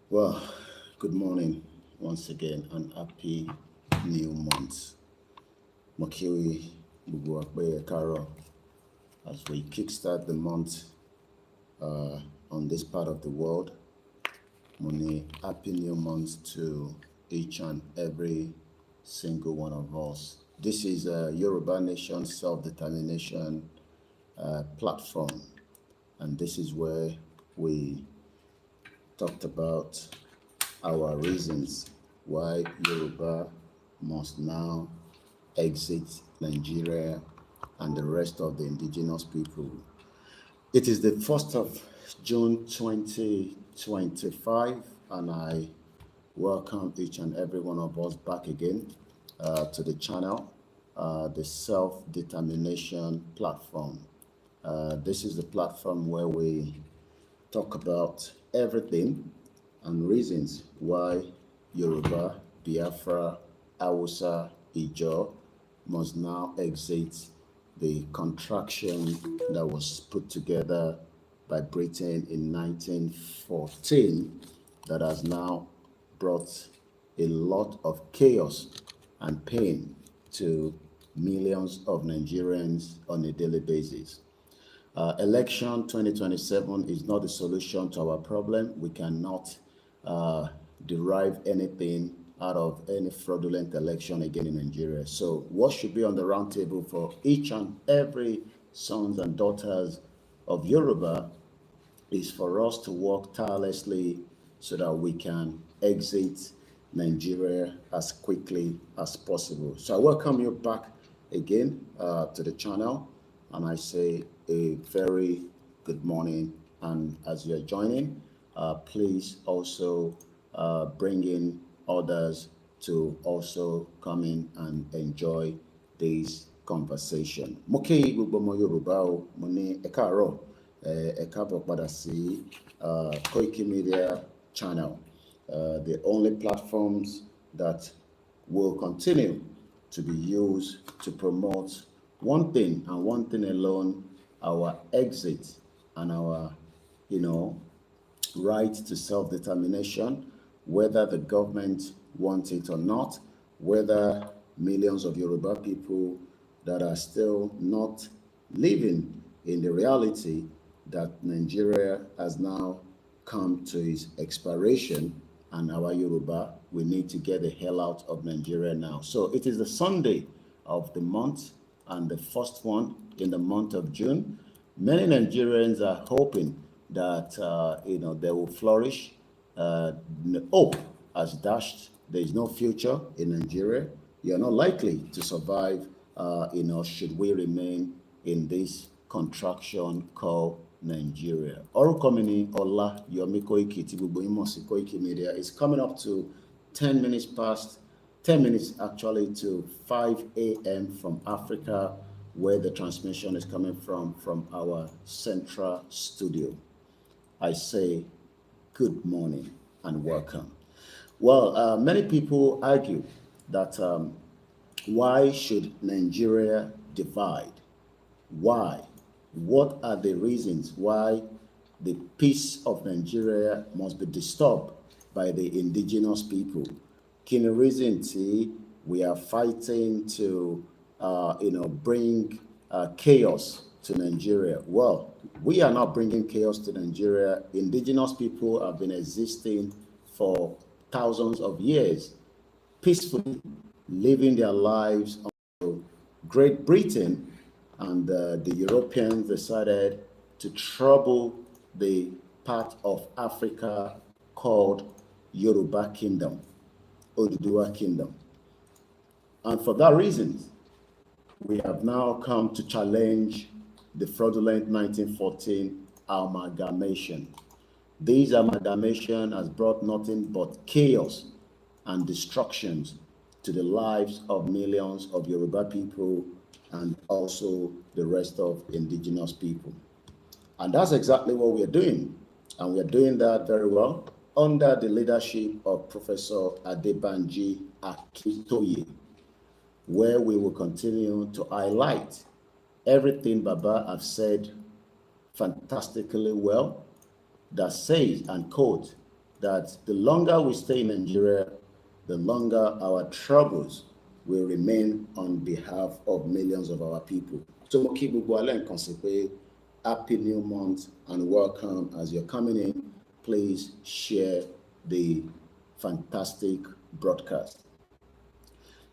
Well, good morning once again and happy new month. Mokiwi Bubuakbe Karo as we kickstart the month on this part of the world. Moni, happy new month to each and every single one of us. This is a Yoruba Nation self-determination platform, and this is where we talked about our reasons why Yoruba must now exit Nigeria and the rest of the indigenous people. It is the 1st of June 2025, and I welcome each and every one of us back again to the channel, the Self Determination Platform. This is the platform where we talk about everything and reasons why Yoruba, Biafra, Hausa, Ijaw must now exit the contraction that was put together by Britain in 1914 that has now brought a lot of chaos and pain to millions of Nigerians on a daily basis. Election 2027 is not the solution to our problem. We cannot derive anything out of any fraudulent election again in Nigeria. So what should be on the round table for each and every sons and daughters of Yoruba is for us to work tirelessly so that we can exit Nigeria as quickly as possible. So I welcome you back again to the channel, and I say a very good morning. And as you're joining, please also bring in others to also come in and enjoy this conversation. Mo kí gbogbo ọmọ Yorùbá o, mo ní ẹ káàárọ̀, ẹ káàbọ̀ padà sí Koikimedia channel, the only platforms that will continue to be used to promote one thing and one thing alone: our exit and our, right to self-determination, whether the government wants it or not, whether millions of Yoruba people that are still not living in the reality that Nigeria has now come to its expiration, and our Yoruba, we need to get the hell out of Nigeria now. So it is the Sunday of the month and the first one in the month of June. Many Nigerians are hoping that they will flourish. Hope has dashed. There is no future in Nigeria. You are not likely to survive. Should we remain in this contraction called Nigeria? Orúkọ mi ni OLAYOMI KOIKI tí gbogbo yín mọ̀ sí Koikimedia is coming up to 10 minutes past 10 minutes actually to 5 a.m. from Africa, where the transmission is coming from our central studio. I say good morning and welcome. Well, many people argue that why should Nigeria divide? Why? What are the reasons why the peace of Nigeria must be disturbed by the indigenous people? Key reason we are fighting to, bring chaos to Nigeria. Well, we are not bringing chaos to Nigeria. Indigenous people have been existing for thousands of years, peacefully living their lives on Great Britain, and the Europeans decided to trouble the part of Africa called Yoruba Kingdom, Oduduwa Kingdom. And for that reason, we have now come to challenge the fraudulent 1914 amalgamation. This amalgamation has brought nothing but chaos and destructions to the lives of millions of Yoruba people and also the rest of indigenous people. And that's exactly what we are doing. And we are doing that very well under the leadership of Professor Adebanji Akintoye, where we will continue to highlight everything Baba have said fantastically well, that says, and quote, that the longer we stay in Nigeria, the longer our troubles will remain on behalf of millions of our people. So mo kí gbogbo alẹ́ nǹkan sí pé happy new month and welcome as you're coming in. Please share the fantastic broadcast.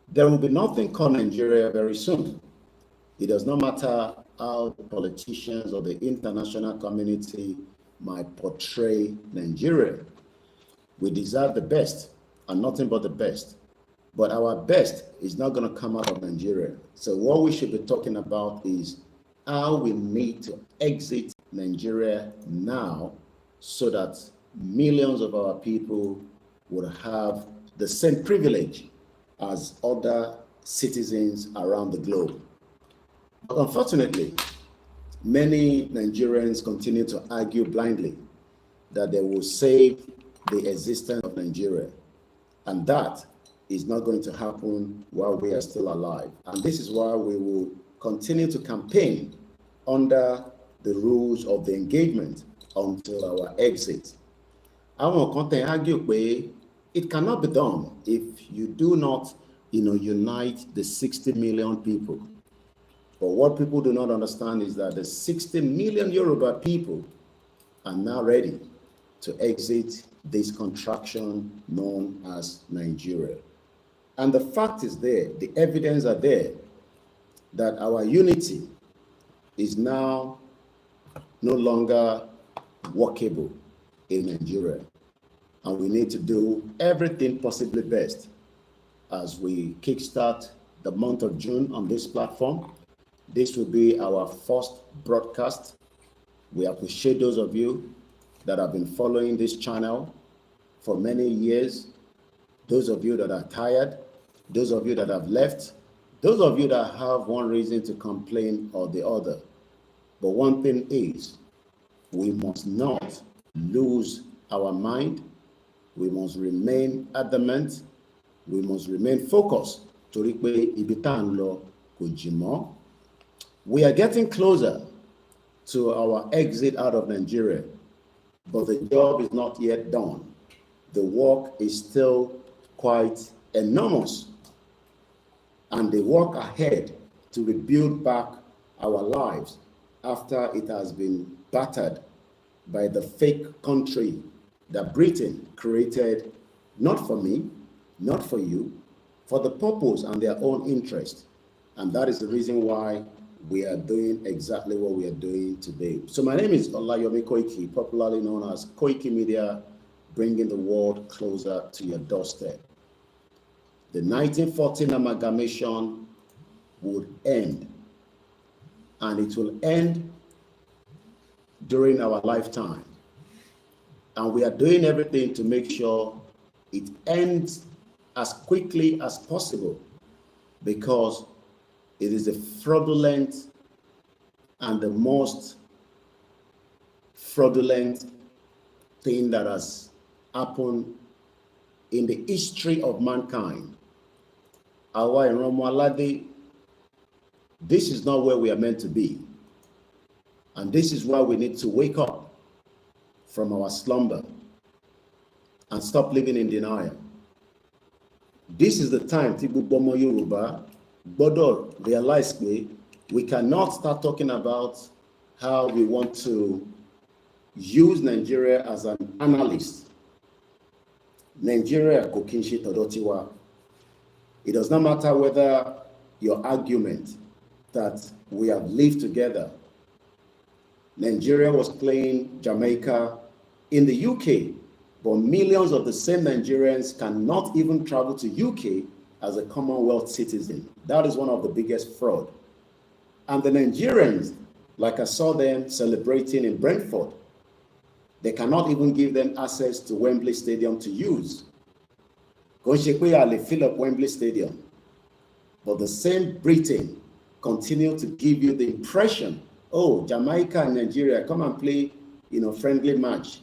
There will be nothing called Nigeria very soon. It does not matter how the politicians or the international community might portray Nigeria. We deserve the best and nothing but the best. But our best is not going to come out of Nigeria. So what we should be talking about is how we need to exit Nigeria now so that millions of our people would have the same privilege as other citizens around the globe. But unfortunately, many Nigerians continue to argue blindly that they will save the existence of Nigeria. And that is not going to happen while we are still alive. And this is why we will continue to campaign under the rules of the engagement until our exit. I want to argue that it cannot be done if you do not, unite the 60 million people. But what people do not understand is that the 60 million Yoruba people are now ready to exit this contraction known as Nigeria. And the fact is there, the evidence are there, that our unity is now no longer workable in Nigeria. And we need to do everything possibly best as we kickstart the month of June on this platform. This will be our first broadcast. We appreciate those of you that have been following this channel for many years, those of you that are tired, those of you that have left, those of you that have one reason to complain or the other. But one thing is, we must not lose our mind. We must remain adamant. We must remain focused. We are getting closer to our exit out of Nigeria, but the job is not yet done. The work is still quite enormous, and the work ahead to rebuild back our lives after it has been battered by the fake country that Britain created, not for me, not for you, for the purpose and their own interest. And that is the reason why we are doing exactly what we are doing today. So my name is OLAYOMI KOIKI, popularly known as Koikimedia, bringing the world closer to your doorstep. The 1914 amalgamation would end, and it will end during our lifetime. And we are doing everything to make sure it ends as quickly as possible, because it is a fraudulent and the most fraudulent thing that has happened in the history of mankind. Àwa ìran ọmọ aládé, this is not where we are meant to be. And this is why we need to wake up from our slumber and stop living in denial. This is the time tí gbogbo ọmọ Yorùbá gbọ́dọ̀ realize pé we cannot start talking about how we want to use Nigeria as an analyst. Nigeria kò kí n ṣe tọ̀dọ̀ tiwa. It does not matter whether your argument that we have lived together. Nigeria was playing Jamaica in the UK, but millions of the same Nigerians cannot even travel to UK as a Commonwealth citizen. That is one of the biggest fraud. And the Nigerians, like I saw them celebrating in Brentford, they cannot even give them access to Wembley Stadium to use. Fill up Wembley Stadium. But the same Britain continue to give you the impression, oh, Jamaica and Nigeria, come and play, friendly match.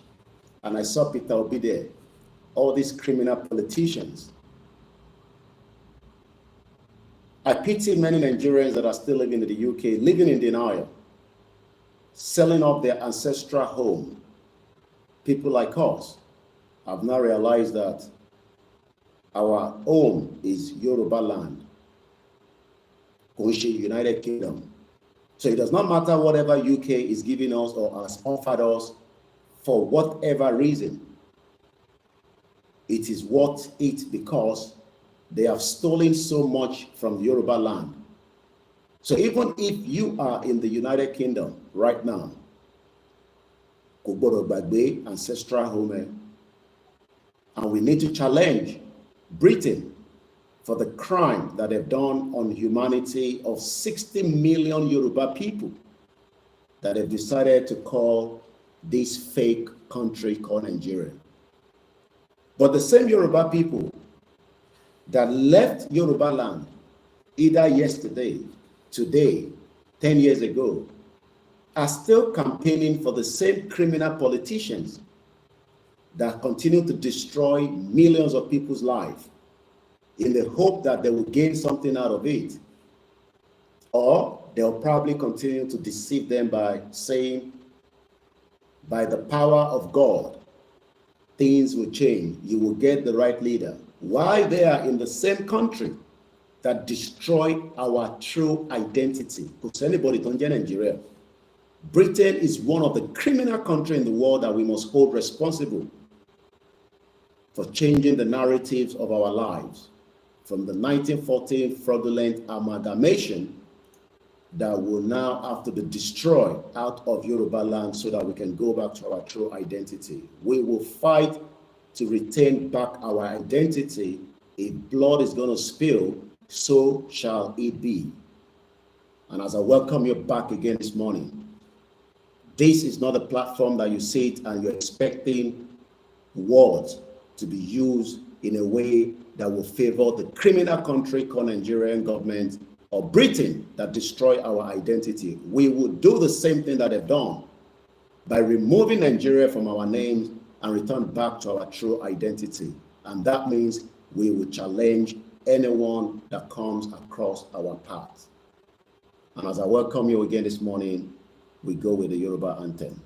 And I saw Peter Obi there. All these criminal politicians. I pity many Nigerians that are still living in the UK, living in denial, selling off their ancestral home. People like us, have now realized that our home is Yoruba land, Koikimedia, United Kingdom. So it does not matter whatever UK is giving us or has offered us for whatever reason. It is worth it because they have stolen so much from Yoruba land. So even if you are in the United Kingdom right now, ancestral home, and we need to challenge Britain for the crime that they've done on humanity of 60 million Yoruba people that have decided to call this fake country called Nigeria. But the same Yoruba people that left Yoruba land either yesterday, today, 10 years ago, are still campaigning for the same criminal politicians that continue to destroy millions of people's lives in the hope that they will gain something out of it. Or they'll probably continue to deceive them by saying, by the power of God, things will change. You will get the right leader. Why they are in the same country that destroy our true identity? Because anybody don't get Nigeria. Britain is one of the criminal countries in the world that we must hold responsible for changing the narratives of our lives from the 1914 fraudulent amalgamation that will now have to be destroyed out of Yoruba land so that we can go back to our true identity. We will fight to retain back our identity. If blood is going to spill, so shall it be. And as I welcome you back again this morning, this is not a platform that you sit and you're expecting words to be used in a way that will favor the criminal country called Nigerian government or Britain that destroy our identity. We will do the same thing that they've done by removing Nigeria from our names and return back to our true identity. And that means we will challenge anyone that comes across our path. And as I welcome you again this morning, we go with the Yoruba anthem.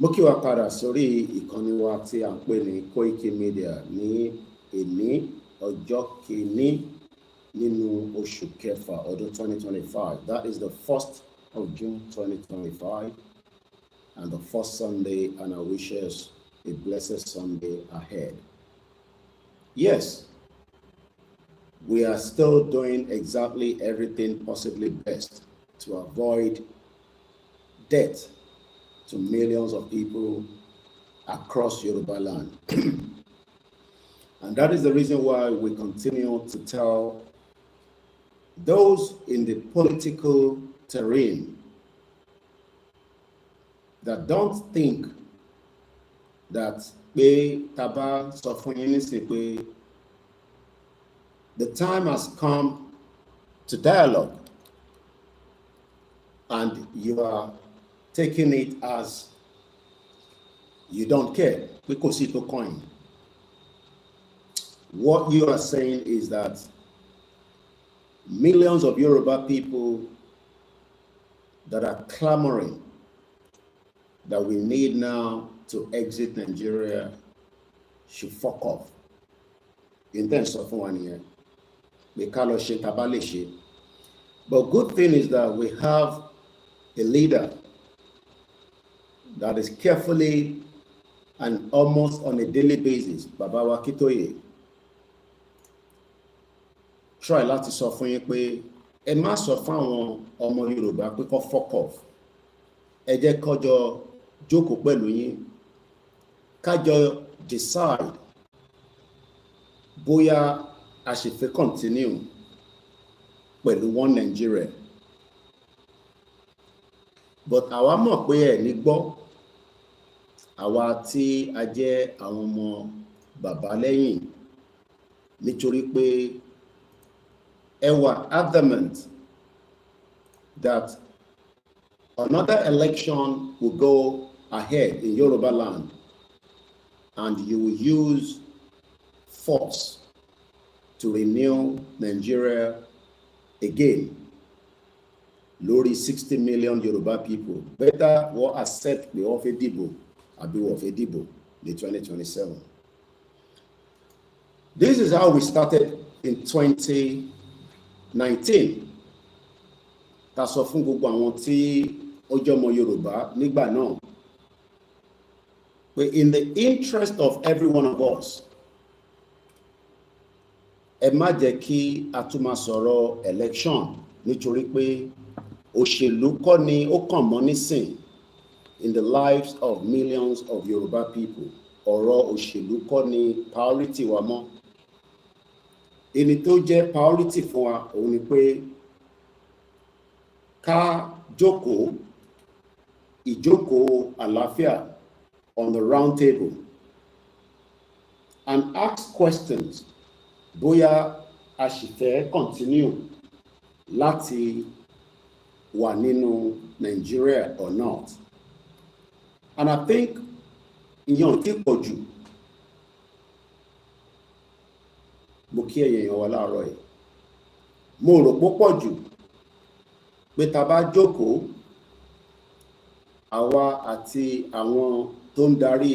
Mo kí wa padà sórí ìkànnì wa tí à ń pè ní Koikimedia ní èní ọjọ́ kìíní nínú oṣù kẹfà ọdún 2025. That is the 1st of June 2025 and the first Sunday, and I wish us a blessed Sunday ahead. Yes, we are still doing exactly everything possibly best to avoid death to millions of people across Yoruba land. And that is the reason why we continue to tell those in the political terrain that don't think that the time has come to dialogue, and you are taking it as you don't care because it's a coin. What you are saying is that millions of Yoruba people that are clamoring that we need now to exit Nigeria should fuck off. In terms of one year, we call it. But good thing is that we have a leader that is carefully and almost on a daily basis, Baba Akintoye, try láti sọ fún yín pé ẹ má sọ fún àwọn ọmọ Yorùbá pé kó fuck off. Ẹ jẹ́ kó jọ jókòó pẹ̀lú yín, ká jọ decide bóyá a ṣe fẹ́ continue pẹ̀lú one Nigeria. But àwa mọ̀ pé ẹ ní gbọ́, àwa tí a jẹ́ àwọn ọmọ bàbá lẹ́yìn, nítorí pé ẹ wà adamant that another election will go ahead in Yoruba land and you will use force to renew Nigeria again. Lórí 60 million Yoruba people. Better what accept the offer Dibo, Abi of Dibo, the 2027. This is how we started in 2019. Ta sọ fún gbogbo àwọn tí ó jẹ́ ọmọ Yorùbá nígbà náà. But in the interest of every one of us, ẹ má jẹ́ kí a tún máa sọ̀rọ̀ election nítorí pé òṣèlú kọ́ ni ó kàn mọ́ nísìn in the lives of millions of Yoruba people. Ọ̀rọ̀ òṣèlú kọ́ ni priority wa mọ́. Ẹni tó jẹ́ priority fún wa òun ni pé ká jókòó ìjókòó àlàáfíà on the round table and ask questions bóyá a sì fẹ́ continue láti wà nínú Nigeria or not. And I think ìyẹn tí pọ̀ jù, mo kí èèyàn wà láàárọ̀ yìí, mo rò pó pọ̀ jù pé tá bá jókòó àwa àti àwọn tó ń darí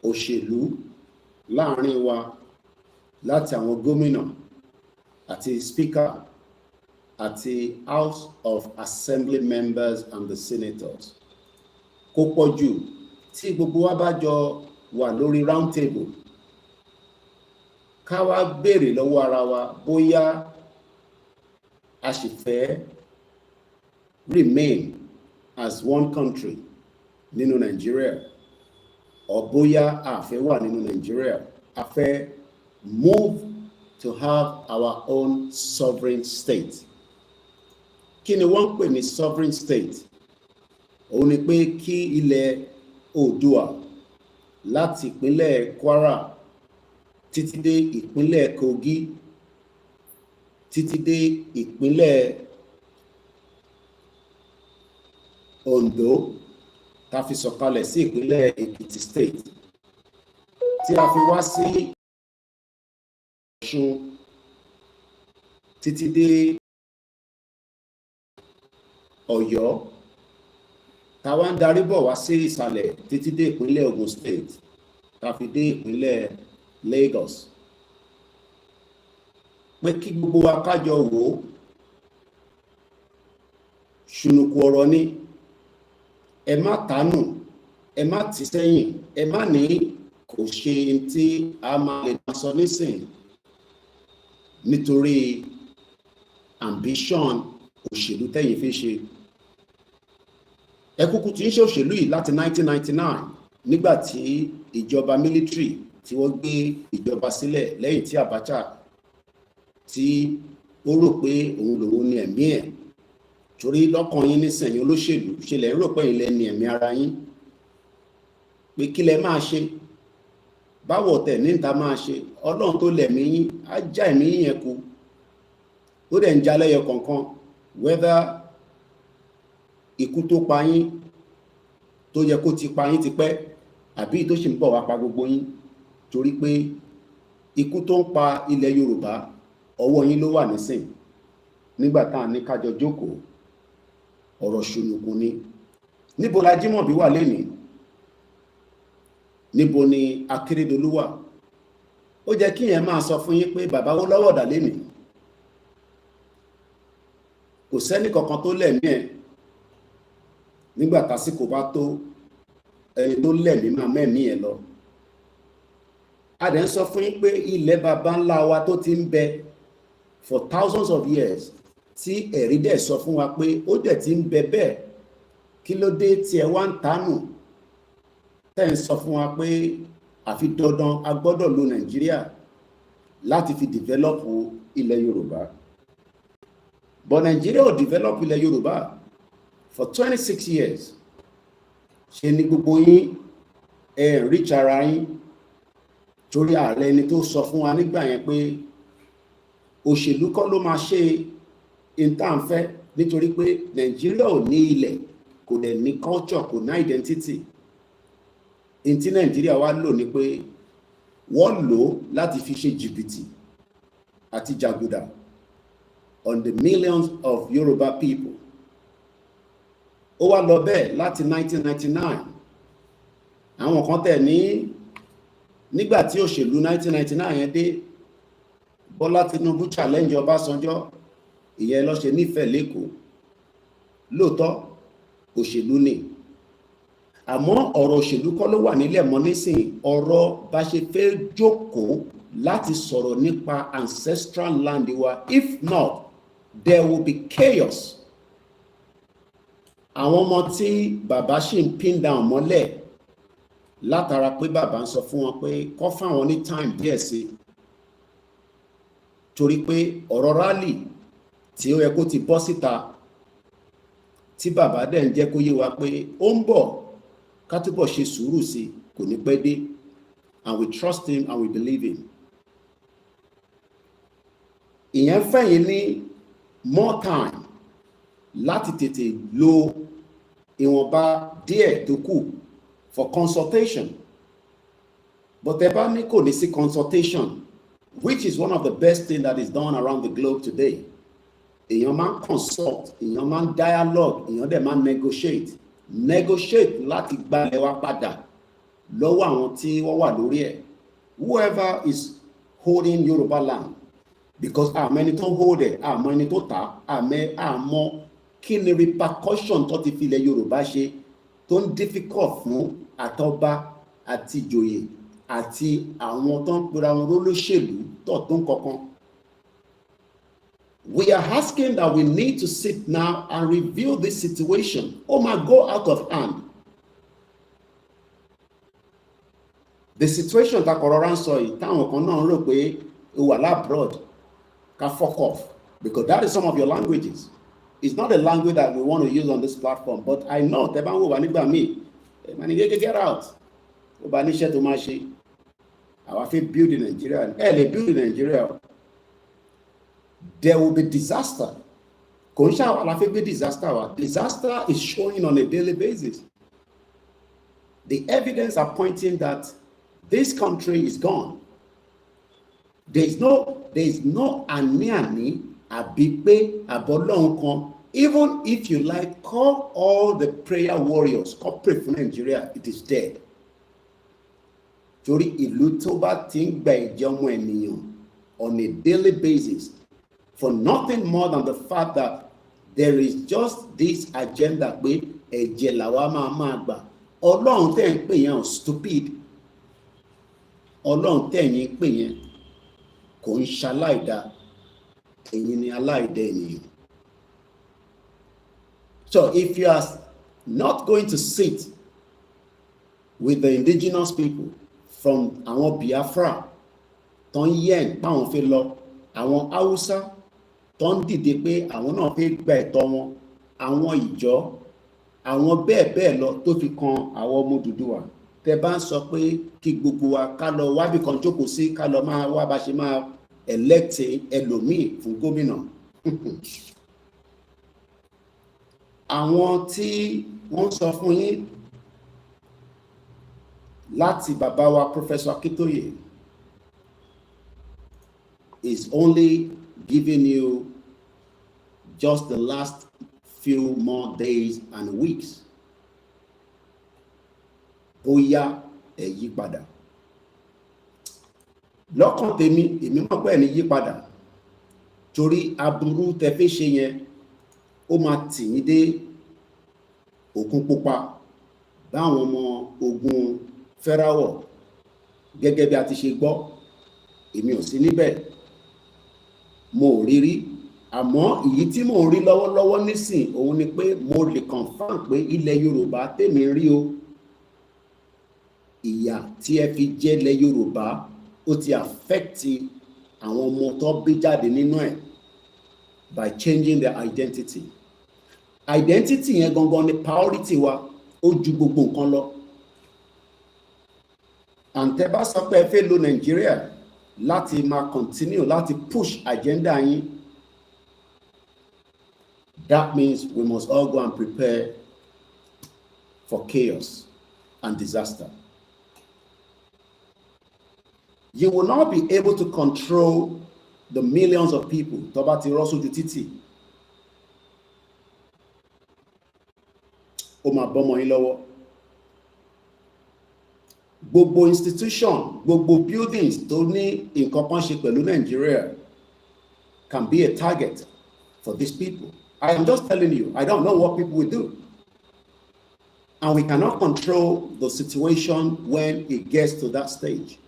òṣèlú láàrin wa, láti àwọn gómìnà àti speaker àti House of Assembly members and the senators, kó pọ̀ jù tí gbogbo wa bá jọ wà lórí round table ká wá béèrè lọ́wọ́ ara wa bóyá a sì fẹ́ remain as one country nínú Nigeria or bóyá a fẹ́ wà nínú Nigeria, a fẹ́ move to have our own sovereign state. Kí ni wọ́n pè ní sovereign state? Òun ni pé kí ilẹ̀ Oòduà láti ìpínlẹ̀ Kwara títí dé ìpínlẹ̀ Kogi títí dé ìpínlẹ̀ Ondo tá fi sọ̀kalẹ̀ sí ìpínlẹ̀ Èkìtì state tí a fi wá sí Ọ̀ṣun títí dé Ọ̀yọ́ tá wá ń darí bọ̀ wá sí ìsàlẹ̀ títí dé ìpínlẹ̀ Ògùn state tá fi dé ìpínlẹ̀ Lagos. Pé kí gbogbo wa kájọ wò ó, ṣùnùkù ọ̀rọ̀ ni, ẹ má tánù, ẹ má tì sẹ́yìn, ẹ má ní kò ṣe tí a máa lè máa sọ nísìn nítorí ambition òṣèlú tẹ́yìn fi ṣe. Ẹ kúkú tí ń ṣe òṣèlú yìí láti 1999 nígbà tí ìjọba military tí wọ́n gbé ìjọba sílẹ̀ lẹ́yìn tí Abacha tí ó rò pé òun lòun ní ẹ̀mí ẹ̀, torí lọ́kàn yín nísìnyí olóṣèlú ṣe lẹ̀ ń rò pé ilẹ̀ ní ẹ̀mí ara yín pé kí lẹ máa ṣe, báwo tẹ̀ níta máa ṣe, Ọlọ́run tó lẹ̀mí yín á já ẹ̀mí yín yẹn kú, ó dẹ̀ ń já lẹ́yọ kọ̀ọ̀kan, whether ikú tó pa yín tó yẹ kó ti pa yín ti pẹ́ àbí tó sì ń bọ̀ wá pa gbogbo yín, torí pé ikú tó ń pa ilẹ̀ Yorùbá ọwọ́ yín ló wà nísìn. nígbà tá à ní kájọ jókòó ọ̀rọ̀ ṣùnùkùn ni. Níbo la Jímọ̀bí wà lénìí? Níbo ni Akérédolú wà? Ó jẹ́ kí yẹn máa sọ fún yín pé bàbá wo lọ́wọ́ dà lénìí? Kò sẹ́ni kankan tó lẹ̀mí ẹ̀. Nígbà tásìkò bá tó, ẹni tó lẹ̀mí máa mẹ́mí ẹ̀ lọ. A dẹ̀ ń sọ fún yín pé ilẹ̀ baba ńlá wa tó ti ń bẹ for thousands of years, tí ẹ̀rí dẹ̀ sọ fún wa pé ó dẹ̀ ti ń bẹ bẹ́ẹ̀, kí ló dé tí ẹ wá ń tánù tẹ́ ń sọ fún wa pé àfi dandan a gbọ́dọ̀ lo Nàìjíríà láti fi develop ilẹ̀ Yorùbá? But Nigeria ò develop ilẹ̀ Yorùbá for 26 years. Ṣe ni gbogbo yín reach ara yín torí ààrẹ ẹni tó sọ fún wa nígbà yẹn pé òṣèlú kọ́ ló máa ṣe ìtànfẹ́, nítorí pé Nàìjíríà ò ní ilẹ̀, kò dẹ̀ ní culture, kò ní identity. Ìtí Nàìjíríà wá lò ní pé wọ́n lò láti fi ṣe jìbìtì àti jàgùdà on the millions of Yoruba people. Ó wá lọ bẹ́ẹ̀ láti 1999. Àwọn kan tẹ̀ ní nígbà tí òṣèlú 1999 yẹn dé, Bọ́lá Tinubu challenge Ọbásanjọ́, ìyẹn ló ṣe nífẹ̀ẹ́ lẹ́kọ̀ọ́. Lóòótọ́ òṣèlú ni, àmọ́ ọ̀rọ̀ òṣèlú kọ́ ló wà nílẹ̀ mọ́ nísìnyí. Ọ̀rọ̀ bá ṣe fẹ́ jókòó láti sọ̀rọ̀ nípa ancestral land wa. If not, there will be chaos. Àwọn ọmọ tí bàbá ṣì ń pin down mọ́lẹ̀ látara pé bàbá ń sọ fún wọn pé kọ́ fáwọn ní time díẹ̀ sí, torí pé ọ̀rọ̀ rally tí ó yẹ kó ti bọ́ síta, tí bàbá dẹ̀ ń jẹ́ kó yé wa pé ó ń bọ̀, ká túbọ̀ ṣe sùúrù sí, kò ní pẹ́ dé, and we trust him and we believe him. Ìyẹn fẹ̀yìn ní more time láti tètè lo ìwọ̀nba díẹ̀ tó kù for consultation. But ẹ bá ní kò ní sí consultation, which is one of the best things that is done around the globe today. Èèyàn máa ń consult, èèyàn máa ń dialogue, èèyàn dẹ̀ máa ń negotiate láti gba ilẹ̀ wa padà lọ́wọ́ àwọn tí wọ́n wà lórí ẹ̀. Whoever is holding Yoruba land, because àmọ́ ẹni tó hold ẹ̀, àmọ́ ẹni tó tà, àmọ́ kí ni repercussion tó ti fi ilẹ̀ Yorùbá ṣe tó ń difficult fún àtọba àti ìjòyè àti àwọn tó ń pera wọn lólóṣèlú tó ń kankan. We are asking that we need to sit now and review this situation. Ó máa go out of hand. The situation tá kọ̀rọ̀rá ń sọ yìí, táwọn kan náà rò pé ó wà labroad, ká fuck off, because that is some of your languages. It's not a language that we want to use on this platform, but I know tẹ́ bá ń wò wá nígbà míì, mani get out. Ó bá níṣẹ́ tó máa ṣe. Àwa fẹ́ build in Nigeria. Lè build in Nigeria. There will be disaster. Kò ń ṣàwọn la fẹ́ gbé disaster wa. Disaster is showing on a daily basis. The evidence are pointing that this country is gone. There is no àní àbí pé àbọ̀lọ́hun kan. Even if you like, call all the prayer warriors, call pray for Nigeria, it is dead. Torí ìlú tó bá ti ń gba ẹ̀jẹ̀ ọmọ ènìyàn on a daily basis, for nothing more than the fact that there is just this agenda pé ẹ̀jẹ̀ làwa máa gbà. Ọlọ́run tẹ̀ ń pè yẹn stupid. Ọlọ́run tẹ̀ yín pè yẹn kò ń ṣaláìdá, ẹ̀yin ni aláìdá ènìyàn. So if you are not going to sit with the indigenous people from àwọn Biafra tó ń yẹn páwọn fẹ́ lọ, àwọn Haúsá tó ń dìde pé àwọn náà fẹ́ gba ẹ̀tọ́ wọn, àwọn ìjọ, àwọn bẹ́ẹ̀ lọ tó fi kan àwọn ọmọ Odùduwà, tẹ́ bá ń sọ pé kí gbogbo wa ká lọ wábì kan jókòó sí, ká lọ máa wá bá ṣe máa elect ẹlòmíì fún gómìnà. Àwọn tí wọ́n sọ fún yín láti bàbá wa Professor Akintoye is only giving you just the last few more days and weeks. Bóyá ẹ yí padà. Lọ́kàn tèmi, èmi mọ̀ pé ẹ ní yí padà. Torí aburú tẹ́ fẹ́ ṣe yẹn, ó máa tì yín dé Òkun Pupa báwọn ọmọ ogun Fẹ́ráwọ̀ gẹ́gẹ́ bí a ti ṣe gbọ́. Èmi ò sí níbẹ̀, mo ò rí rí, àmọ́ èyí tí mo rí lọ́wọ́lọ́wọ́ nísìn òun ni pé mo lè confirm pé ilẹ̀ Yorùbá tèmi rí o, ìyà tí ẹ fi jẹ ilẹ̀ Yorùbá ó ti affect àwọn ọmọ tó bí jáde nínú ẹ̀ by changing their identity. Identity yẹn gangan ni priority wa, ó ju gbogbo nǹkan lọ. And tẹ́ bá sọ pé ẹ fẹ́ lo Nàìjíríà láti máa continue láti push agenda yín, that means we must all go and prepare for chaos and disaster. You will not be able to control the millions of people tó bá ti rọ́ sójú títì. Ó máa bọ́mọ yín lọ́wọ́. Gbogbo institution, gbogbo buildings tó ní nǹkan kan ṣe pẹ̀lú Nigeria can be a target for these people. I am just telling you, I don't know what people will do. And we cannot control the situation when it gets to that stage.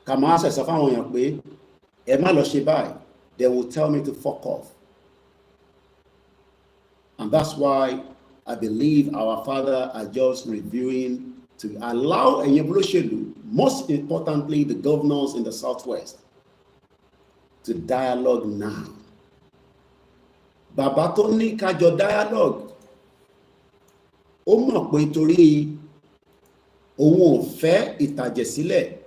Kàmá ṣe sọ fáwọn èèyàn pé ẹ má lọ ṣe báyìí, they will tell me to fuck off. And that's why I believe our father are just reviewing to allow ẹ̀yin olóṣèlú, most importantly the governors in the Southwest, to dialogue now. Bàbá tó ní kájọ dialogue, ó mọ̀ pé torí òun ò fẹ́ ìtàjẹ̀sílẹ̀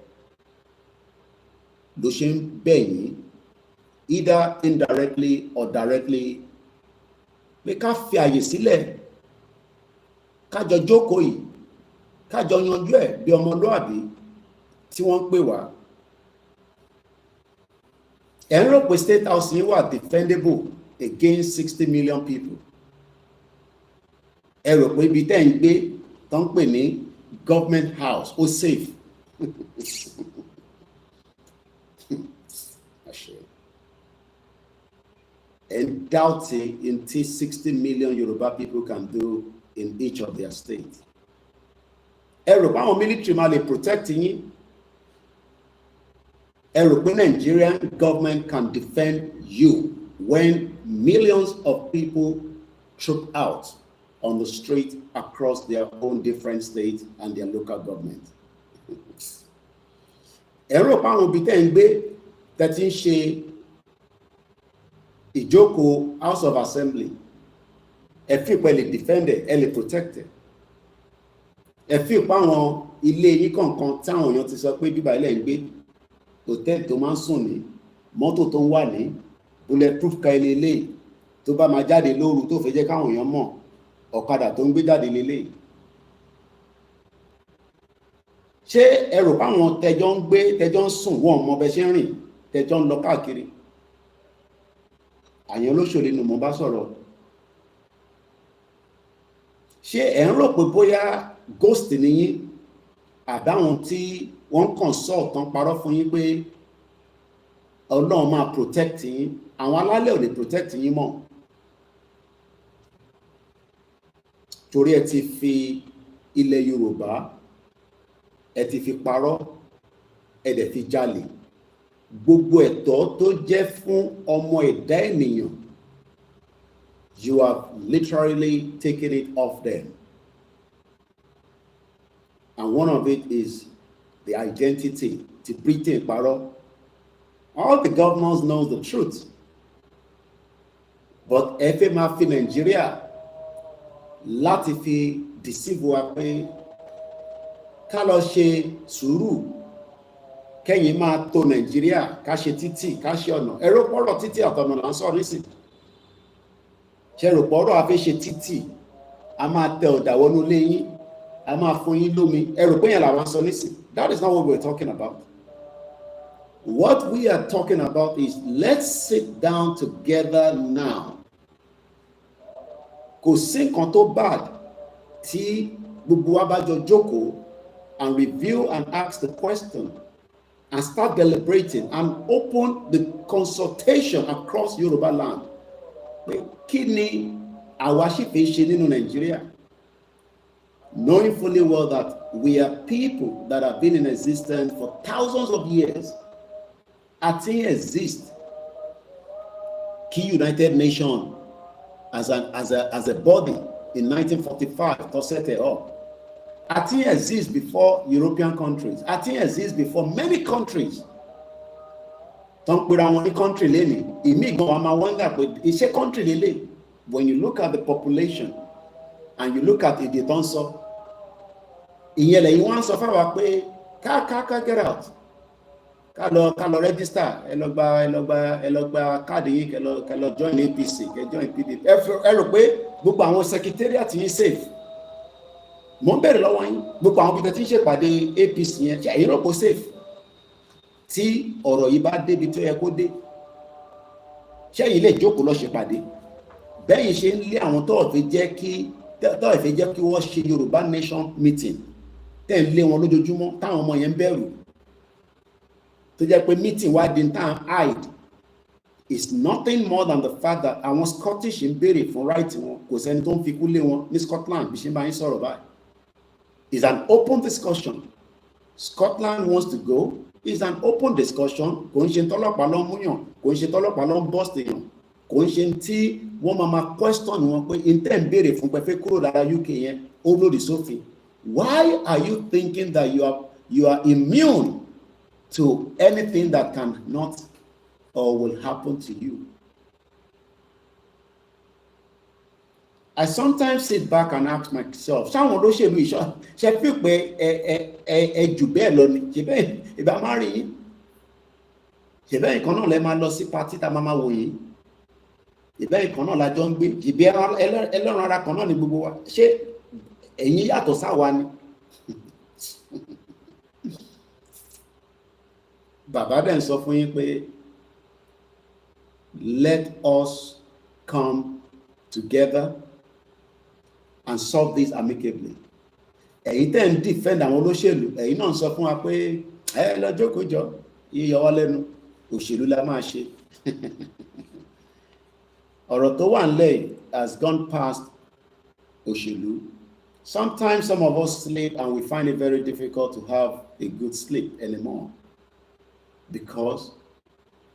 ló ṣe ń bẹ̀ yín, either indirectly or directly, pé ká fi àyè sílẹ̀, kájọ jókòó yìí, kájọ yanjú ẹ̀ bí ọmọlúàbí tí wọ́n ń pè wá. Ẹ ń rò pé State House yìí wà defendable against 60 million people. Ẹ rò pé ibi tẹ́ ń gbé tó ń pè ní government house ó safe. And doubting until 60 million Yoruba people can do in each of their states. Ẹ rò pé àwọn military máa lè protect yín. Ẹ rò pé Nigerian government can defend you when millions of people troop out on the street across their own different states and their local government. Ẹ rò pé àwọn ibi tẹ́ ń gbé tẹ́ ti ń ṣe ìjókòó House of Assembly, ẹ fi pé lè defend ẹ lè protect ẹ. Ẹ fi pé àwọn ilé yín kọ̀ọ̀kan táwọn èèyàn ti sọ pé bíbá ilẹ̀ ń gbé, hòtẹ́ẹ̀lì tó máa ń sùn ní, mọ́tò tó ń wà ní, bulletproof ka ilé tó bá máa jáde lóru tó fẹ́ jẹ́ káwọn èèyàn mọ̀, ọ̀kadà tó ń gbé jáde lélẹ̀. Ṣé ẹ rò pé àwọn tẹjọ́ ń gbé, tẹjọ́ ń sùn, wọn mọ bẹ ṣe ń rìn, tẹjọ́ ń lọ káàkiri? Àyàn olóṣèlú ni mo bá sọ̀rọ̀. Ṣé ẹ ń rò pé bóyá ghost ni yín, àbáwọn tí wọ́n consult tán parọ́ fún yín pé Ọlọ́run máa protect yín, àwọn alálẹ̀ ò lè protect yín mọ́. Torí ẹ ti fi ilẹ̀ Yorùbá, ẹ ti fi parọ́, ẹ dẹ̀ fi jalè. Gbogbo ẹ̀tọ́ tó jẹ́ fún ọmọ ẹ̀dá ènìyàn, you have literally taken it off them. And one of it is the identity. Ti Britain parọ́. All the governors know the truth. But ẹ fẹ́ máa fi Nàìjíríà láti fi deceive wa pé ká lọ ṣe sùúrù, kẹ́yìn máa tó Nàìjíríà, ká ṣe títì, ká ṣe ọ̀nà. Ẹ rò pọ̀rọ̀ títì àtọ̀nà là ń sọ nísìn. Ṣé rò pọ̀rọ̀ a fẹ́ ṣe títì, a máa tẹ ọ̀dà wọnú ilé yín, a máa fún yín lómi. Ẹ rò pé yẹn làwọn sọ nísìn. That is not what we're talking about. What we are talking about is let's sit down together now kò sí nǹkan tó bad tí gbogbo wa bá jọ jókòó and review and ask the question and start deliberating and open the consultation across Yoruba land. Kí ni àwa sì fẹ́ ṣe nínú Nàìjíríà? Knowing fully well that we are people that have been in existence for thousands of years. Àti exist kí United Nations as a body in 1945 to set it up. Àti exist before European countries. Àti exist before many countries. Don't put on any country lélẹ̀. Ìmí gan wa máa wonder pé iṣẹ́ country lélẹ̀. When you look at the population and you look at èdè tó ń sọ, ìyẹn lẹ́yìn wọ́n sọ fún wa pé ká get out. Ká lọ register, ẹ lọ gba káàdì yín, kẹ́ lọ join APC, kẹ́ join PDP. Ẹ rò pé gbogbo àwọn secretariat yín safe. Mo ń bẹ̀rẹ̀ lọ́wọ́ yín, gbogbo àwọn bíi tí ń ṣèpàdé APC yẹn, ṣe ẹ̀yin rò pé safe? Tí ọ̀rọ̀ yìí bá débi tó yẹ kó dé, ṣé ẹ̀yin lè jókòó lọ ṣèpàdé? Bẹ́yìn ṣe ń lé àwọn tó ìfẹ́ jẹ́ kí wọ́n ṣe Yorùbá nation meeting, tẹ́ ń lé wọn lójoojúmọ́, táwọn ọmọ yẹn ń bẹ̀rù. Tó jẹ́ pé meeting wá di time hide is nothing more than the fact that àwọn Scottish ń béèrè fún right wọn, kò sẹ́ni tó ń fi kú lé wọn ní Scotland bí ṣe máa ń sọ̀rọ̀ báyìí. It's an open discussion. Scotland wants to go. It's an open discussion. Kò ń ṣe tọ́lọ́pàá ló ń múyàn, kò ń ṣe tọ́lọ́pàá ló ń bust èèyàn, kò ń ṣe tí wọ́n máa question wọn pé intẹ́ ń béèrè fún pẹ́fẹ́ kúrò lára UK yẹn ó lòdì sófin. Why are you thinking that you are immune to anything that can not or will happen to you? I sometimes sit back and ask myself, ṣáwọn olóṣèlú ìṣọ́ ṣe fi pé ẹ jù bẹ́ẹ̀ lọ ni? Ṣe bẹ́ẹ̀ ìbá máa rí yín? Ṣe bẹ́ẹ̀ nǹkan náà lẹ máa lọ sí pátí tá máa wò yín? Ṣe bẹ́ẹ̀ nǹkan náà lájọ ń gbé? Ìbí ẹlọ́run ara kan náà ni gbogbo wa? Ṣé ẹ̀yin yàtọ̀ sáwa ni? Bàbá dẹ̀ ń sọ fún yín pé let us come together and solve this amicably. Ẹ̀yin tẹ́ ń defend àwọn olóṣèlú, ẹ̀yin náà ń sọ fún wa pé ẹ lọ jókòó jọ, yíyọ wá lẹ́nu, òṣèlú la máa ṣe. Ọ̀rọ̀ tó wà nílẹ̀ has gone past òṣèlú. Sometimes some of us sleep and we find it very difficult to have a good sleep anymore, because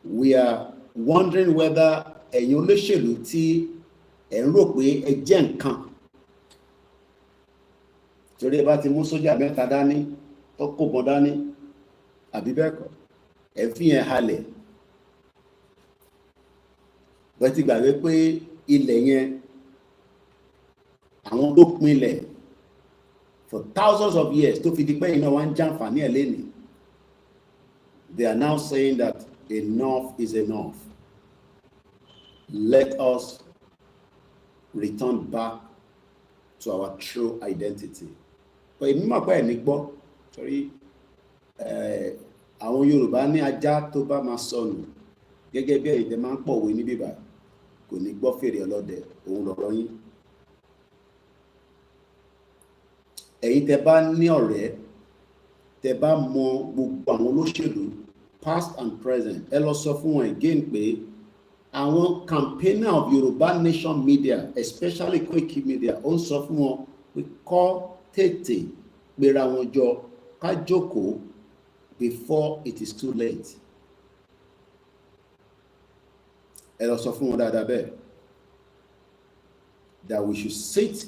we are wondering whether ẹ̀yin olóṣèlú tí ẹ̀ ń rò pé ẹ jẹ́ nǹkan, torí ẹ bá ti mú sójà mẹ́ta dání tó kó bọn dání, àbí bẹ́ẹ̀ kọ́, ẹ fi yẹn halẹ̀. Bẹ́ẹ̀ ti gbàgbé pé ilẹ̀ yẹn àwọn tó pinlẹ̀ for thousands of years tó fi di pé iná wa ń jàǹfààní ẹ̀ lénìí. They are now saying that enough is enough. Let us return back to our true identity. But èmi mọ̀ pé ẹni gbọ́, torí àwọn Yorùbá ní ajá tó bá máa sọnù, gẹ́gẹ́ bí ẹ̀yin tẹ́ máa ń pọ̀wé ní bíbá, kò ní gbọ́ fèrè ọlọ́dẹ, òun lọ̀rọ̀ yín. Ẹ̀yin tẹ́ bá ní ọ̀rẹ́, tẹ́ bá mọ gbogbo àwọn olóṣèlú past and present, ẹ lọ sọ fún wọn again pé àwọn campaigner of Yoruba nation media, especially Koikimedia, ó ń sọ fún wọn pé kọ́ tètè gbéra wọn jọ ká jókòó before it is too late. Ẹ lọ sọ fún wọn dáadáa bẹ́ẹ̀, that we should sit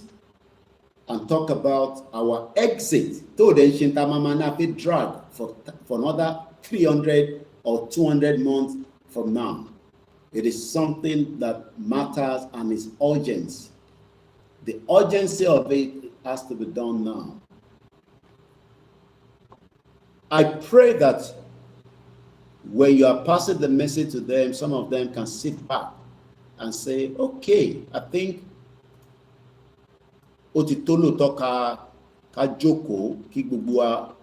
and talk about our exit. Tó dẹ̀ ń ṣe ta máa náà fi drag for another 300 or 200 months from now. It is something that matters and is urgent. The urgency of it has to be done now. I pray that when you are passing the message to them, some of them can sit back and say, okay, I think ó ti tó lóòótọ́ ká jókòó kí gbogbo wa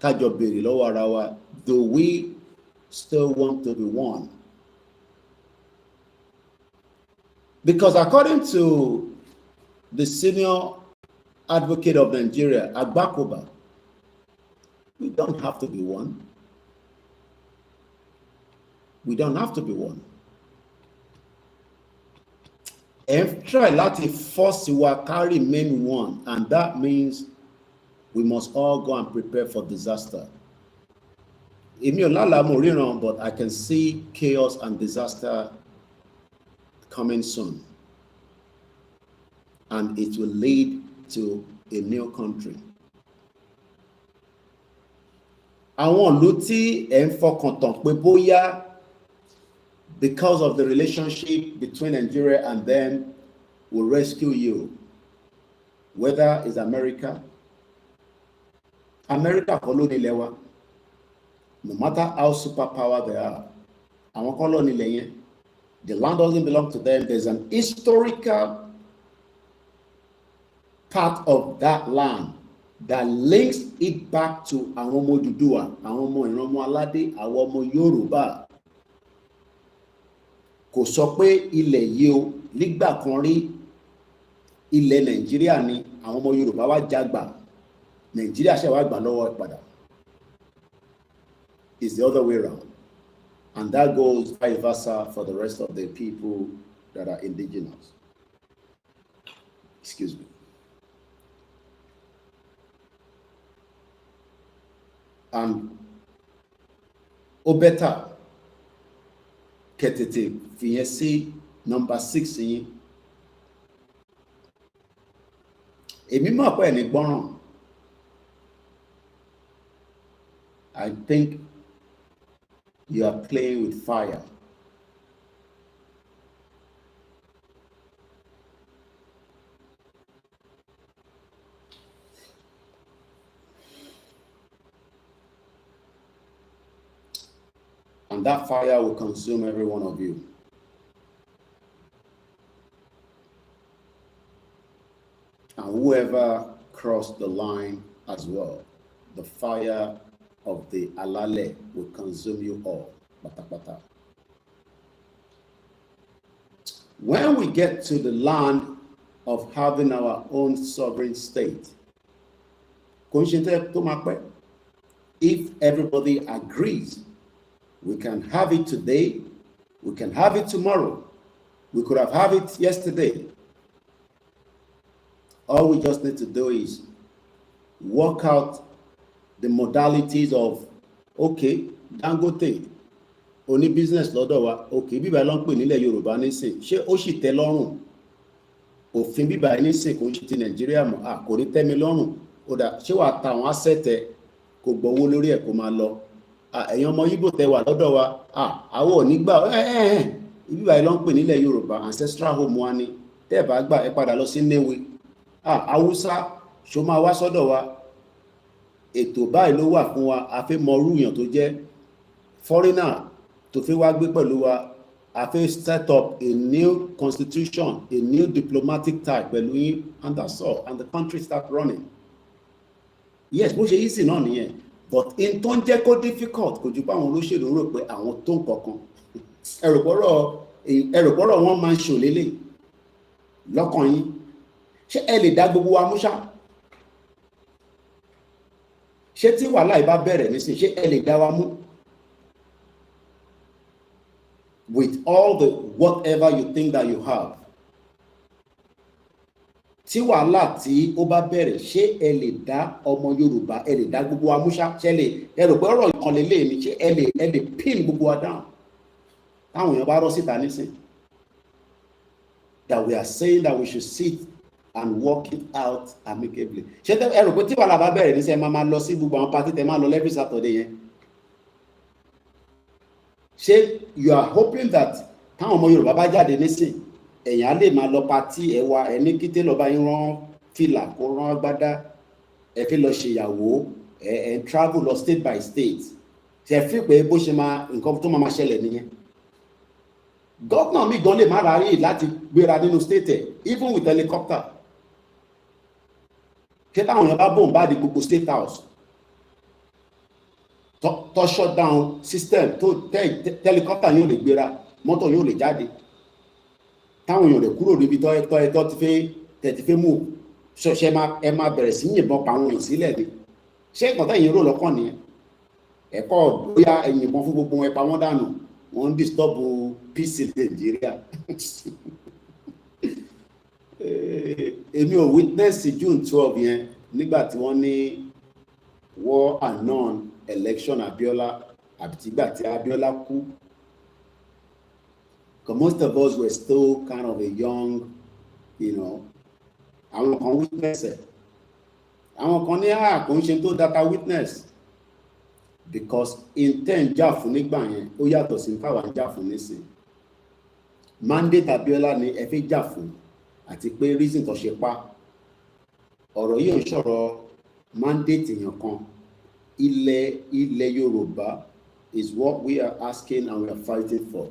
ká jọ béèrè lọ́wọ́ ara wa, do we still want to be one? Because according to the senior advocate of Nigeria, Agbakoba, we don't have to be one. We don't have to be one. And try láti force wa carry remain one, and that means we must all go and prepare for disaster. Èmi ò lálàá mo ríran, but I can see chaos and disaster coming soon. And it will lead to a new country. Àwọn ìlú tí ẹ̀ ń fọkàn tán pé bóyá because of the relationship between Nigeria and them will rescue you, whether it's America kọ́ ló nílẹ̀ wa, no matter how superpower they are, àwọn kọ́ ló nílẹ̀ yẹn. The land doesn't belong to them. There's an historical part of that land that links it back to àwọn ọmọ Odùduwà, àwọn ọmọ ìran ọmọ aládé, àwọn ọmọ Yorùbá. Kò sọ pé ilẹ̀ yìí o nígbà kan rí ilẹ̀ Nàìjíríà ni àwọn ọmọ Yorùbá wá jágbà, Nàìjíríà ṣe wá gbà lọ́wọ́ padà. It's the other way around. And that goes vice versa for the rest of the people that are indigenous. Excuse me. And Obeta Ketete Fiesi number 6 yín. Èmi mọ̀ pé ẹni gbọ́ràn. I think you are playing with fire. And that fire will consume every one of you. And whoever crossed the line as well, the fire of the Alale will consume you all. Bata bata. When we get to the land of having our own sovereign state, if everybody agrees, we can have it today, we can have it tomorrow, we could have had it yesterday. All we just need to do is work out the modalities of, okay, Dangote, only business lọ́dọ̀ wa, okay, bíbá ló ń pè nílẹ̀ Yorùbá nísìn, ṣé ó sì tẹ́ lọ́rùn? Òfin bíbá nísìn kò ń ṣe ti Nàìjíríà mọ́, kò ní tẹ́ mi lọ́rùn. Ó dà, ṣé wàá ta àwọn asset kò gbowó lórí ẹ̀ kó máa lọ? Ẹ̀yin ọmọ Yíbò tẹ́ wà lọ́dọ̀ wa, àwọn ò ní gbà, bíbá ló ń pè nílẹ̀ Yorùbá, ancestral home wa ni, tẹ́ bá gbà ẹ padà lọ sí Nnewi. Haúsá ṣó máa wá sọ́dọ̀ wa. Ètò báyìí ló wà fún wa, a fẹ́ mọ irú èèyàn tó jẹ́ foreigner tó fẹ́ wá gbé pẹ̀lú wa, a fẹ́ set up a new constitution, a new diplomatic tie pẹ̀lú yín, and that's all, and the country start running. Yes, bó ṣe easy náà nìyẹn, but in tó ń jẹ́ kó difficult kò jù pé àwọn olóṣèlú rò pé àwọn tó ń kọ̀ọ̀kan. ẹ̀rọ̀pọ̀rọ̀ wọn máa ń ṣòlélẹ̀ lọ́kàn yín. Ṣé ẹ lè dá gbogbo wa mú ṣá? Ṣé tí wàhálà ìbá bẹ̀rẹ̀ nísìn, ṣé ẹ lè dá wa mú? With all the whatever you think that you have. Tí wàhálà tí ó bá bẹ̀rẹ̀, ṣé ẹ lè dá ọmọ Yorùbá, ẹ lè dá gbogbo wa mú ṣá? Ṣé ẹ rò pé ọ̀rọ̀ ìkan lélẹ̀ ni, ṣé ẹ lè pin gbogbo wa down? Táwọn èèyàn bá rọ́ síta nísìn. That we are saying that we should sit and work it out amicably. Ṣé ẹ rò pé tí wàhálà bá bẹ̀rẹ̀ nísìn, ẹ máa lọ sí gbogbo àwọn party tẹ máa lọ every Saturday yẹn? Ṣé you are hoping that táwọn ọmọ Yorùbá bá jáde nísìn, èèyàn lè máa lọ party ẹ wá, ẹni kíté lọ bá yín rán fìlà kó rán agbádá, ẹ fi lọ ṣèyàwó, ẹ travel lọ state by state. Ṣé ẹ fi pé bó ṣe máa nǹkan tó máa ṣẹlẹ̀ nìyẹn? Gọ́vnà mi gan lè má rárí láti gbéra nínú state ẹ̀, even with helicopter. Ṣé táwọn èèyàn bá bòun bá di gbogbo state house tó shut down system tó helicopter yóò lè gbéra, mọ́tò yóò lè jáde. táwọn èèyàn rẹ̀ kúrò níbi tọ́ ti fẹ́ mú ṣọṣẹ́ ẹ máa bẹ̀rẹ̀ sí yìnbọn pa àwọn èèyàn sílẹ̀ ni ṣé nǹkan tẹ́yìn rò lọ́kàn nìyẹn ẹ̀kọ́ bóyá ẹ̀yìnbọn fún gbogbo ẹ pa wọ́n dànù wọ́n ń disturb peace in Nàìjíríà èmi ò witness June 12 yẹn nígbà tí wọ́n ní war and non-election Abiola àbí tìgbà tí Abiola kú. Because most of us were still kind of a young, you know, àwọn kan witness ẹ̀ àwọn kan ní kò ń ṣe tó data witness because intent jà fún nígbà yẹn ó yàtọ̀ sí káwa ń jà fún nísìn mandate Abiola ni ẹ fi jà fún àti pé reason tó ṣe pa ọ̀rọ̀ yìí ń sọ̀rọ̀ mandate èèyàn kan ilẹ̀ Yorùbá is what we are asking and we are fighting for.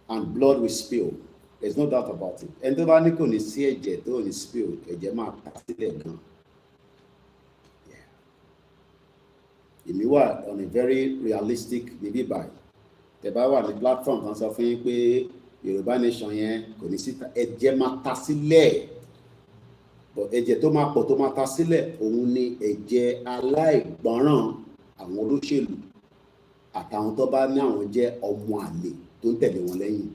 And blood will spill. There's no doubt about it. And tó bá ní kò ní sí ẹ̀jẹ̀ tó ní spill, ẹ̀jẹ̀ máa ta sílẹ̀ gan. Èmi wà on a very realistic níbí báyìí. Tẹ́ bá wà ní platform kan sọ fún yín pé Yorùbá nation yẹn kò ní sí ẹ̀jẹ̀ máa ta sílẹ̀. But ẹ̀jẹ̀ tó máa pọ̀ tó máa ta sílẹ̀ òun ni ẹ̀jẹ̀ aláìgbọràn àwọn olóṣèlú àtàwọn tó bá ní àwọn jẹ́ ọmọ àlè tó ń tẹ̀lé wọn lẹ́yìn.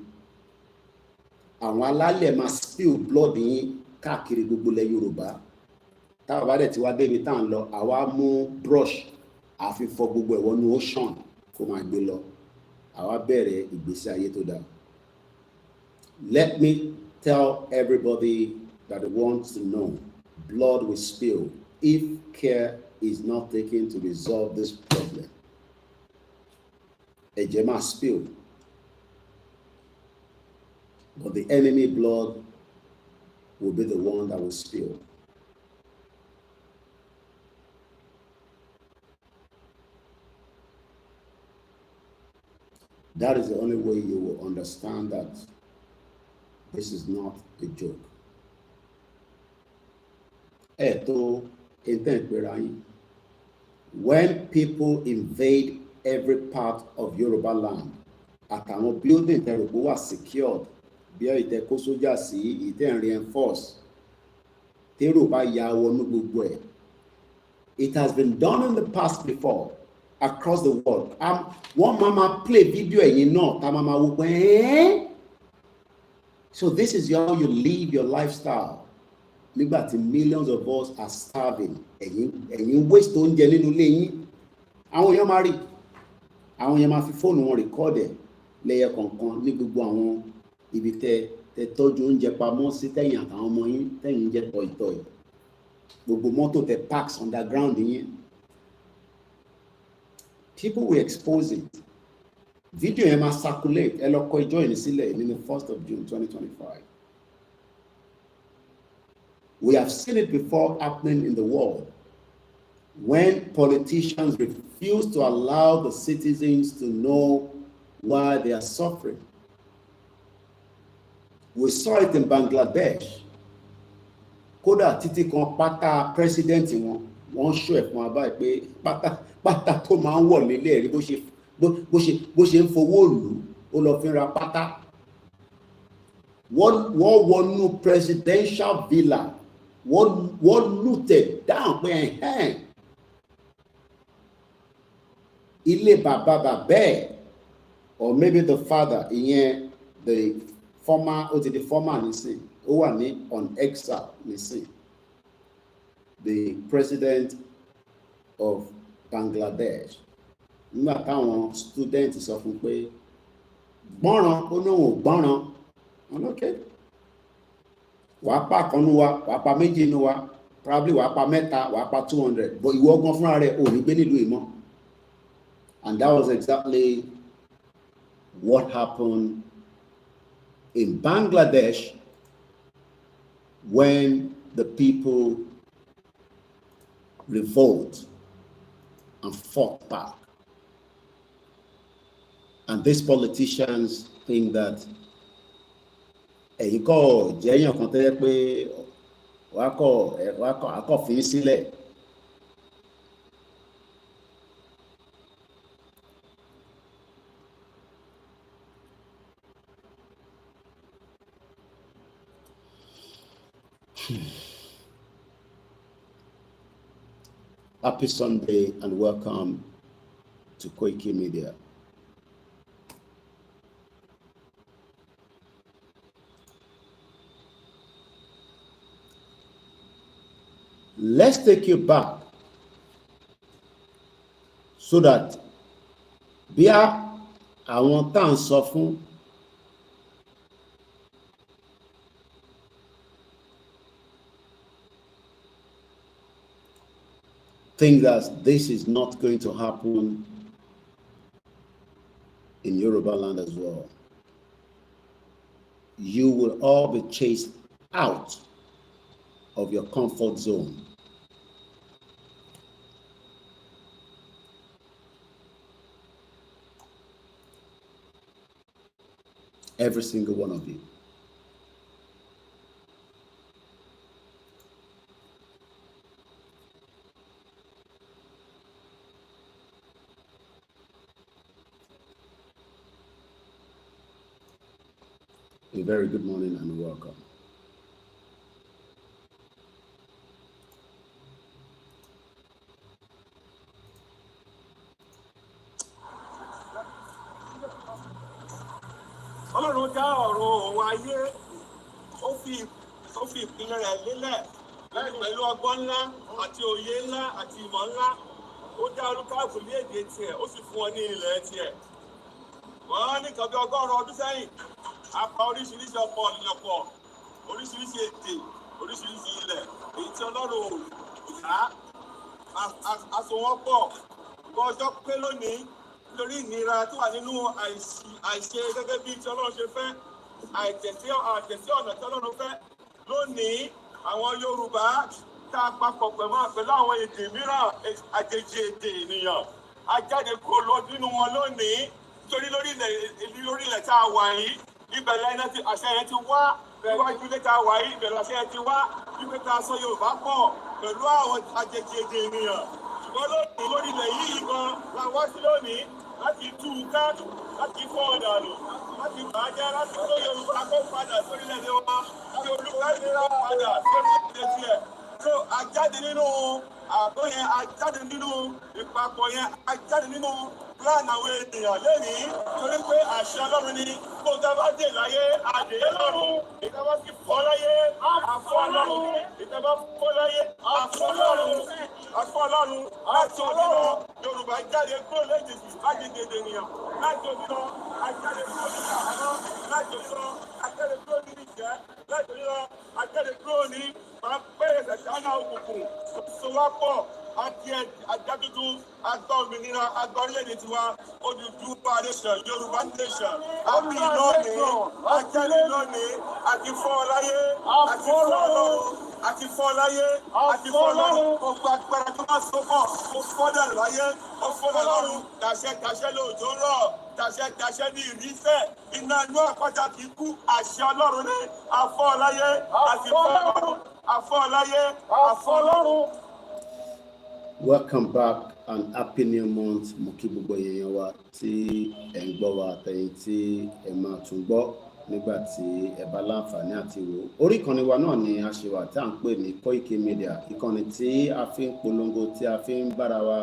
Àwọn alálẹ̀ máa spill blood yín káàkiri gbogbo ilẹ̀ Yorùbá. Táwa bá dẹ̀ ti wá débi tá à ń lọ, àwa mú brush àfi fọ gbogbo ẹ̀wọ̀n ní ocean kó máa gbé lọ. Àwa bẹ̀rẹ̀ ìgbésí ayé tó dáa. Let me tell everybody that wants to know, blood will spill if care is not taken to resolve this problem. Ẹ̀jẹ̀ máa spill. But the enemy blood will be the one that will spill. That is the only way you will understand that this is not a joke. When people invade every part of Yoruba land, àtàwọn building tẹ́ rò pé wà secured, bí ìtẹ́ kó sójà sí ìtẹ́ reinforce, tẹ́rò bá ya wọnú gbogbo ẹ̀. It has been done in the past before across the world. One mama play video ẹ̀yin náà tá mama wò pé so this is how you live your lifestyle. Nígbà tí millions of us are starving, ẹ̀yin waste oúnjẹ nínú ilé yín. Àwọn èèyàn máa rí, àwọn èèyàn máa fi fóònù wọn record ẹ̀ lẹ́yẹ kọ̀ọ̀kan ní gbogbo àwọn ibi tẹ́ tọ́jú oúnjẹ pamọ́ sí tẹ̀yìn àtàwọn ọmọ yín tẹ̀yìn jẹ́ tọ̀ìtọ̀ì. Gbogbo mọ́tò tẹ́ parks underground yín. People will expose it. Video yẹn máa circulate. Ẹ lọ kọ ìjọ yìí sílẹ̀ ní the 1st of June 2025. We have seen it before happening in the world. When politicians refuse to allow the citizens to know why they are suffering. We saw it in Bangladesh. Kódà títí kan pátá president wọ́n show ẹ̀ fún wa báyìí pé pátá tó máa ń wọ̀ nílé ẹ̀rí bó ṣe ń fowó lù ó lọ fi ra pátá. Wọ́n wọnú presidential villa. Wọ́n looted down pé ilé bàbá ẹ̀, or maybe the father, the former, ó ti di former nísìn, ó wà ní on exile nísìn, the president of Bangladesh. Nígbà táwọn student sọ fún pé gbọ́ràn, ó náà ò gbọ́ràn, wọn okay. Wàá pa kan nú wa, wàá pa méjì nú wa, probably wàá pa mẹ́ta, wàá pa 200, but ìwọ gan fúnra rẹ̀ ò ní gbé nílùú ìmọ̀. And that was exactly what happened in Bangladesh when the people revolt and fought back. And these politicians think that ẹ̀yin kọ́ jẹ́yàn kan tẹ́lẹ̀ pé wàá kọ́ fi sílẹ̀. Happy Sunday and welcome to Koikimedia. Let's take you back so that bí àwọn tá à ń sọ fún think that this is not going to happen in Yoruba land as well. You will all be chased out of your comfort zone. Every single one of you. A very good morning and welcome. Ọlọ́run dá ọ̀rọ̀ òun ayé, ó fi ìpìlẹ̀ rẹ̀ lélẹ̀ pẹ̀lú ọgbọ́n ńlá àti òye ńlá àti ìmọ̀ ńlá. Ó dá olúkálùkù ní èdè tiẹ̀, ó sì fún wọn ní ilẹ̀ tiẹ̀. Wọ́n ní nǹkan bí 100 ọdún sẹ́yìn, a pa oríṣiríṣi ọ̀pọ̀ ènìyàn pọ̀, oríṣiríṣi èdè, oríṣiríṣi ilẹ̀. Èyí tí Ọlọ́run ò dá, a so wọ́n pọ̀. Gbọ́ ọjọ́ pé lónìí, nítorí ìnira tó wà nínú àìṣe gẹ́gẹ́ bí tí Ọlọ́run ṣe fẹ́, àìtẹ̀sí ọ̀nà tí Ọlọ́run fẹ́. Lónìí, àwọn Yorùbá tá a papọ̀ pẹ̀lú àwọn èdè mìíràn, àjèjì èdè ènìyàn. A jáde kúrò lọ nínú wọn lónìí, nítorí lórí ilẹ̀ tá a wà yìí, ibẹ̀ lẹ́yìn tí àṣẹ yẹn ti wá, níwájú ilé tá a wà yìí, ibẹ̀ làṣẹ yẹn ti wá, wípé ká sọ Yorùbá pọ̀ pẹ̀lú àwọn àjèjì èdè ènìyàn. Ṣùgbọ́n lónìí lórí ilẹ̀ yìí gan la wá sí lónìí láti tú u ká, láti fọ́ ọ̀dànù, láti bàjẹ́, láti tó Yorùbá kó padà sórílẹ̀-èdè wa, láti olúkálùkù padà sórílẹ̀-èdè tiẹ̀. So àjáde nínú àgọ́ yẹn, àjáde nínú ìpapọ̀ yẹn, àjáde nínú plan àwọn ènìyàn lẹ́nìí, torí pé àṣẹ Ọlọ́run ni kó dábàá dé láyé, àdé lọ́run, ìdábàá sì fọ́ láyé, àfọ́ lọ́run, ìdábàá fọ́ láyé, àfọ́ lọ́run, àfọ́ lọ́run, láti òbí lọ, Yorùbá jáde kúrò lẹ́jẹ̀sì lágbègbè ènìyàn, láti òbí lọ, àjáde kúrò ní àná, láti òbí lọ, àjáde kúrò ní ìjẹ́, láti òbí lọ, àjáde kúrò ní máa bẹ̀rẹ̀ sẹ̀dáná òkùnkùn, sowápọ̀, àti àjádúdú, àgbà òmìnira, àgbà orílẹ̀-èdè tiwa, Odùduwà nation, Yorùbá nation, àbí lónìí, àjáde lónìí, àti fọ́ láyé, àti fọ́ lọ́run, àti fọ́ láyé, àti fọ́ lọ́run, gbogbo agbára tó máa sọ́kọ̀, ó fọ́dà láyé, ó fọ́dà lọ́run, tàṣẹ lóòjó rọ̀, tàṣẹ ní ìrísẹ̀, iná inú àpáta kìí kú, àṣẹ Ọlọ́run ní àfọ́ láyé, àti fọ́ lọ́run, àfọ́ láyé, àfọ́ lọ́run. Welcome back and happy new month. Mo kí gbogbo èèyàn wa tí ẹ ń gbọ́ wa àtẹ̀yin tí ẹ máa tún gbọ́ nígbà tí ẹ bá láǹfààní àti wò. Orí ìkànnì wa náà ni a ṣe wà tí à ń pè ní Koikimedia, ìkànnì tí a fi ń polongo, tí a fi ń bára wa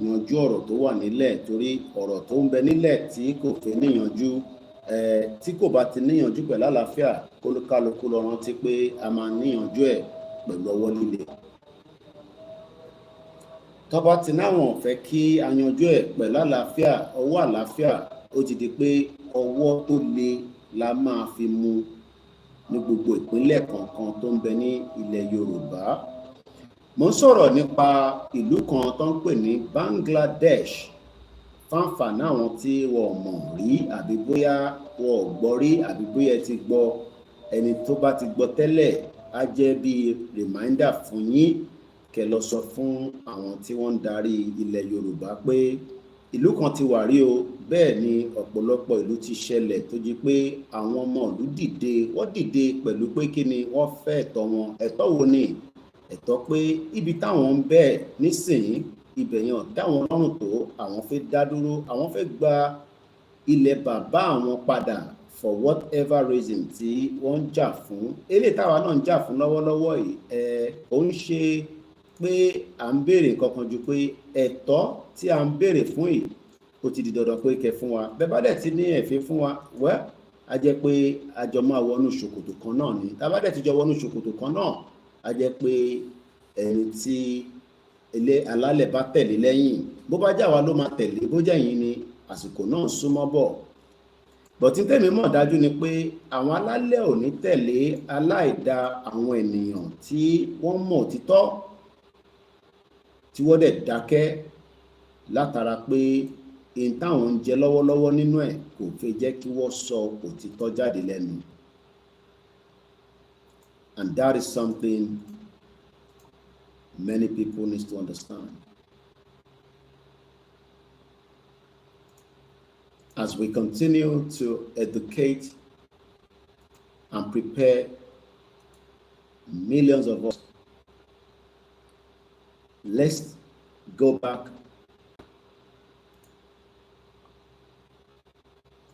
yanjú ọ̀rọ̀ tó wà nílẹ̀, torí ọ̀rọ̀ tó ń bẹ nílẹ̀ tí kò fi níyanjú, tí kò bá ti níyanjú pẹ̀lú àlàáfíà, kólúkálukú lọ rántí pé a máa níyanjú ẹ̀ pẹ̀lú ọwọ́ líle. Tọ́ba ti náwọn fẹ́ kí a yanjú ẹ̀ pẹ̀lú àlàáfíà, ọwọ́ àlàáfíà, ó ti di pé ọwọ́ tó le la máa fi mú ní gbogbo ìpínlẹ̀ kọ̀ọ̀kan tó ń bẹ ní ilẹ̀ Yorùbá. Mo ń sọ̀rọ̀ nípa ìlú kan tó ń pè ní Bangladesh, fáǹfààní àwọn tí wọ́n mọ̀ rí àbí bóyá wọ́n ò gbọ́ rí àbí bóyá ẹ ti gbọ́. Ẹni tó bá ti gbọ́ tẹ́lẹ̀ á jẹ́ bí reminder fún yín, kẹ́ lọ sọ fún àwọn tí wọ́n ń darí ilẹ̀ Yorùbá pé ìlú kan ti wà rí o. Bẹ́ẹ̀ ni ọ̀pọ̀lọpọ̀ ìlú ti ṣẹlẹ̀ tó jí pé àwọn ọmọ ìlú dìde, wọ́n dìde pẹ̀lú pé kí ni wọ́n fẹ́ ẹ̀tọ́ wọn. Ẹ̀tọ́ wo ni? Ẹ̀tọ́ pé ibi táwọn ń bẹ nísìnyí, ibẹ̀ yẹn dáwọn lọ́rùn tó, àwọn fẹ́ dá dúró, àwọn fẹ́ gba ilẹ̀ bàbá àwọn padà for whatever reason tí wọ́n ń jà fún eléyìí táwa náà ń jà fún lọ́wọ́lọ́wọ́ yìí kò ń ṣe pé à ń béèrè nǹkan kan ju pé ẹ̀tọ́ tí à ń béèrè fún yìí ó ti di dandan pé kẹ́ fún wa bẹ́ẹ̀ bá dẹ̀ ti ní ẹ̀fín fún wa wẹ́ a jẹ́ pé a jọ máa wọnú ṣòkòtò kan náà ni tá a bá dẹ̀ ti jọ wọnú ṣòkòtò kan náà a jẹ́ pé ẹni tí ilé alálẹ̀ bá tẹ̀lé lẹ́yìn bó bá jà wá ló máa tẹ̀lé bó jẹ́ yín ni àsìkò náà súnmọ́ bọ̀ bọ̀tí tèmi mọ̀ dájú ni pé àwọn alálẹ̀ ò ní tẹ̀lé aláìda àwọn ènìyàn tí wọ́n mọ̀ òtítọ́ tí wọ́n dẹ̀ dákẹ́ látara pé in táwọn ń jẹ lọ́wọ́lọ́wọ́ nínú ẹ̀ kò fẹ́ jẹ́ kí wọ́n sọ òtítọ́ jáde lẹ́nu. And that is something many people need to understand. As we continue to educate and prepare millions of us, let's go back.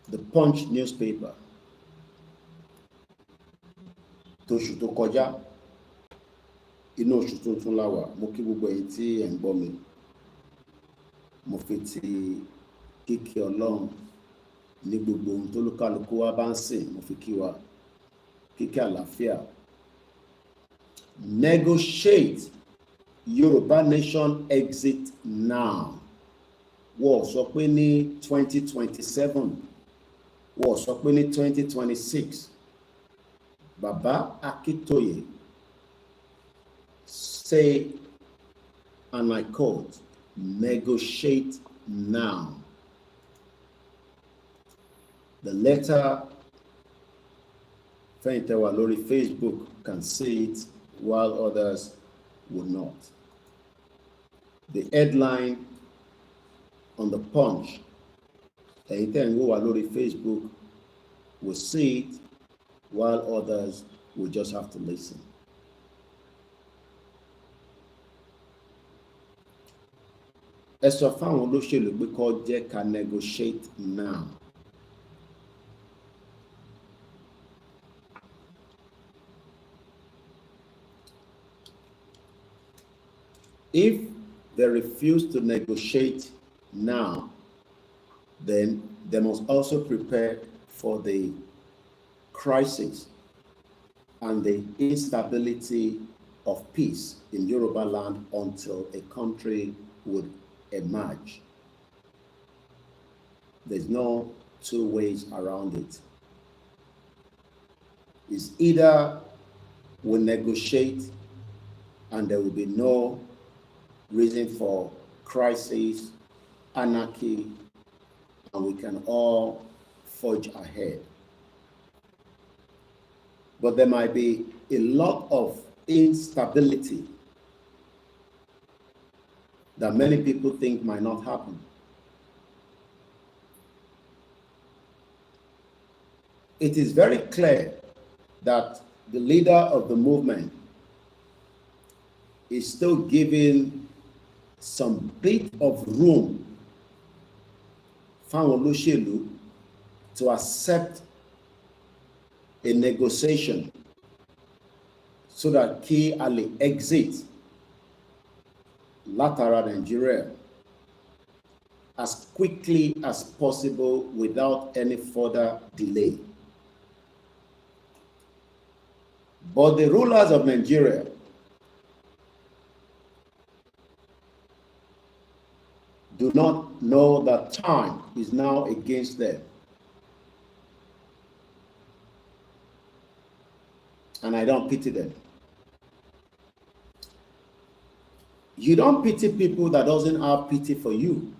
The Punch newspaper tóṣù tó kọjá inú oṣù tuntun la wà mo kí gbogbo ẹ̀yin tí ẹ̀ ń gbọ́ mi mo fi ti kíkí Ọlọ́run ní gbogbo ohun tó lúkálùkù wa bá ń sìn mo fi kí wa kíkí àlàáfíà. Negotiate Yoruba nation exit now. Wọ́n sọ pé ní 2027 wọ́n sọ pé ní 2026 Baba Akintoye say, and I quote, negotiate now. The letter, Fẹ́yìntẹ́wà lórí Facebook can see it while others would not. The headline on the Punch, ẹ̀yin tẹ́ ń wò wá lórí Facebook will see it while others will just have to listen. Ẹ sọ fáwọn olóṣèlú pé kó jẹ́ ká negotiate now. If they refuse to negotiate now, then they must also prepare for the crisis and the instability of peace in Yoruba land until a country would emerge. There's no two ways around it. It's either we negotiate and there will be no reason for crisis, anarchy, and we can all forge ahead. But there might be a lot of instability that many people think might not happen. It is very clear that the leader of the movement is still giving some bit of room fáwọn olóṣèlú to accept a negotiation so that kí a lè exit látara Nigeria as quickly as possible without any further delay. But the rulers of Nigeria do not know that time is now against them. And I don't pity them. You don't pity people that doesn't have pity for you.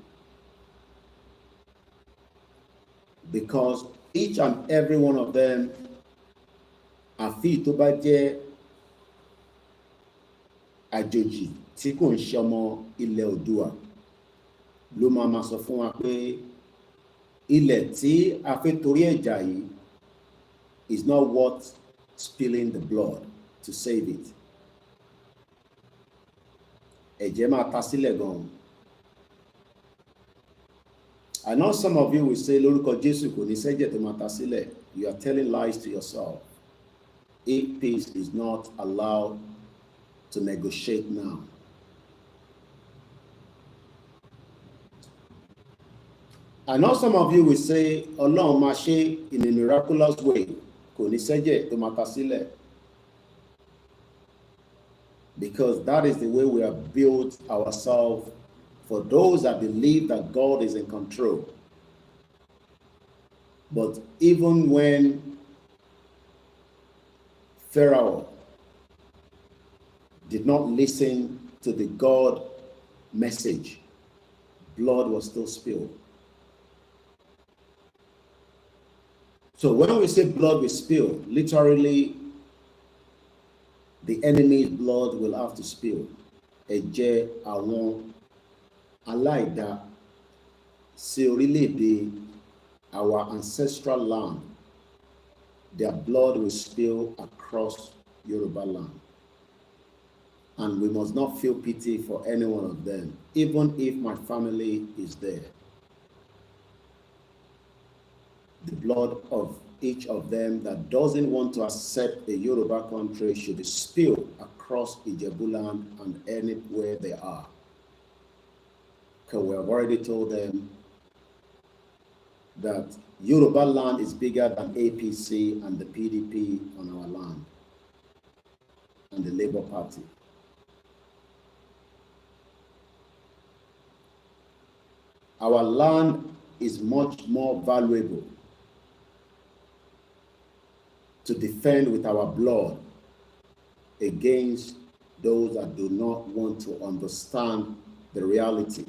Because each and every one of them àfi tó bá jẹ́ àjòjì tí kò ń ṣe ọmọ ilẹ̀ Oòduà ló máa sọ fún wa pé ilẹ̀ tí a fẹ́ torí ẹ̀jà yìí is not worth spilling the blood to save it. Ẹ̀jẹ̀ máa ta sílẹ̀ gan-an. I know some of you will say, Lórúkọ Jésù kò ní sẹ́jẹ̀ tó máa ta sílẹ̀. You are telling lies to yourself. If peace is not allowed to negotiate now. I know some of you will say, Ọlọ́run máa ṣe in a miraculous way, kò ní sẹ́jẹ̀ tó máa ta sílẹ̀. Because that is the way we have built ourselves for those that believe that God is in control. But even when Pharaoh did not listen to the God message, blood was still spilled. So when we say blood will spill, literally, the enemy's blood will have to spill. Ẹ̀jẹ̀ àwọn aláìdá sí orílẹ̀-èdè, our ancestral land, their blood will spill across Yoruba land. And we must not feel pity for any one of them, even if my family is there. The blood of each of them that doesn't want to accept a Yoruba country should be spilled across Ijebu land and anywhere they are. Because we have already told them that Yoruba land is bigger than APC and the PDP on our land and the Labour Party. Our land is much more valuable to defend with our blood against those that do not want to understand the reality.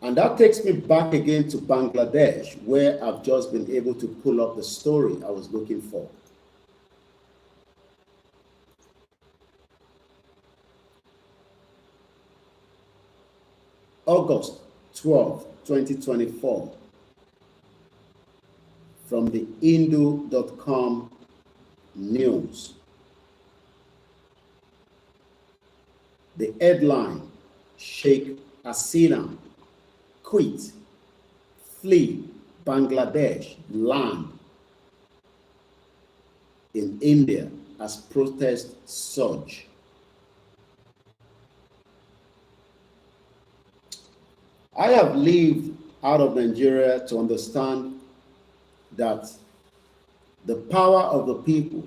And that takes me back again to Bangladesh, where I've just been able to pull up the story I was looking for. August 12, 2024, from the Hindu.com news. The headline, Sheikh Hasina quit, flee Bangladesh land in India as protest surge. I have lived out of Nigeria to understand that the power of the people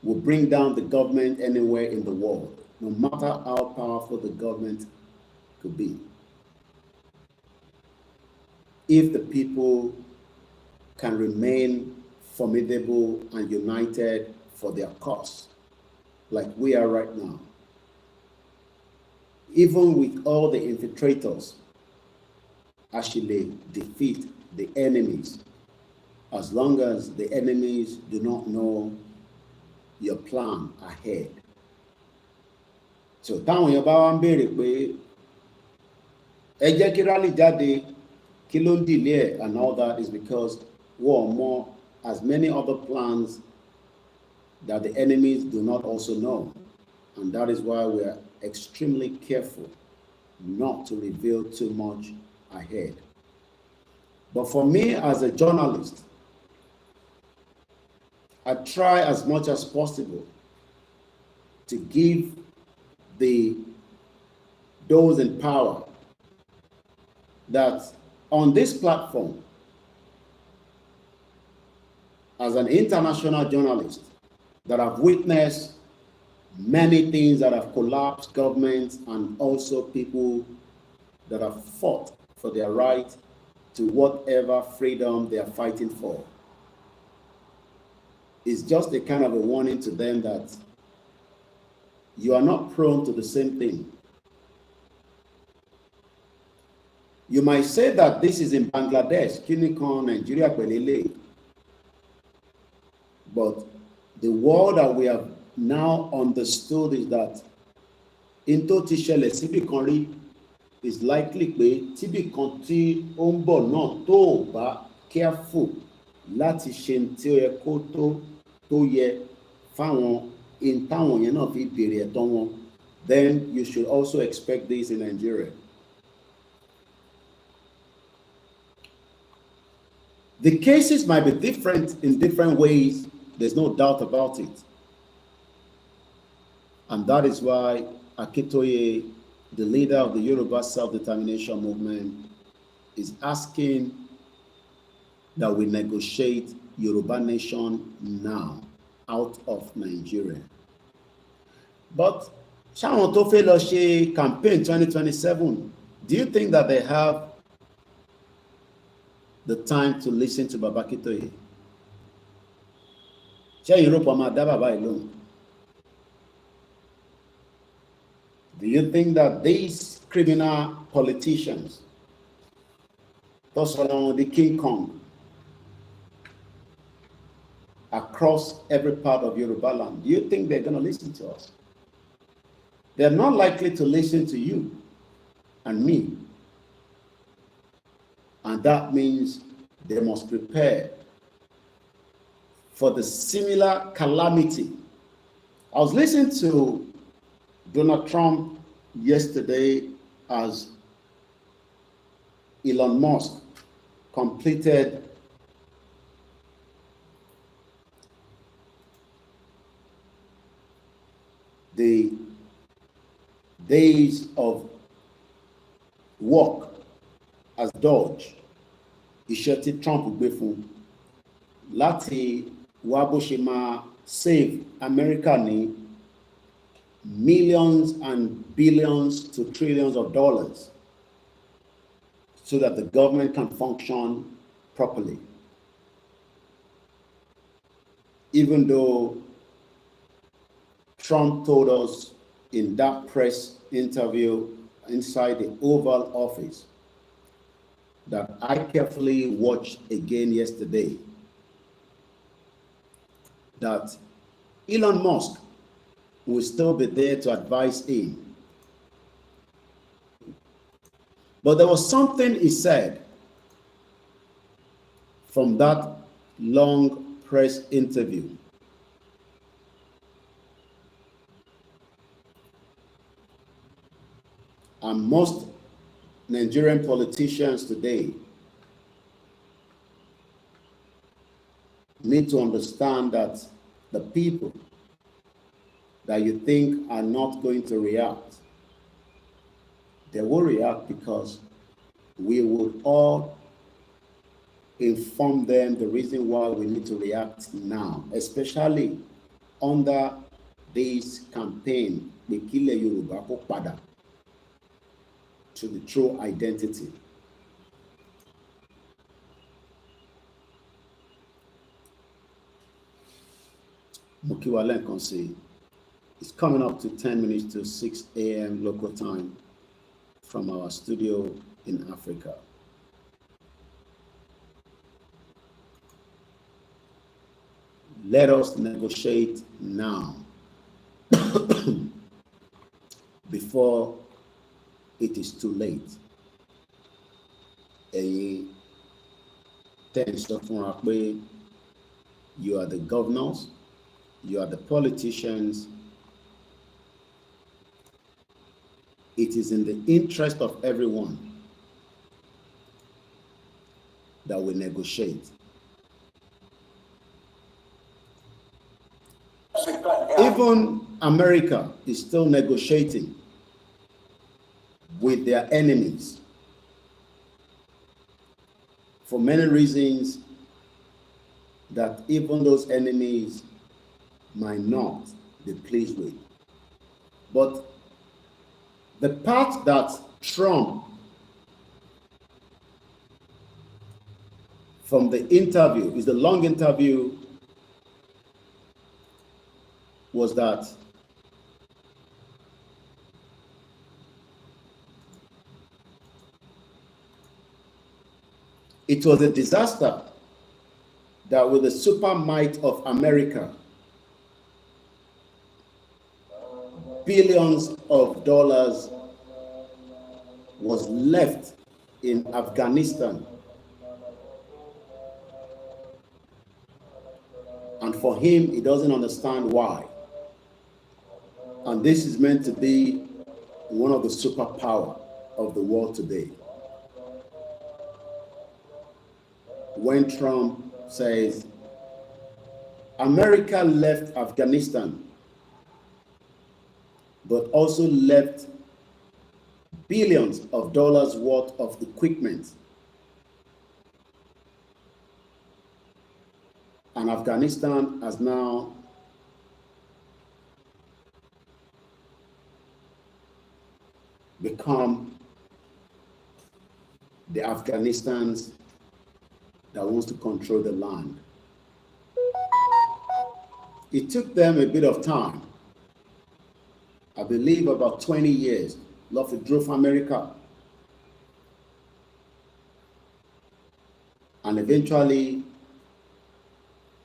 will bring down the government anywhere in the world, no matter how powerful the government could be. If the people can remain formidable and united for their cause, like we are right now, even with all the infiltrators, actually defeat the enemies, as long as the enemies do not know your plan ahead. So táwọn yẹn bá wá ń béèrè pé ẹ jẹ́ kí rally jáde, kí ló ń delay and all that, is because one more as many other plans that the enemies do not also know. And that is why we are extremely careful not to reveal too much ahead. But for me as a journalist, I try as much as possible to give those in power that on this platform, as an international journalist, that I've witnessed many things that have collapsed governments and also people that have fought for their right to whatever freedom they are fighting for. It's just a kind of a warning to them that you are not prone to the same thing. You might say that this is in Bangladesh, Kinikon, Nigeria, Belele. But the word that we have now understood is that into Tishele Sibikonri is likely pé tíbi kan tí ó ń bọ̀ náà tó bá careful láti ṣe tí ó yẹ kó tó yẹ fáwọn in táwọn yẹn náà fi béèrè ẹ̀tọ́ wọn, then you should also expect this in Nigeria. The cases might be different in different ways. There's no doubt about it. And that is why Akintoye, the leader of the Yoruba self-determination movement, is asking that we negotiate Yoruba nation now out of Nigeria. But ṣáwọn tó fẹ́ lọ ṣe campaign 2027, do you think that they have the time to listen to Baba Akintoye? Ṣé Europe máa dá bàbá yìí lóhùn? Do you think that these criminal politicians, those around the King Kong, across every part of Yoruba land, do you think they're going to listen to us? They're not likely to listen to you and me. And that means they must prepare for the similar calamity. I was listening to Donald Trump yesterday as Elon Musk completed the days of work as Doge. Iṣẹ́ tí Trump gbé fún láti wá bó ṣe máa save America ní millions and billions to trillions of dollars so that the government can function properly. Even though Trump told us in that press interview inside the Oval Office that I carefully watched again yesterday, that Elon Musk will still be there to advise him. But there was something he said from that long press interview. And most Nigerian politicians today need to understand that the people that you think are not going to react, they will react because we would all inform them the reason why we need to react now, especially under this campaign, Koikimedia Yoruba kó padà to the true identity. Mukiwa lẹ́ẹ̀kan sí, it's coming up to 10 minutes to 6 a.m. local time from our studio in Africa. Let us negotiate now before it is too late. You are the governors, you are the politicians. It is in the interest of everyone that we negotiate. Even America is still negotiating with their enemies for many reasons that even those enemies might not be pleased with. But the part that Trump, from the interview, is the long interview, was that it was a disaster that with the super might of America, billions of dollars was left in Afghanistan. And for him, he doesn't understand why. And this is meant to be one of the superpowers of the world today. when Trump says, America left Afghanistan, but also left billions of dollars worth of equipment. And Afghanistan has now become the Afghanistans that wants to control the land. It took them a bit of time. I believe about 20 years. Love drove America. And eventually,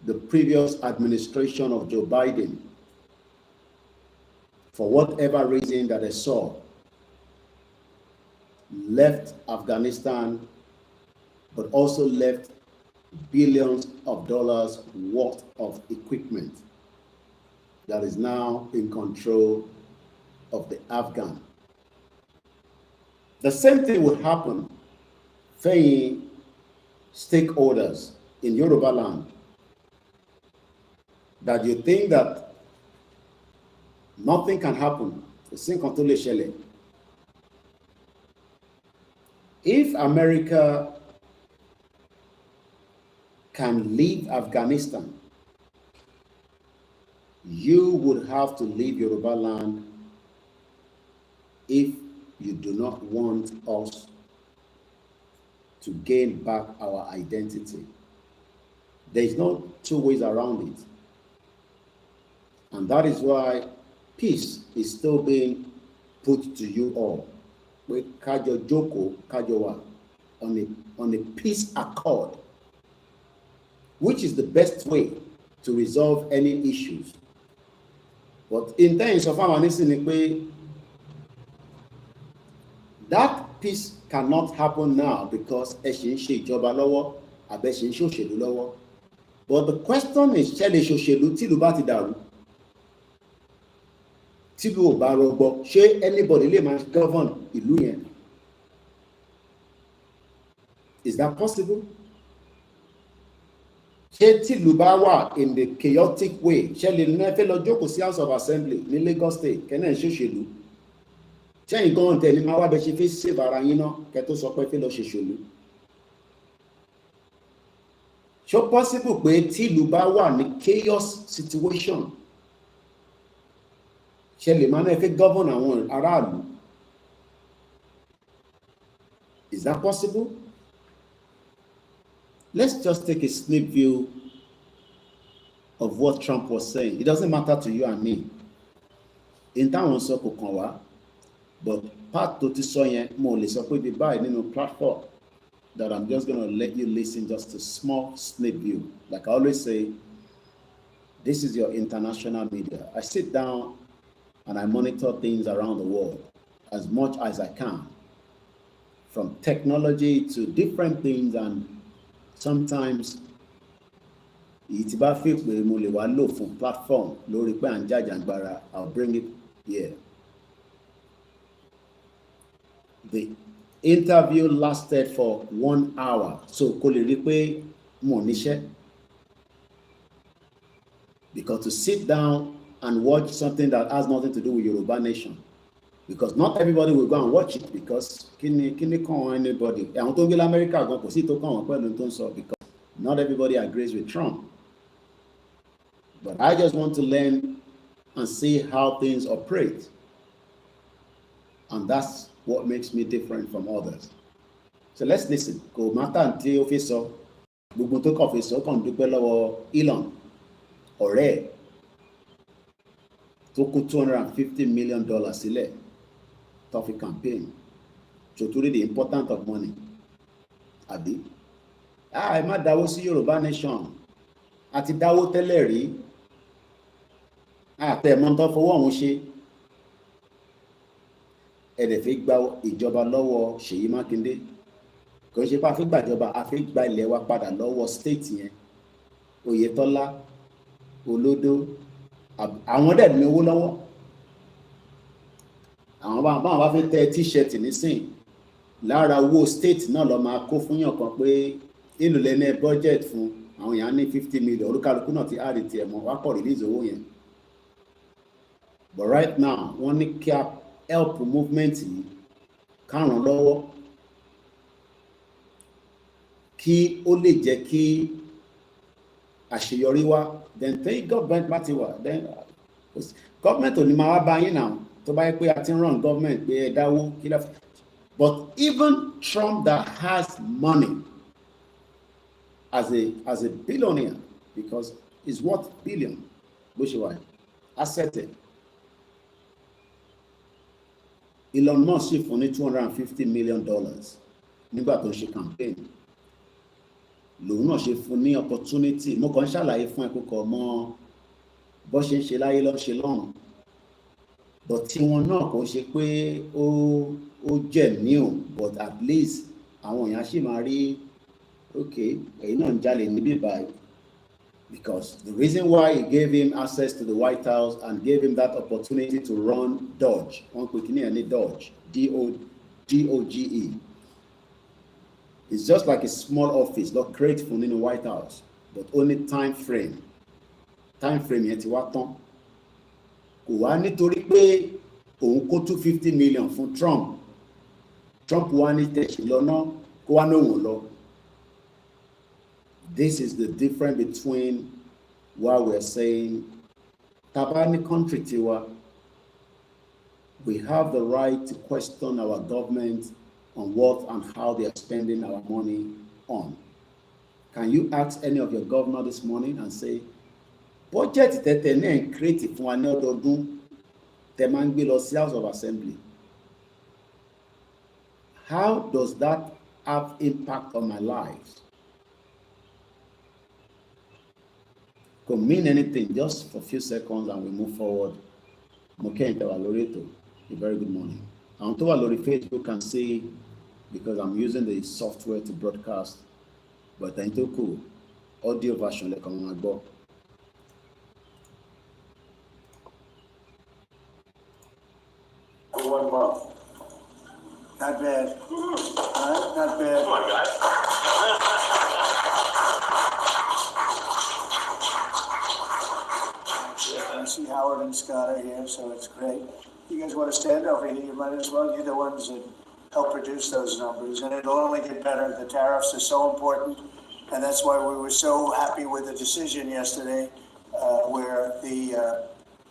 the previous administration of Joe Biden, for whatever reason that they saw, left Afghanistan, but also left billions of dollars worth of equipment that is now in control of the Afghan. The same thing would happen for stakeholders in Yoruba land, that you think that nothing can happen. If America can leave Afghanistan, you would have to leave Yoruba land if you do not want us to gain back our identity. There is no two ways around it. And that is why peace is still being put to you all. We kajo joko kajowa on a peace accord, which is the best way to resolve any issues. But in terms of our listening, that peace cannot happen now because ìjọba lọ́wọ́ àbẹ̀ṣin ṣòṣèlú lọ́wọ́. But the question is, ṣẹlẹ̀ ṣòṣèlú tìlú bá ti dàrú? Tìlú ò bá rọgbọ, ṣé anybody lè máa govern ìlú yẹn? Is that possible? Ṣé tìlú bá wà in the chaotic way, ṣẹlẹ̀ ní ẹ fẹ́ lọ jókòó sí House of Assembly ní Lagos State kẹ́nẹ́ ṣòṣèlú? Ṣẹ́yìn gan tẹ̀lé máa wá bẹ ṣe fi save ara yín náà kẹ́ tó sọ pé fẹ́ lọ ṣèṣòlú? Ṣó possible pé tìlú bá wà ní chaos situation, ṣe lè máa náà fẹ́ govern àwọn aráàlú? Is that possible? Let's just take a sneak view of what Trump was saying. It doesn't matter to you and me. In táwọn sọ kò kàn wá, but part tó ti sọ yẹn mo lè sọ pé bí báyìí nínú platform that I'm just going to let you listen just a small sneak view. Like I always say, this is your international media. I sit down and I monitor things around the world as much as I can, from technology to different things, and sometimes ìtì bá fi pé mo lè wá lò fún platform lórí pé à ń jàjàgbara, I'll bring it here. The interview lasted for 1 hour, so kò lè rí pé mo níṣẹ́. Because to sit down and watch something that has nothing to do with Yoruba nation, because not everybody will go and watch it, because kíni kan anybody, àwọn tó ń gbé l'Amẹ́ríkà gan kò sí tó kàn wọ́n pẹ̀lú tó ń sọ, because not everybody agrees with Trump. But I just want to learn and see how things operate, and that's what makes me different from others. So let's listen. Kò mátà tí ó fi sọ, gbogbo tó kàn fi sọ kàn dúpẹ́ lọ́wọ́ Elon, ọ̀rẹ́ tó kó $250 million sílẹ̀ tó fi campaign. So to read the importance of money. Àbí? Ẹ má dáwó sí Yorùbá nation. Àti dáwó tẹ́lẹ̀ rí. Àtẹ̀mọ́ tó fowó ọ̀hún ṣe. Ẹ̀dẹ̀ fi gba ìjọba lọ́wọ́ Ṣèyí Mákindé. Kò ṣe pé a fi gbàjọba, a fi gba ilẹ̀ wa padà lọ́wọ́ state yẹn. Oyètọ́lá, Olódó, àwọn dẹ̀ ní owó lọ́wọ́. Àwọn bá fẹ́ tẹ t-shirt nísìn, lára owó state náà lọ máa kó fún yàn kan pé ìlú lẹ́nu budget fún àwọn èèyàn ní 50 million olúkálukú náà ti add tiẹ̀ mọ́ wá pọ̀ release owó yẹn. But right now wọ́n ní kí a help movement yìí ká ràn lọ́wọ́ kí ó lè jẹ́ kí àṣeyọrí wá. Then tell government bá ti wà, then government ò ní máa wá bá yín náà tó bá yẹ pé a ti ń run government pé ẹ dáwó kí lọ. But even Trump that has money as a billionaire, because he's worth billion, bó ṣe wà asset. Elon Musk ṣe fún ní $250 million nígbà tó ń ṣe campaign. Lòun náà ṣe fún ní opportunity. Mo kàn ń ṣàlàyé fún ẹ kókò mọ́ bó ṣe ń ṣe láyé ló ń ṣe lọ́run. But tí wọn náà kò ṣe pé ó jẹ́ new, but at least àwọn èèyàn ṣì máa rí okay èyí náà ń jalè níbí báyìí. Because the reason why he gave him access to the White House and gave him that opportunity to run Doge, one Koikimedia Doge, D-O-G-E. It's just like a small office, not create for in the White House, but only time frame. Time frame yẹn ti wá tán. Kò wá nítorí pé òun kó 250 million fún Trump. Trump wá ní tẹ̀sí lọ́nà kó wá náà wọ̀n lọ. This is the difference between what we're saying. Tabani country tiwa, we have the right to question our government on what and how they are spending our money on. Can you ask any of your governor this morning and say, budget tẹ́tẹ́ náà create fún wa ní ọdọọdún tẹ́ máa ń gbé lọ sí House of Assembly? How does that have impact on my life? Could mean anything just for a few seconds and we move forward. Mokente Waloreto, a very good morning. On to Walori Facebook can see, because I'm using the software to broadcast, but I took audio version like on my book. One month. Not bad. Not bad. Come on, guys. I see Howard and Scott are here, so it's great. You guys want to stand over here? You might as well. You're the ones that help produce those numbers, and it'll only get better. The tariffs are so important, and that's why we were so happy with the decision yesterday, where the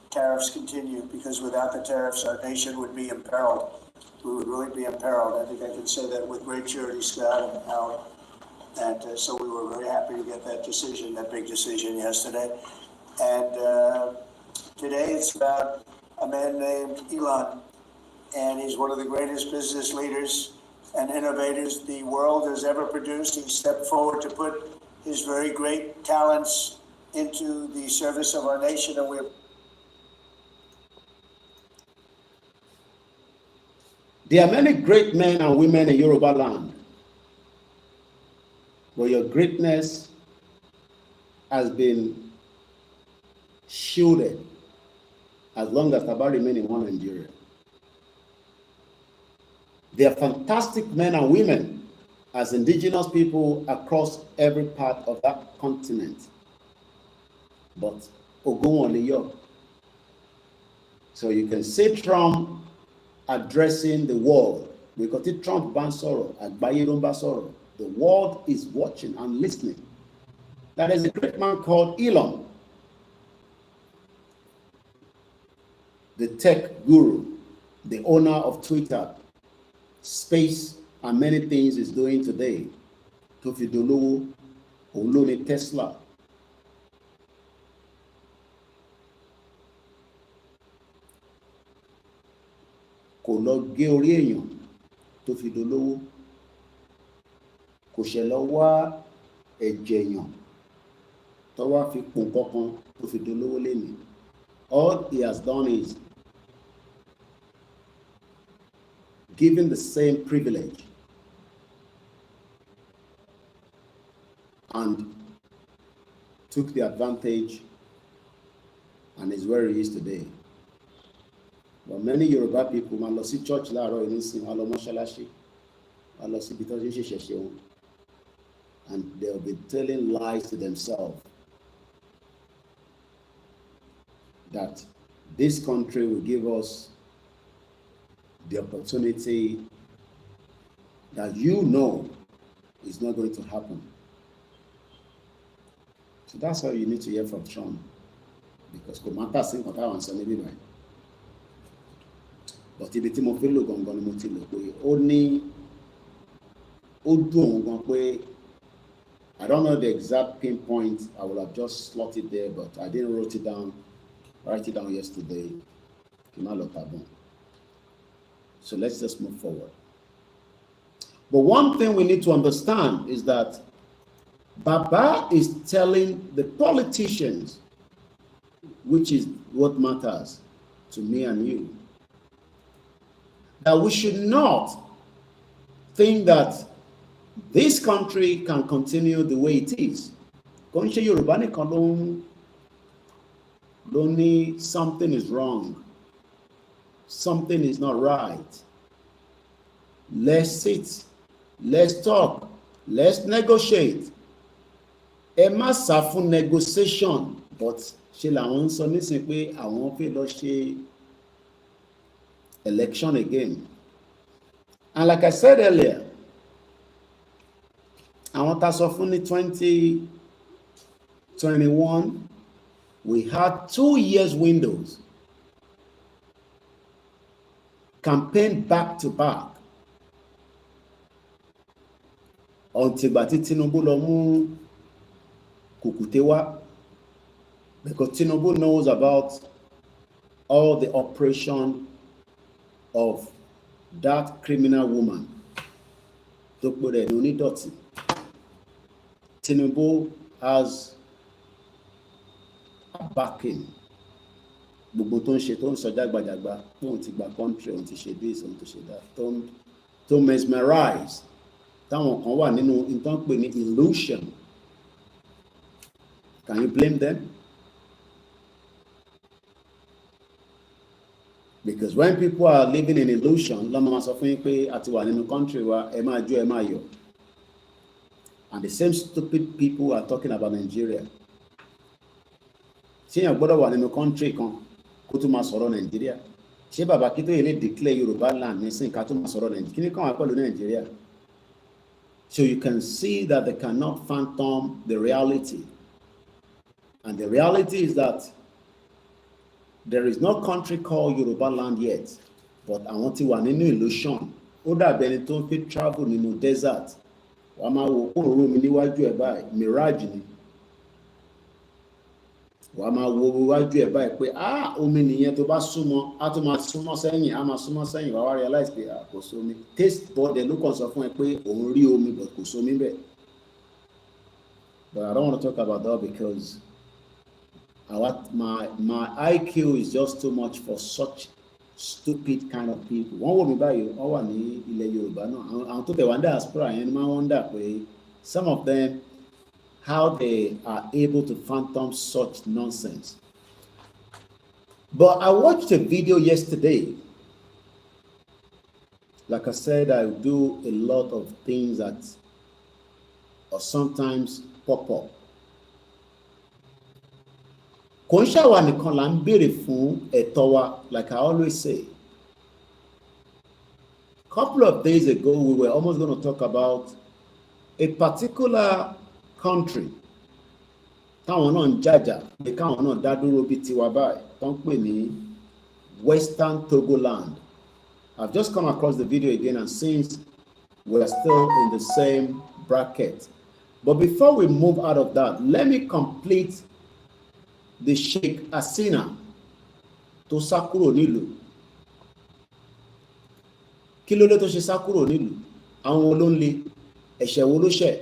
tariffs continue, because without the tariffs, our nation would be imperiled. We would really be imperiled. I think I can say that with great surety, Scott and Howard. And so we were very happy to get that decision, that big decision yesterday. And today it's about a man named Elon, and he's one of the greatest business leaders and innovators the world has ever produced. He stepped forward to put his very great talents into the service of our nation, and we're There are many great men and women in Yoruba land, but your greatness has been shielded as long as Taba remain in one Nigeria. They are fantastic men and women as indigenous people across every part of that continent. But Ogunwale, so you can see Trump addressing the world. Because if Trump ban sọ̀rọ̀, àgbáyé ló ń bá sọ̀rọ̀. The world is watching and listening. There is a great man called Elon, the tech guru, the owner of Twitter, space, and many things is doing today. Tó fi dolówó, òun ló ní Tesla. Kò lọ gé orí èèyàn tó fi dolówó. Kò ṣe lọ wá ẹ̀jẹ̀ èèyàn tó wá fi pò kankan tó fi dolówó lénìí. All he has done is given the same privilege and took the advantage and is where he is today. But many Yoruba people máa lọ sí church láàárọ̀ yìí nísìnyí, wọ́n lọ mọ́ṣáláṣí, wọ́n lọ síbi tó ṣe ń ṣẹ̀ṣẹ̀ wọn. and they'll be telling lies to themselves that this country will give us the opportunity that you know is not going to happen. So that's how you need to hear from Trump, because kò má tàsí nǹkan táwọn sọ níbí báyìí. But ibi tí mo fi lò gangan ni mo ti lò pé ó ní ó dùn gan pé I don't know the exact pinpoint. I would have just slotted it there, but I didn't write it down yesterday. So let's just move forward. But one thing we need to understand is that Baba is telling the politicians, which is what matters to me and you, that we should not think that this country can continue the way it is. Yoruba nìkan ló ní something is wrong, something is not right. Let's sit, let's talk, let's negotiate. Ẹ má sá fún negotiation, but ṣe làwọn ń sọ nísìnyí pé àwọn fẹ́ lọ ṣe election again. And like I said earlier, àwọn tá sọ fún ní 2021, we had 2 years windows, campaign back to back, until gbàtí Tinubu lọ mú kùkùté wá, because Tinubu knows about all the operation of that criminal woman tó pè rẹ̀ ní onídọ̀tí. Tinubu has a backing. Gbogbo tó ń ṣe tó ń sọ jágbàjàgbà tóun ti gba country, òun ti ṣe this, òun ti ṣe that, tó mesmerize táwọn kan wà nínú nǹkan pè ní illusion. Can you blame them? Because when people are living in illusion, lọ́mọ máa sọ fún yín pé àti wà nínú country wa ẹ máa jó ẹ máa yọ̀. And the same stupid people are talking about Nigeria. Ṣé èèyàn gbọ́dọ̀ wà nínú country kan kó tó máa sọ̀rọ̀ Nigeria? Ṣé bàbá Akintoye lè declare Yoruba land nísìnyí ká tó máa sọ̀rọ̀ Nigeria? Kí ni kàn wá pẹ̀lú Nigeria? So you can see that they cannot fathom the reality. And the reality is that there is no country called Yoruba land yet, but àwọn tí wà nínú illusion. Ó dàbí ẹni tó ń fi travel nínú desert. Wàá máa wo òórùn mi níwájú ẹ̀ báyìí, mirage ni. Wàá máa wo iwájú ẹ̀ báyìí pé omi nìyẹn, tó bá súnmọ́, á tún máa súnmọ́ sẹ́yìn, á máa súnmọ́ sẹ́yìn, wàá wá realize pé kò sómi. Taste bud ẹ̀ ló kàn sọ fún ẹ pé òun rí omi but kò sómi bẹ́ẹ̀. But I don't want to talk about that because my IQ is just too much for such stupid kind of people. Wọ́n wò mí báyìí, wọ́n wà ní ilẹ̀ Yorùbá náà. Àwọn tó tẹ̀ wá ń diaspora yẹn ni máa ń wonder pé some of them, how they are able to fathom such nonsense. But I watched a video yesterday. Like I said, I do a lot of things that or sometimes pop up. Kò ń ṣàwa nìkan là ń béèrè fún ẹ̀tọ́ wa, like I always say. A couple of days ago, we were almost going to talk about a particular country. Táwọn náà ń jàjà pé káwọn náà dá dúró bí tiwa báyìí, tó ń pè ní Western Togoland. I've just come across the video again, and since we're still in the same bracket. But before we move out of that, let me complete the Sheikh Hasina tó sá kúrò nílùú. Kí ló dé tó ṣe sá kúrò nílùú? Àwọn wo ló ń lé? Ẹ̀ṣẹ̀ wo ló ṣẹ̀?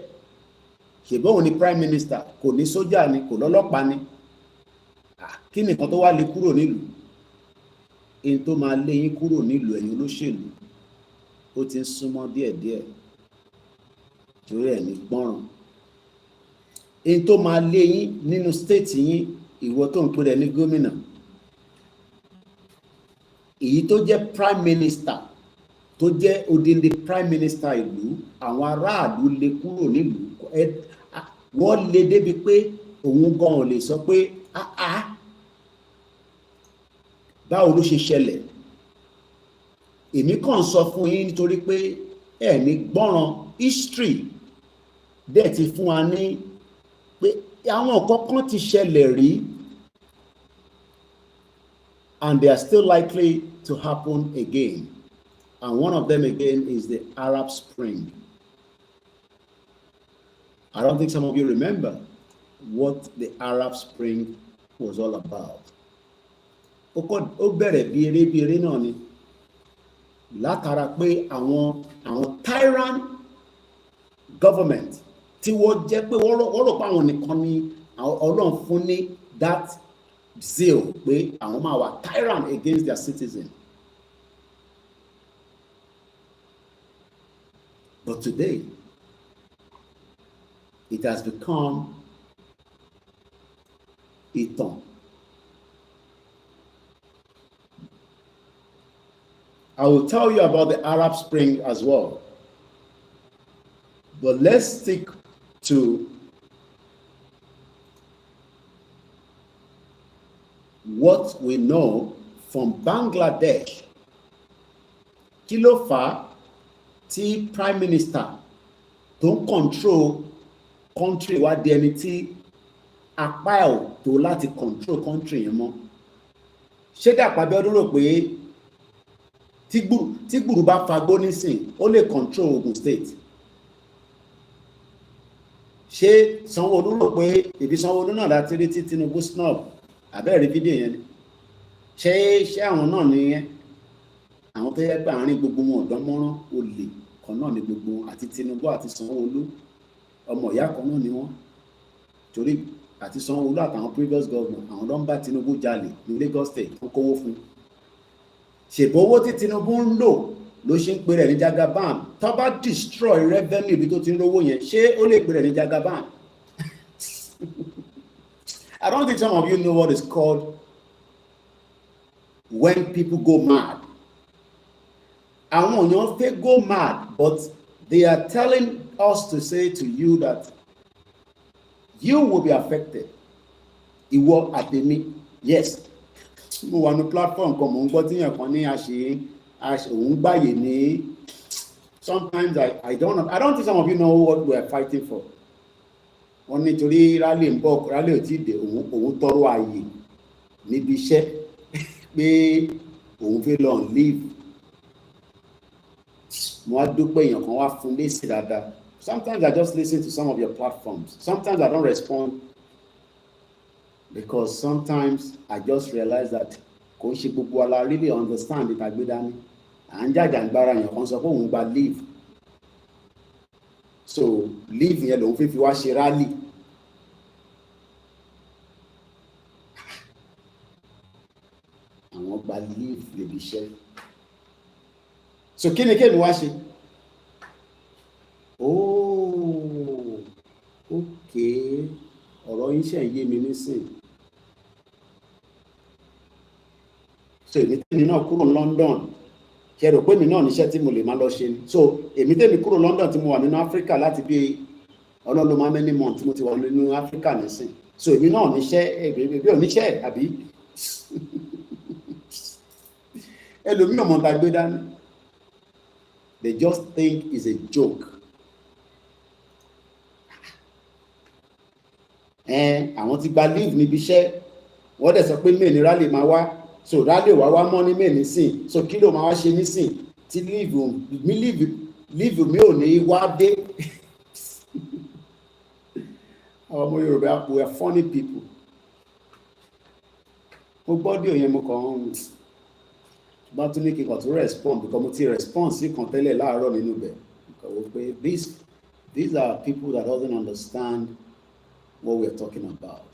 Ṣèbí òun ni prime minister, kò ní sójà ni, kò lọ́lọ́pàá ni. Kí nìkan tó wá lé kúrò nílùú? Èyí tó máa lé yín kúrò nílùú ẹ̀yin olóṣèlú, ó ti ń súnmọ́ díẹ̀díẹ̀. Torí ẹ̀ ní gbọ́ràn. Èyí tó máa lé yín nínú state yín, ìwọ tó ń pè rẹ̀ ní gómìnà. Èyí tó jẹ́ prime minister, tó jẹ́ odindi prime minister ìlú, àwọn aráàlú lé kúrò nílùú. wọ́n lè débi pé òun gan ò lè sọ pé báwo ló ṣe ṣẹlẹ̀. Èmi kàn sọ fún yín nítorí pé ẹ ní gbọ́ràn history dẹ̀ ti fún wa ní pé àwọn kankan ti ṣẹlẹ̀ rí and they are still likely to happen again. And one of them again is the Arab Spring. I don't think some of you remember what the Arab Spring was all about. Ó bẹ̀rẹ̀ bí eré náà ni látara pé àwọn tyrant government tí wọ́n jẹ́ pé wọ́n rò pé àwọn nìkan ni Ọlọ́run fún ní that zeal pé àwọn máa wà tyrant against their citizens. But today, it has become ìtàn. I will tell you about the Arab Spring as well. But let's stick to what we know from Bangladesh. Kí ló fà á tí Prime Minister tó control country wa di ẹni tí apá ẹ̀ ò tó láti control country yẹn mọ́? Ṣé Dàpọ̀ Abíọ́dún rò pé tí gbùrù bá fagbó nísìn ó lè control Ogun State? Ṣé Sanwó-Olú rò pé ìbí Sanwó-Olú náà láti rí tí Tinubu snob àbẹ́ẹ̀rí fídíò yẹn ni? Ṣé àwọn náà nìyẹn? Àwọn tó yẹ pé àárín gbogbo wọn ọ̀dọ́ mọ́rán olè kan náà ni gbogbo àti Tinubu àti Sanwó-Olú ọmọ ìyá kan náà ni wọ́n. Torí àti Sanwó-Olú àtàwọn previous governor àwọn ló ń bá Tinubu jalè ní Lagos State wọ́n kówó fún. Ṣèbó owó tí Tinubu ń lò ló ṣe ń pè rẹ̀ ní Jagaban. Tó bá destroy revenue ibi tó ti ń rówó yẹn, ṣé ó lè pè rẹ̀ ní Jagaban? I don't think some of you know what is called when people go mad. Àwọn èèyàn fẹ́ go mad, but they are telling us to say to you that you will be affected. Ìwọ àtèmi, yes. Mo wà ní platform kan, mo ń gbọ́ tí yẹn kan ní òun gbàyè ní. Sometimes I don't think some of you know what we are fighting for. Wọ́n nítorí rally ń bọ̀, rally ò tí ì dé, òun tọrọ ààyè níbi iṣẹ́ pé òun fẹ́ lọ on leave. Mo wá dúpẹ́ èèyàn kan wá fún lésì dáadáa. Sometimes I just listen to some of your platforms. Sometimes I don't respond because sometimes I just realize that kò ń ṣe gbogbo wa la really understand it àgbé dání. À ń jàjàǹgbara èèyàn kan sọ pé òun gba leave. So leave yẹn lòun fi wá ṣe rally. Àwọn gba leave lèbi iṣẹ́. So kí ni kéèmí wá ṣe? Oh, okay. Ọ̀rọ̀ yín ṣe ń yé mi nísìn. So èmi tèmi náà kúrò London. Ṣé rò pé mi náà níṣẹ́ tí mo lè máa lọ ṣe ni? So èmi tèmi kúrò London tí mo wà nínú Africa láti bí ọlọ́lọ́ máa many months tí mo ti wà nínú Africa nísìn. So èmi náà níṣẹ́ èmi ò níṣẹ́ àbí? Ẹlòmíràn mọ̀ tá gbé dání. They just think it's a joke. Àwọn ti gba leave níbi iṣẹ́, wọ́n dẹ̀ sọ pé mail ni rally máa wá, so rally wá mọ́ ní mail nísìn, so kí ló máa wá ṣe nísìn tí leave mi ò ní wá dé. Àwọn ọmọ Yorùbá, we are funny people. Mo gbọ́dọ̀ òyìn mo kàn ń bá tún ní kí n kàn tó respond because mo ti respond sí kan tẹ́lẹ̀ láàárọ̀ nínú bẹ̀. Kọ̀wé pé these are people that doesn't understand what we are talking about.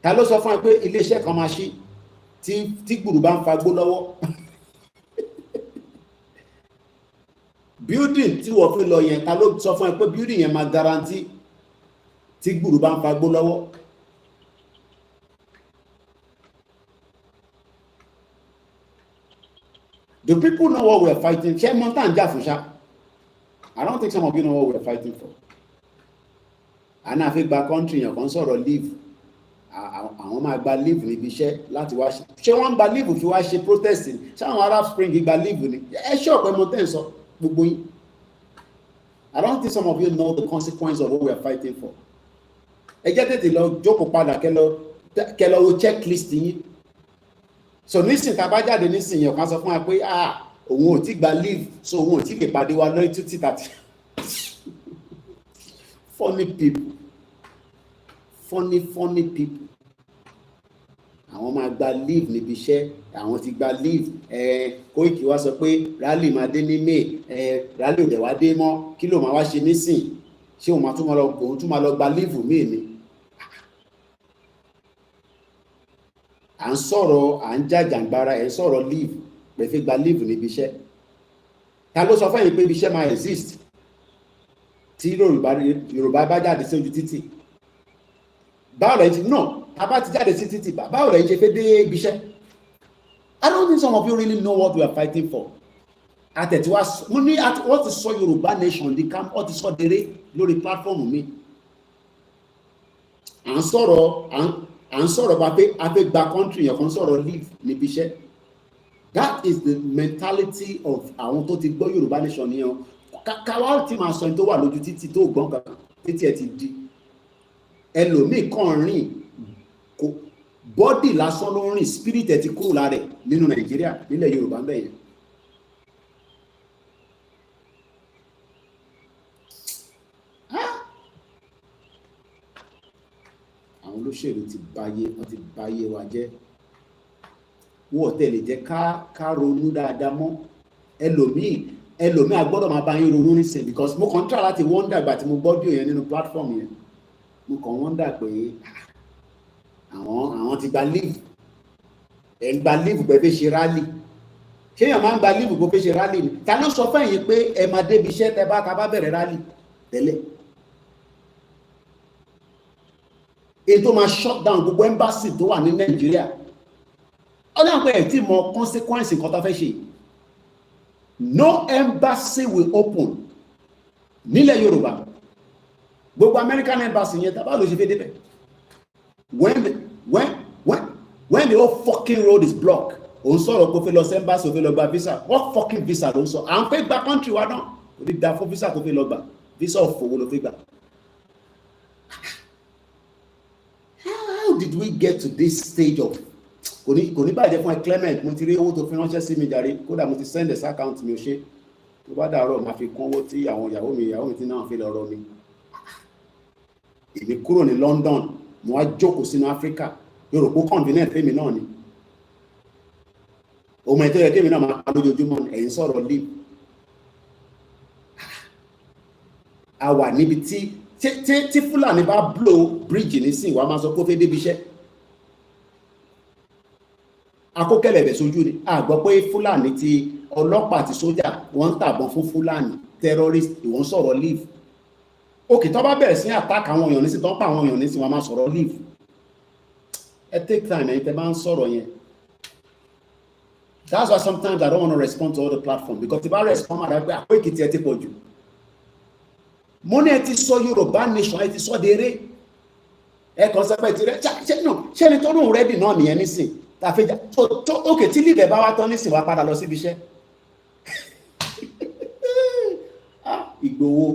Ta ló sọ fún ẹ pé iléeṣẹ́ kan máa ṣí tí gbùrù bá ń fagbó lọ́wọ́? Building tí wọ́n fi lọ yẹn, ta ló sọ fún ẹ pé building yẹn máa guarantee tí gbùrù bá ń fagbó lọ́wọ́? Do people know what we are fighting? Ṣé mọ́ tá à ń jà fún ṣá? I don't think some of you know what we're fighting for. And I think back country yẹn kan sọ̀rọ̀ leave. Àwọn máa gba leave níbi iṣẹ́ láti wá ṣe wọ́n gba leave fi wá ṣe protest ni ṣé àwọn Arab Spring gba leave ni ẹ ṣe ọ̀pẹ mo tẹ́ ń sọ gbogbo yín. I don't think some of you know the consequence of what we are fighting for. Ẹ jẹ́ tètè lọ jókòó padà kẹ́ lọ wo checklist yín. So nísìnyí tá a bá jáde nísìnyí ọ̀kan sọ fún wa pé òun ò tí gba leave so òun ò tí lè pàdé wa lọ́yìn títí tàbí. Funny people. Funny people. Àwọn máa gba leave níbi iṣẹ́, àwọn ti gba leave. Koiki wá sọ pé rally máa dé ní May, rally ò dẹ̀ wá dé mọ́, kí ló máa wá ṣe nísìn? Ṣé òun tún máa lọ gba leave míì ni? À ń sọ̀rọ̀, à ń jàjàǹgbara, ẹ̀ ń sọ̀rọ̀ leave, pẹ̀fẹ́ gba leave níbi iṣẹ́. Ta ló sọ fún yín pé ibi iṣẹ́ máa exist? Tí Yorùbá bá jáde sí ojú títì. Báwo lẹ́yìn tí náà a bá ti jáde sí títì báwo lẹ́yìn ṣe fẹ́ dé ibi iṣẹ́? I don't think some of you really know what we are fighting for. Àtẹ̀tíwá mo ní wọ́n ti sọ Yorùbá nation di camp wọ́n ti sọ dèrè lórí platform mi. À ń sọ̀rọ̀ bá pé a fẹ́ gba country yẹn kan sọ̀rọ̀ leave níbi iṣẹ́. That is the mentality of àwọn tó ti gbọ́ Yorùbá nation nìyẹn. Káwá tí máa sọ ẹni tó wà lójú títì tó gbọ́n kankan títí ẹ ti di. Ẹlòmíì kàn rìn kò bọ́dì lásán ló ń rìn spirit ẹ ti kúrò lára ẹ̀ nínú Nàìjíríà nílẹ̀ Yorùbá ń bẹ̀ yẹn. Àwọn olóṣèlú ti báyé wa jẹ́ wọ́n tẹ̀lé jẹ́ ká ronú dáadáa mọ́. Ẹlòmíì agbọ́dọ̀ máa bá yín ronú nísìnyí because mo kàn ń try láti wonder ìgbà tí mo gbọ́ díò yẹn nínú platform yẹn. Mo kàn wonder pé àwọn ti gba leave ẹ̀ ń gba leave pé fẹ́ ṣe rally ṣé èèyàn máa ń gba leave pé fẹ́ ṣe rally ni ta ló sọ fún ẹ̀yin pé ẹ máa débi iṣẹ́ tẹ́ bá bẹ̀rẹ̀ rally tẹ́lẹ̀ ètò máa shut down gbogbo embassy tó wà ní Nàìjíríà ọlọ́run pé ẹ̀ tí mọ consequence nǹkan tó fẹ́ ṣe no embassy will open nílẹ̀ Yorùbá gbogbo American embassy yẹn tábà ló ṣe fẹ́ débẹ̀ when the whole fucking road is blocked òun sọ̀rọ̀ pé ó fẹ́ lọ sí embassy ó fẹ́ lọ gba visa what fucking visa ló ń sọ à ń fẹ́ gba country wa náà ó ti da fún visa tó fẹ́ lọ gbà visa òfòwò ló fẹ́ gbà. How did we get to this stage of kò ní bàjẹ́ fún ẹ Clement mo ti rí owó tó fi ránṣẹ́ sí mi jàre kódà mo ti send ẹ̀ sí account mi ò ṣe tó bá dàárọ̀ máa fi kún owó tí àwọn ìyàwó mi ti náà fi lọ rọ mi. Èmi kúrò ní London mo wá jókòó sínú Africa Yorùbá convenient fẹ́mi náà ni ọmọ ètò ẹ̀kẹ́ mi náà máa pa lójoojúmọ́ ẹ̀yìn sọ̀rọ̀ leave. A wà níbi tí Fúlàní bá blow bridge nísìnyí wàá máa sọ pé ó fẹ́ débi iṣẹ́ akókẹ́lẹ̀bẹ̀ sójú ni a gbọ́ pé Fúlàní ti ọlọ́pàá àti sójà wọ́n ń tàbọn fún Fúlàní terrorist ìwọ̀n sọ̀rọ̀ leave. Òkè tó bá bẹ̀rẹ̀ sí attack àwọn èèyàn nísìnyí tó ń pa àwọn èèyàn nísìnyí wọ́n máa sọ̀rọ̀ leave. Ẹ take time ẹ̀yin tẹ́ bá ń sọ̀rọ̀ yẹn. That's why sometimes I don't want to respond to all the platform because if I respond àdá pé àpò Èkìtì ẹ ti pọ̀ jù. Mo ní ẹ ti sọ Yorùbá nation ẹ ti sọ dèrè ẹ kàn sọ pé ti rẹ ṣé ni tó lóun rẹ́dì náà nìyẹn nísìnyí tàfẹ́jà tó òkè tí lílẹ̀ bá wá tán nísìnyí wá padà lọ síbi iṣẹ́. Ìgbòho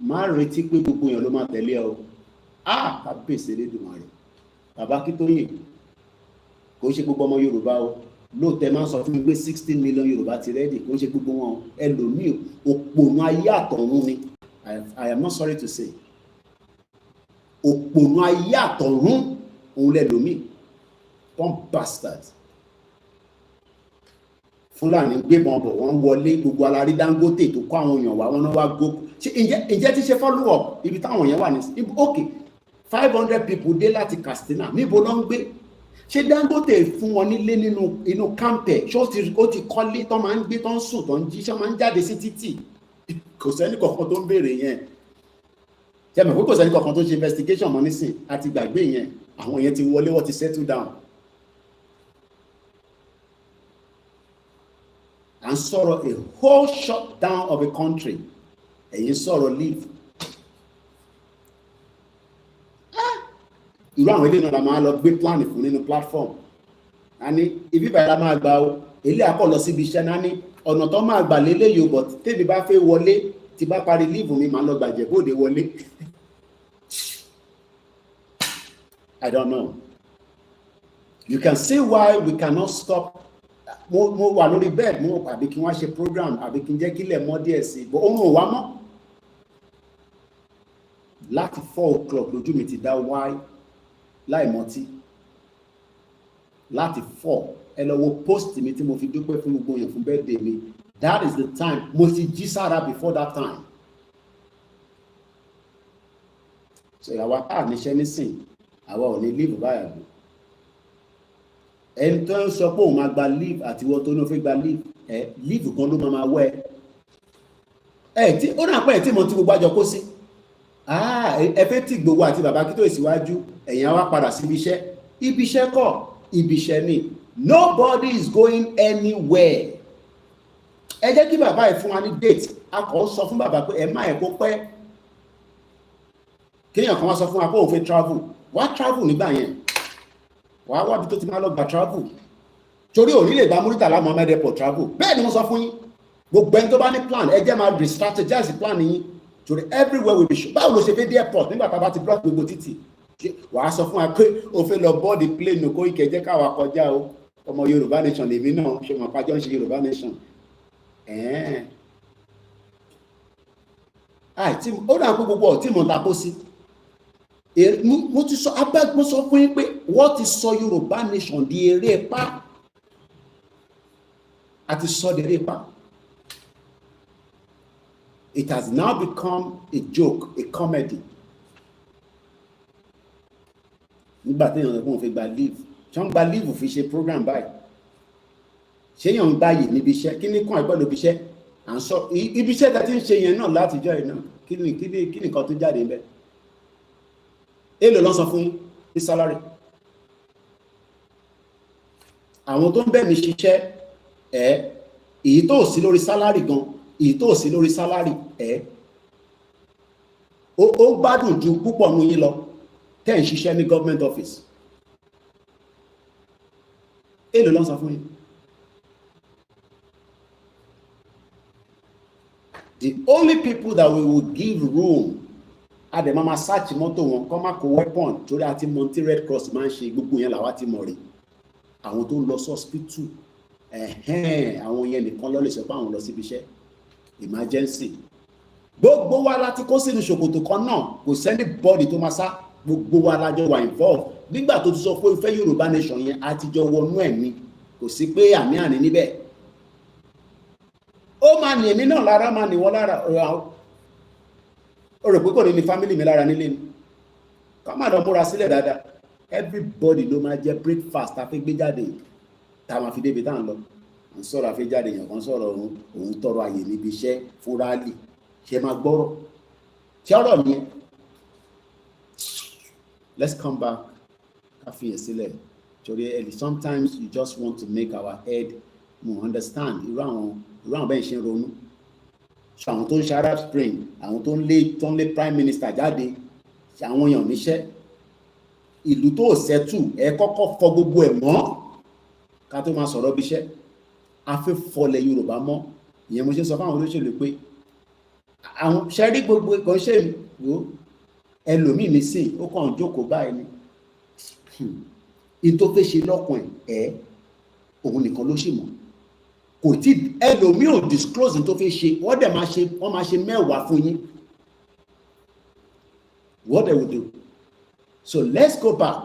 máa retí pé gbogbo èèyàn ló máa tẹ̀lé ọ ká pèsè lédùmarè bàbá Akíntóyè kò ń ṣe gbogbo ọmọ Yorùbá o lóòótọ́ máa ń sọ fún mi pé 16 million Yorùbá ti rẹ́dì kò ń ṣe gbogbo wọn ẹlòmíì òpònú ayé àtọ̀run ni I am not sorry to say òpònú ayé àtọ̀run òun lẹ́lòmíì one bastard Fúlàní gbébọn bọ̀ wọ́n wọlé gbogbo alárí Dangote tó kọ́ àwọn èèyàn wá wọn náà wá gbó ǹjẹ́ ti ṣe follow up ibi táwọn èèyàn wà ní ok 500 people dé láti Katsina níbo ló ń gbé ṣé Dangote fún wọn nílé nínú inú campẹ̀ ṣé ó ti kọ́lé tó máa ń gbé tó ń sùn tó ń jí ṣé máa ń jáde sí títì kò sẹ́ni kankan tó ń béèrè yẹn ṣe mọ̀ pé kò sẹ́ni kankan tó ṣe investigation mọ́ nísìn àti gbàgbé yẹn àwọn yẹn ti wọlé wọ́n ti settle down. À and sọ̀rọ̀ a whole shutdown of a country ẹ̀yin sọ̀rọ̀ leave. Irú àwọn ilé náà la máa lọ gbé plan fún nínú platform a ní ibi báyìí la máa gbà o ilé àkọ́ lọ síbi iṣẹ́ náà ní ọ̀nà tó máa gbà lélẹ̀ yóò bọ̀ tẹ́bi bá fẹ́ wọlé tí bá parí leave mi máa lọ gbàjẹ́ bóde wọlé. I don't know. You can see why we cannot stop. Mo wà lórí bed mo àbí kí wọ́n ṣe program àbí kí n jẹ́ kílẹ̀ mọ́ díẹ̀ sí i but òun ò wá mọ́. Láti 4 o'clock lójú mi ti dá wáyé láì mọtí. Láti 4 ẹ lọ wo post mi tí mo fi dúpẹ́ fún gbogbo èèyàn fún birthday mi. That is the time mo ti jí sára before that time. So àwa tá níṣẹ́ nísìn àwa ò ní leave báyà bò. Ẹni tó ń sọ pé òun máa gba leave àti wọ́n tó ní ó fẹ́ gba leave leave kan ló máa wẹ́ tí ó náà pẹ́ tí mo ti gbogbo àjọ kó sí ẹ fẹ́ tí gbogbo àti bàbá Akintoye síwájú ẹ̀yin á wá padà síbi iṣẹ́ kọ́ ibi iṣẹ́ ni nobody is going anywhere. Ẹ jẹ́ kí bàbá ẹ̀ fún wa ní date a kò sọ fún bàbá pé ẹ má ẹ̀ kó pẹ́ kéèyàn kan wá sọ fún wa pé òun fẹ́ travel wá travel nígbà yẹn wà á wábi tó ti máa lọ gba travel torí òní lè gba Muritala Muhammed Airport travel bẹ́ẹ̀ ni mo sọ fún yín gbogbo ẹni tó bá ní plan ẹ jẹ́ máa re-strategize plan yín torí everywhere will be sure báwo ló ṣe fẹ́ dé airport nígbà tá a bá ti block gbogbo títì wà á sọ fún wa pé o fẹ́ lọ board the plane Koiki jẹ́ káwa kọjá o ọmọ Yorùbá nation lèmi náà ṣe mọ̀ pàjọ́ ń ṣe Yorùbá nation ó dà pé gbogbo ọ̀tí mọ̀ ta kó sí. Mo ti sọ mo sọ fún yín pé wọ́n ti sọ Yorùbá nation di eré ipá àti sọ di eré ipá. It has now become a joke, a comedy. Nígbà tí èèyàn fún òun fi gba leave ṣé wọ́n gba leave fi ṣe program báyìí ṣé èèyàn ń gbáyè níbi iṣẹ́ kí ní kàn ẹgbẹ́ lóbi iṣẹ́ à ń sọ ibi iṣẹ́ tí ń ṣe yẹn náà látijọ́ yìí náà kí ni nǹkan tó jáde níbẹ̀. Èlò ló sọ fún ní salary àwọn tó ń bẹ̀ mí ṣiṣẹ́ èyí tó sí lórí salary gan èyí tó sí lórí salary ó gbádùn ju púpọ̀ nù yín lọ tẹ́ ń ṣiṣẹ́ ní government office. Èlò ló sọ fún yín. The only people that we will give room àdèmọ́ máa sáàchì mọ́tò wọn kọ́ máa kó weapon torí àti monty Red Cross máa ń ṣe gbogbo yẹn làwa ti mọ̀ rí àwọn tó ń lọ sí hospital àwọn yẹn nìkan ló lè sọ pé àwọn lọ síbi iṣẹ́ emergency gbogbo wa láti kó sínú ṣòkòtò kan náà kò sẹ́ni bọ́ọ̀dì tó máa sá gbogbo wa lájọ wà involve nígbà tó ti sọ pé ìfẹ́ Yorùbá nation yẹn àtijọ́ wọnú ẹ̀mí kò sí pé àní níbẹ̀ ó máa ní èmi náà lára máa ní wọ́n lára ó rò pé kò ní family mi lára nílé ni ká má lọ múra sílẹ̀ dáadáa everybody ló máa jẹ breakfast tá a fi gbé jáde tá a máa fi débi tá à ń lọ ń sọ̀rọ̀ àfi jáde yàn kan sọ̀rọ̀ òun tọrọ àyè níbi iṣẹ́ fún rálì ṣe máa gbọ́rọ̀ ṣé ọ̀rọ̀ mi let's come back ká fi yẹ sílẹ̀ torí sometimes you just want to make our head more understand irú àwọn bẹ́ẹ̀ ṣe ń ronú. So àwọn tó ń ṣe Arab Spring àwọn tó ń lé prime minister jáde àwọn èèyàn níṣẹ́ ìlú tó ṣẹ́tù kọ́kọ́ fọ gbogbo ẹ̀ mọ́ ká tó máa sọ̀rọ̀ bí iṣẹ́ afẹ́fọlẹ̀ Yorùbá mọ́ ìyẹn mo ṣe sọ fáwọn olóṣèlú pé àwọn ṣẹ́rí gbogbo kan ṣe ìwò ẹlòmíì nísìn ó kàn jókòó báyìí ni ìtò fẹ́ ṣe lọ́kùn òun nìkan ló ṣì mọ̀ kò tí ẹlòmíì ò disclose tó fi ṣe wọ́n máa ṣe mẹ́wàá fún yín what they will do. So let's go back.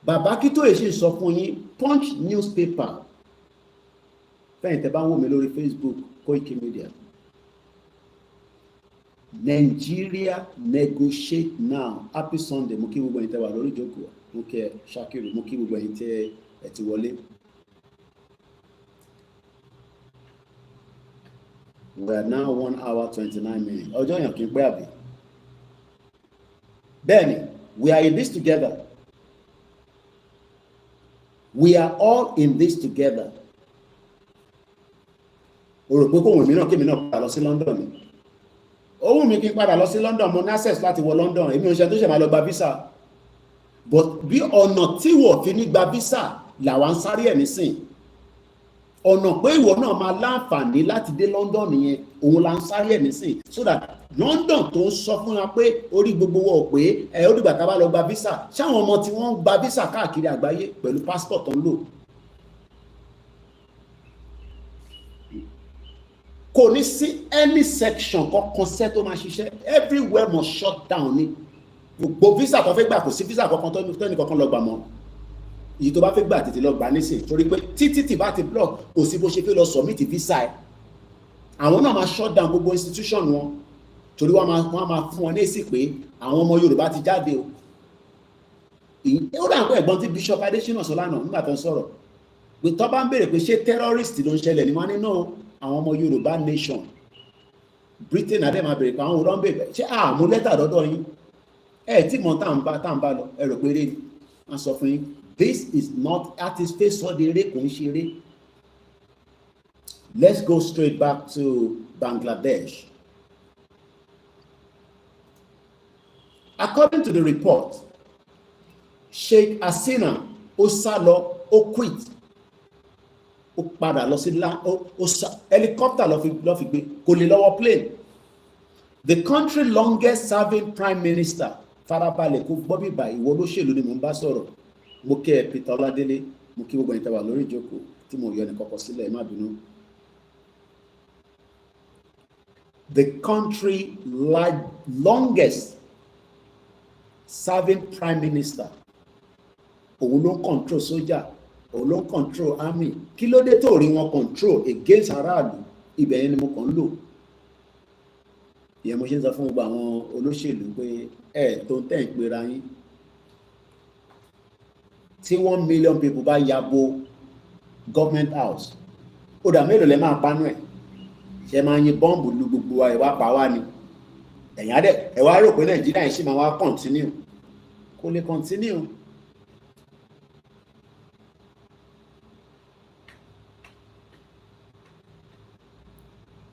Bàbá Akintoye ṣe sọ fún yín Punch newspaper fẹ́yìn tẹ́ bá ń wò mí lórí Facebook Koikimedia. Nigeria negotiate now. Happy Sunday. Mo kí gbogbo ẹ̀yin tẹ́ wà lórí ìjókòó. Mo kí Shakiru. Mo kí gbogbo ẹ̀yin tẹ́ ẹ ti wọlé. We are now 1 hour 29 minutes. Ọjọ́ yàn kí n pẹ́ àbí. Bẹ́ẹ̀ni, we are in this together. We are all in this together. o rò pé kò wùn mí náà kémi náà padà lọ sí London ni ó wù mí kí n padà lọ sí London, mo ní access láti wọ London, èmi ò ṣe tó ṣe máa lọ gba visa, but bí ọ̀nà tí wọ́n fi ní gba visa làwa ń sáré ẹ̀ nísìn, ọ̀nà pé ìwọ náà máa láǹfààní láti dé London yẹn òun là ń sáré ẹ̀ nísìn, so that London tó ń sọ fún wa pé orí gbogbo wọ̀ pé ó dìgbà tá a bá lọ gba visa, ṣáwọn ọmọ tí wọ́n ń gba visa káàkiri àgbáyé pẹ̀lú passport tó ń lò kò ní sí any section kankan sẹ́ tó máa ṣiṣẹ́, everywhere must shut down ni, gbogbo visa tó fẹ́ gbà kò sí visa kankan tó ní kankan lọ gbà mọ́, èyí tó bá fẹ́ gbà tètè lọ gbà nísìn, torí pé títí bá ti block kò sí bó ṣe fẹ́ lọ submit visa ẹ̀, àwọn náà máa shut down gbogbo institution wọn, torí wọ́n máa fún wọn ní èsì pé àwọn ọmọ Yorùbá ti jáde o. Ó dà pé ẹ̀gbọ́n tí Bishop Adesina sọ lánàá nígbà tó ń sọ̀rọ̀ pé tó bá ń béèrè pé ṣé terrorist ló ń ṣẹlẹ̀ ní wọ́n ní náà àwọn ọmọ Yorùbá nation, Britain adé máa béèrè pé àwọn òrọ̀ ń béèrè ṣé àmú lẹ́tà dọ́dọ̀ yín tí mọ̀ tá à ń bá lọ ẹ̀rọ péré ni wọ́n sọ fún yín this is not artist face sọ de eré kò ń ṣe eré. Let's go straight back to Bangladesh. According to the report, Sheikh Hasina ó sá lọ, ó quit, ó padà lọ sí helicopter lọ fi gbé, kò lè lọ́wọ́ plane. The country longest serving prime minister farabalẹ̀ kó gbọ́ bíbá ìwọ olóṣèlú ni mò ń bá sọ̀rọ̀, mo kí ẹ Peter Ọládélé, mo kí gbogbo ẹ̀yin tẹ́ wà lórí ìjókòó tí mo yọ ẹnì kọ́kọ́ sílẹ̀, má bínú. The country longest serving prime minister, òun ló ń control sójà, òun ló ń control army, kí ló dé tó rí wọn control against aráàlú, ibẹ̀ yẹn ni mo kàn ń lò. Ìyẹn mo ṣe ń sọ fún gbogbo àwọn olóṣèlú pé tó ń tẹ̀ ń pera yín, tí 1 million people bá yabo government house, ó dà mélòó lẹ máa pánú ẹ̀, ṣe máa yin bọ́ǹbù lu gbogbo wa ìwà pa wá ni, ẹ̀yìn adẹ́ ẹ̀ wá rò pé Nàìjíríà yìí ṣì máa wá continue, kò lè continue.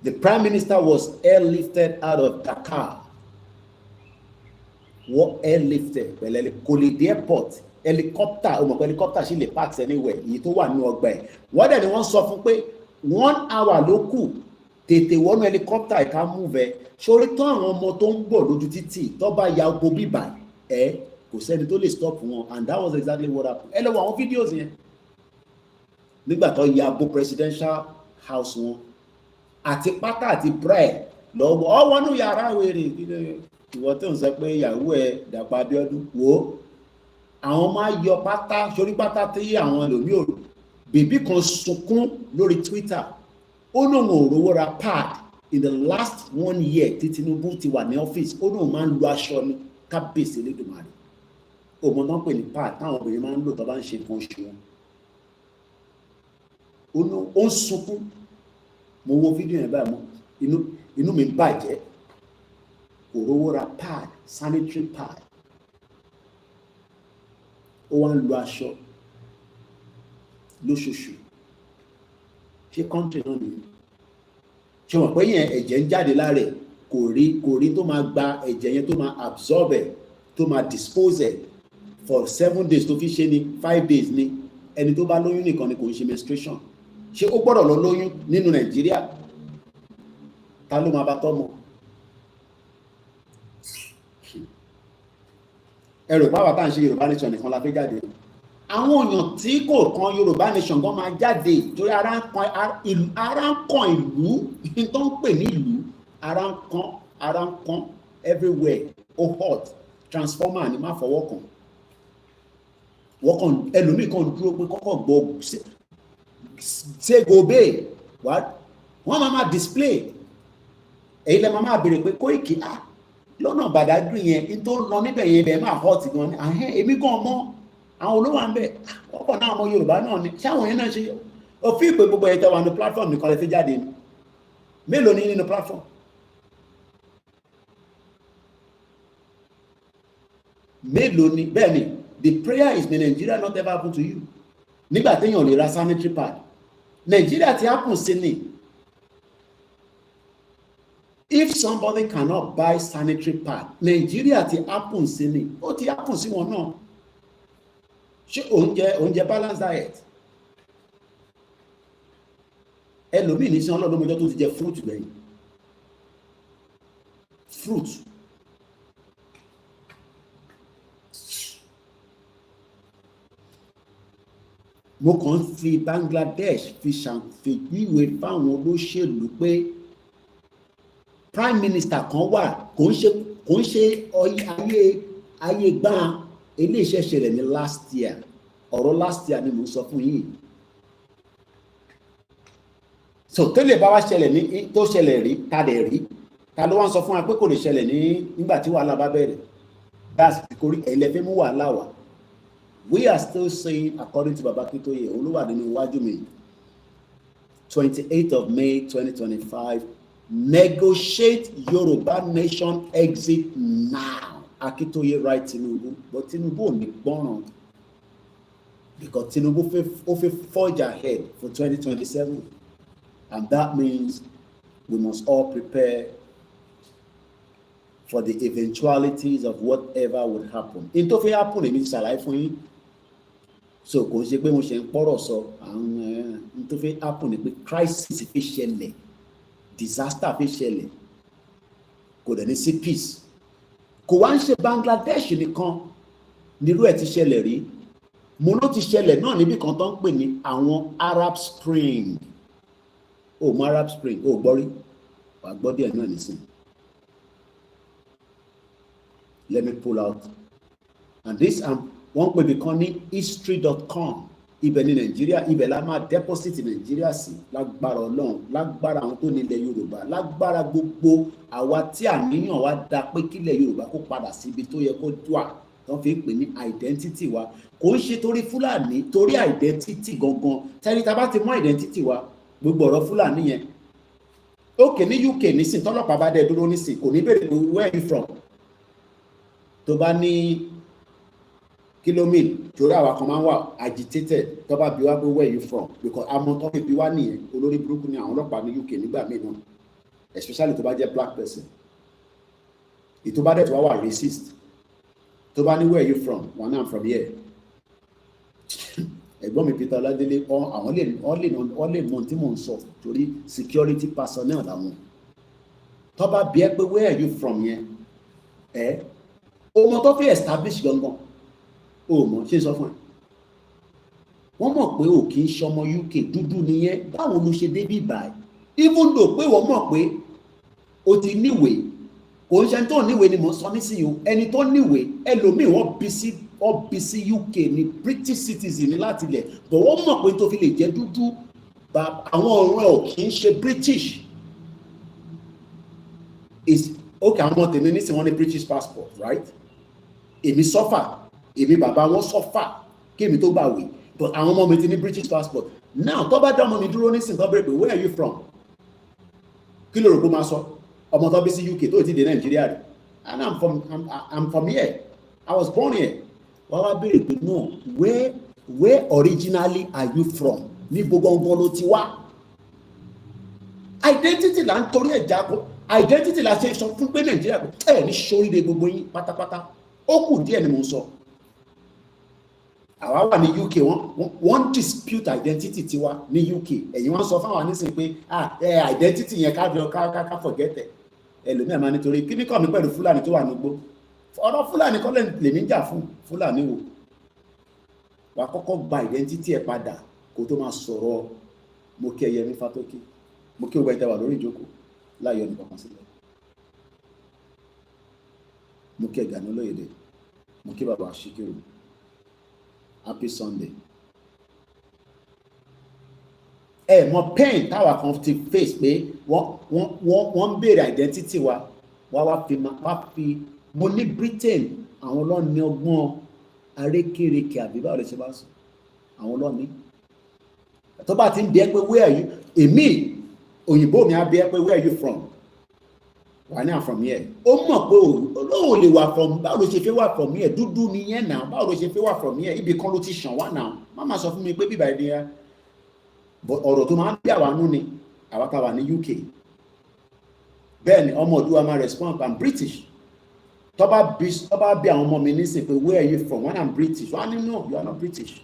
The prime minister was airlifted out of Dakar. What airlifted? Well, kò lè dé airport, helicopter, o mọ̀ pé helicopter ṣì lè park anywhere, èyí tó wà ní ọgbà ẹ̀. Wọ́n dẹ̀ ni wọ́n sọ fún pé 1 hour ló kù, tètè wọnú helicopter ìka move ẹ̀. Ṣorí tán àwọn ọmọ tó ń bọ̀ lójú títì tó bá ya ogo bíbà kò sẹ́ni tó lè stop wọn, and that was exactly what happened. Ẹ lọ wo àwọn videos yẹn. Nígbà tó ya bo presidential house wọn, àti pátá àti bread lọ́wọ́ ọwọ́nú yàrá wèrè, ìwọ tó ń sọ pé ìyàwó ẹ̀ Dàpọ̀ Abíọ́dún wò àwọn máa yọ pátá, sórí pátá tí àwọn ẹlòmíì ò, bèbí kan sunkún lórí Twitter, ó náà ò rówó ra pad in the last 1 year tí Tinubu ti wà ní ọ́fíìsì, ó náà máa ń lo aṣọ ní kábíyèsí Elédùmarè, òmò náà pè ní pad táwọn obìnrin máa ń lò tó bá ń ṣe nǹkan oṣù wọn, ó ń sunkún. Mo wo fídíò yẹn báyìí, inú mi bàjẹ́, kò rówó ra pad, sanitary pad, ó wá ń lo aṣọ lóṣooṣù. Ṣé country náà nìyẹn? Ṣé wọ́n pé yẹn ẹ̀jẹ̀ ń jáde lára ẹ̀, kò rí tó máa gba ẹ̀jẹ̀ yẹn, tó máa absorb ẹ̀, tó máa dispose ẹ̀ for 7 days, tó fi ṣe ní 5 days ni. Ẹni tó bá lóyún nìkan ni kò ń ṣe menstruation. Ṣé ó gbọ́dọ̀ lọ lóyún nínú Nàìjíríà? Ta ló máa bá tọ́mọ? Ẹ̀rọ ìpáwà tá à ń ṣe Yorùbá nation nìkan la fẹ́ jáde. Àwọn èèyàn tí kò kan Yorùbá nation gan máa jáde, torí ara ń kan ìlú tó ń pè ní ìlú, ara ń kan everywhere, ó hot, transformer ni má fọwọ́ kàn. Wọ́n kàn ẹlòmíì kan dúró pé kọ́kọ́ gbọ́ ṣe gobe wọ́n máa display, èyí lẹ máa béèrè pé Koiki lọ́nà Badagry yẹn tó lọ níbẹ̀ yẹn bẹ̀ máa hot gan ni, èmi gan mọ́ àwọn olówó à ń bẹ̀ ọ̀pọ̀ náà ọmọ Yorùbá náà ni, ṣé àwọn yẹn náà ṣe òfin ìpè gbogbo ẹ̀tọ́ wà ní platform nìkan lè fi jáde ni, mélòó ní nínú platform? Mélòó ni? Bẹ́ẹ̀ ni, the prayer is, may Nigeria not ever happen to you. Nígbà téèyàn lè ra sanitary pad, Nàìjíríà ti happen sí ni, If somebody cannot buy sanitary pad, Nigeria ti happen sí ni, ó ti happen sí wọn náà. Ṣé oúnjẹ balance diet? Ẹlòmíì ní sí ọlọ́dún mọ́jọ́ tó ti jẹ fruit lẹ́yìn. Fruit. Mo kàn fi Bangladesh fi ṣàfihàn fáwọn olóṣèlú pé prime minister kan wà kò ń ṣe ayé gbá eléyìí ṣẹlẹ̀ ní last year. Ọ̀rọ̀ last year ni mo sọ fún yín. So tẹ́lẹ̀ bá wá ṣẹlẹ̀ ní tó ṣẹlẹ̀ rí ta dẹ̀ rí ta ló wá ń sọ fún wa pé kò lè ṣẹlẹ̀ ní nígbà tí wàhálà bá bẹ̀rẹ̀. That's kórí ẹlẹ́fẹ́ mú wàhálà wá. We are still saying, according to Baba Akintoye, Olúwa nínú iwájú mi, 28th of May 2025, negotiate Yoruba nation exit now. Akintoye write Tinubu, but Tinubu ò ní gbọ́ràn because Tinubu fẹ́ forge ahead for 2027, and that means we must all prepare for the eventualities of whatever would happen. In tó fẹ́ happen èmi ti ṣàlàyé fún yín. So kò ṣe pé mo ṣe ń pọ̀rọ̀ sọ àwọn tó fẹ́ happen ni pé crisis fi ṣẹlẹ̀, disaster fi ṣẹlẹ̀, kò dẹ̀ ní sí peace. Kò wá ń ṣe Bangladesh nìkan nírú ẹ̀ ti ṣẹlẹ̀ rí. Mo ló ti ṣẹlẹ̀ náà níbi kan tó ń pè ní àwọn Arab Spring. O mọ Arab Spring, o gbọ́ rí, wàá gbọ́ díẹ̀ náà nísìn. Let me pull out. And this wọ́n pè mí kan ní history.com. Ibẹ̀ ní Nàìjíríà, ibẹ̀ la máa deposit Nàìjíríà sí lágbára Ọlọ́run, lágbára àwọn tó nílẹ̀ Yorùbá, lágbára gbogbo àwa tí àníyàn wa dá pé kílẹ̀ Yorùbá kó padà síbi tó yẹ kó dùà tó fi ń pè ní identity wa. Kò ń ṣe torí Fúlàní, torí identity gangan. Tẹ́lẹ̀ tá bá ti mọ identity wa, gbogbo ọ̀rọ̀ Fúlàní yẹn. Ókè ní UK nísìn tọ́lọ́pàá bá dẹ̀ dúró nísìn, kò ní bèrè where you from. Tó bá ní kilometre torí àwa kan máa ń wà agitated tó bá bi wá pé where you from because àmọ́ tó fi bi wá nìyẹn olórí burúkú ni àwọn ọlọ́pàá ní UK nígbà míì náà especially tó bá jẹ́ black person ètò bá dẹ̀ tó wá wà racist tó bá ní where you from wọn náà from here ẹ̀gbọ́n mi Peter Ọládélé àwọn lè mọ tí mò ń sọ torí security personnel làwọn tó bá bi ẹ́ pé where you from yẹn ọmọ tó fi establish gangan o mọ̀ ṣe sọ fún ẹ wọ́n mọ̀ pé o kì í ṣọmọ UK dúdú nìyẹn báwo ló ṣe débí báyìí even though pé wọ́n mọ̀ pé o ti níwèé kò ń ṣe tó níwèé ni mo sọ nísìnyí o ẹni tó níwèé ẹlòmíì wọ́n bí sí UK ní British citizen ní láti ilẹ̀ but wọ́n mọ̀ pé tó fi lè jẹ́ dúdú àwọn ọ̀rọ̀ ò kì í ṣe British is okay àwọn tèmi nísìnyí wọ́n ní British passport right èmi sọ́fà èmi bàbá wọn sọ́fà kí èmi tó gbà wí but àwọn ọmọ mi ti ní British passport now tó bá dá ọmọ mi dúró nísìnyí tó bẹ̀rẹ̀ pé where are you from kí ló rò pé máa sọ ọmọ tó bí sí UK tó ti dé Nàìjíríà rẹ̀ and I'm from here I was born here wọ́n wá béèrè pé no where originally are you from ní gbogbo ló ti wá identity là ń torí ẹ̀ jákó identity la ṣe sọ fún pé Nàìjíríà ẹ̀ ní sóríire gbogbo yín pátápátá ó kù díẹ̀ ni mo ń sọ àwa wà ní UK wọ́n dispute identity tiwa ní UK ẹ̀yin wọ́n sọ fáwọn nísìnyí pé identity yẹn ká forget ẹ̀ ẹlòmíà máa nítorí kí ní kọ́ mi pẹ̀lú Fúlàní tó wà nígbó ọ̀rọ̀ Fúlàní kọ́ lèmi ń jà fún Fúlàní wo wà kọ́kọ́ gba identity ẹ̀ padà kó tó máa sọ̀rọ̀ mo kí ẹyẹ mi Fátókí mo kí ọgbà ìtawà lórí ìjókòó láyọ̀ nìkan kan sílẹ̀ mo kí ẹ̀gà ní Olóyèdè mo kí bàbá Síkírù happy Sunday mọ pain táwa kan ti face pé wọ́n ń béèrè identity wa wá fi mo ní Britain àwọn ọlọ́ni ọgbọ́n arékèrèkè àbí báwo lè ṣe bá sùn àwọn ọlọ́ni tó bá ti ń bí ẹ pé where are you èmi òyìnbó mi á bí ẹ pé where are you from wà ní from here ó mọ̀ pé olóò lè wà from báwo ló ṣe fẹ́ wà from here dúdú ni yẹn náà báwo ló ṣe fẹ́ wà from here ibì kan ló ti ṣàn wá náà má má sọ fún mi pé bíbá ẹni ya ọ̀rọ̀ tó máa ń bí àwa nú ni àwa ká wà ní UK bẹ́ẹ̀ ni ọmọ Oòduà máa respond I'm British. Tó bá bí àwọn ọmọ mi nísìn pé where are you from? When I'm British, wọ́n á ní no, you are not British.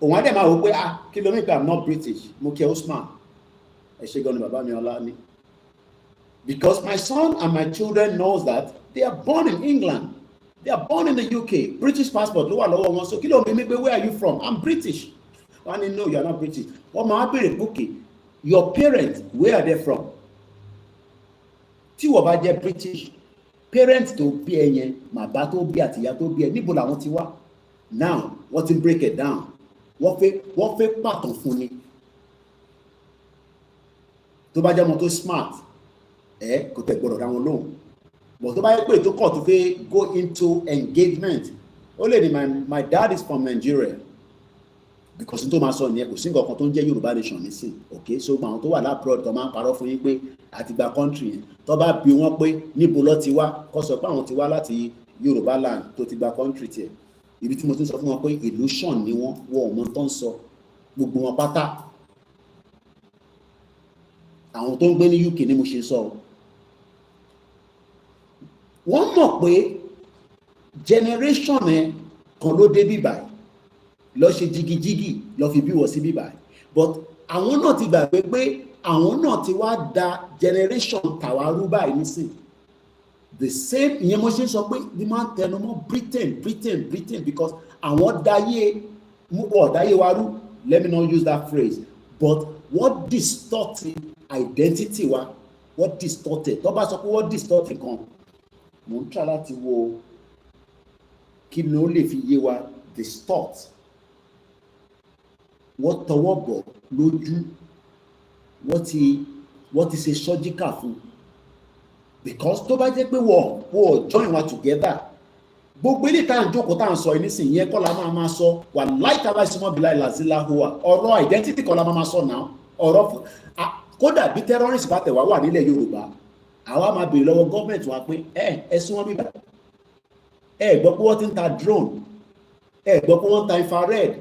Òun á dẹ̀ máa wò pé kí ló mean pé I'm not British? Mo kí Usman. Ẹ ṣé gan ni bàbá mi ọlá ní. Because my son and my children knows that they are born in England. They are born in the UK. British passport ló wà lọ́wọ́ wọn. So kí ló mean pé where are you from? I'm British. Wọ́n á ní no, you are not British. Wọ́n máa bèrè bókè. Your parents, where are they from? Tí wọ́n bá jẹ́ British, parents tó bí ẹ yẹn, bàbá tó bí àti ìyá tó bí ẹ, níbo làwọn ti wá? Now, wọ́n ti break it down. Wọ́n fẹ́ pàtàn fún ni. Tó bá jẹ́ ọmọ tó smart, kò tẹ̀ gbọ́dọ̀ dá wọn lóhùn. But tó bá yẹ pé tó kọ̀ tó fẹ́ go into engagement, ó lè ní my dad is from Nigeria. Because tó máa sọ nìyẹn kò sí nǹkan kan tó ń jẹ́ Yorùbá nation nísìn, okay? So àwọn tó wà lábroad tó máa ń parọ́ fún yín pé àti gba country yẹn tó bá bi wọ́n pé níbo ló ti wá kó sọ pé àwọn ti wá láti Yorùbá land tó ti gba country tiẹ̀. Ibi tí mo ti sọ fún wọn pé illusion ni wọ́n ọmọ tó ń sọ gbogbo wọn pátá. Àwọn tó ń gbé ní UK ni mo ṣe sọ. Wọ́n mọ̀ pé generation ẹ̀ kan ló dé bíbáyìí lọ ṣe jigijigi lọ fi bí wọ sí bíbáyìí, but àwọn náà ti gbàgbé pé àwọn náà ti wá da generation tàwárú báyìí nísìn. The same ìyẹn mo ṣe sọ pé ní máa ń tẹnu mọ́ Britain because àwọn dáyé wa rú, let me not use that phrase, but what distorted identity wa, what distorted, tó bá sọ pé what distorted kan, mo ń try láti wo kí ló lè fi yé wa distort. Wọ́n tọwọ́ bọ̀ lójú, wọ́n ti ṣe surgical fún. Because tó bá jẹ́ pé wọ́n join wa together, gbogbo ilé tá à ń jókòó tá à ń sọ nísìnyí yẹn kọ́ la máa sọ wà láìka ìsúnmọ́ bíi láìláṣílá hùwà ọ̀rọ̀ identity kọ́ la máa sọ náà ọ̀rọ̀ kódà bí terrorist bá tẹ̀ wá wà nílẹ̀ Yorùbá àwa máa béèrè lọ́wọ́ gọ́ọ̀mẹ̀ntì wa pé ẹ̀sùn wọn bíbá gbọ́ pé wọ́n ti ń ta drone, gbọ́ pé wọ́n ń ta infrared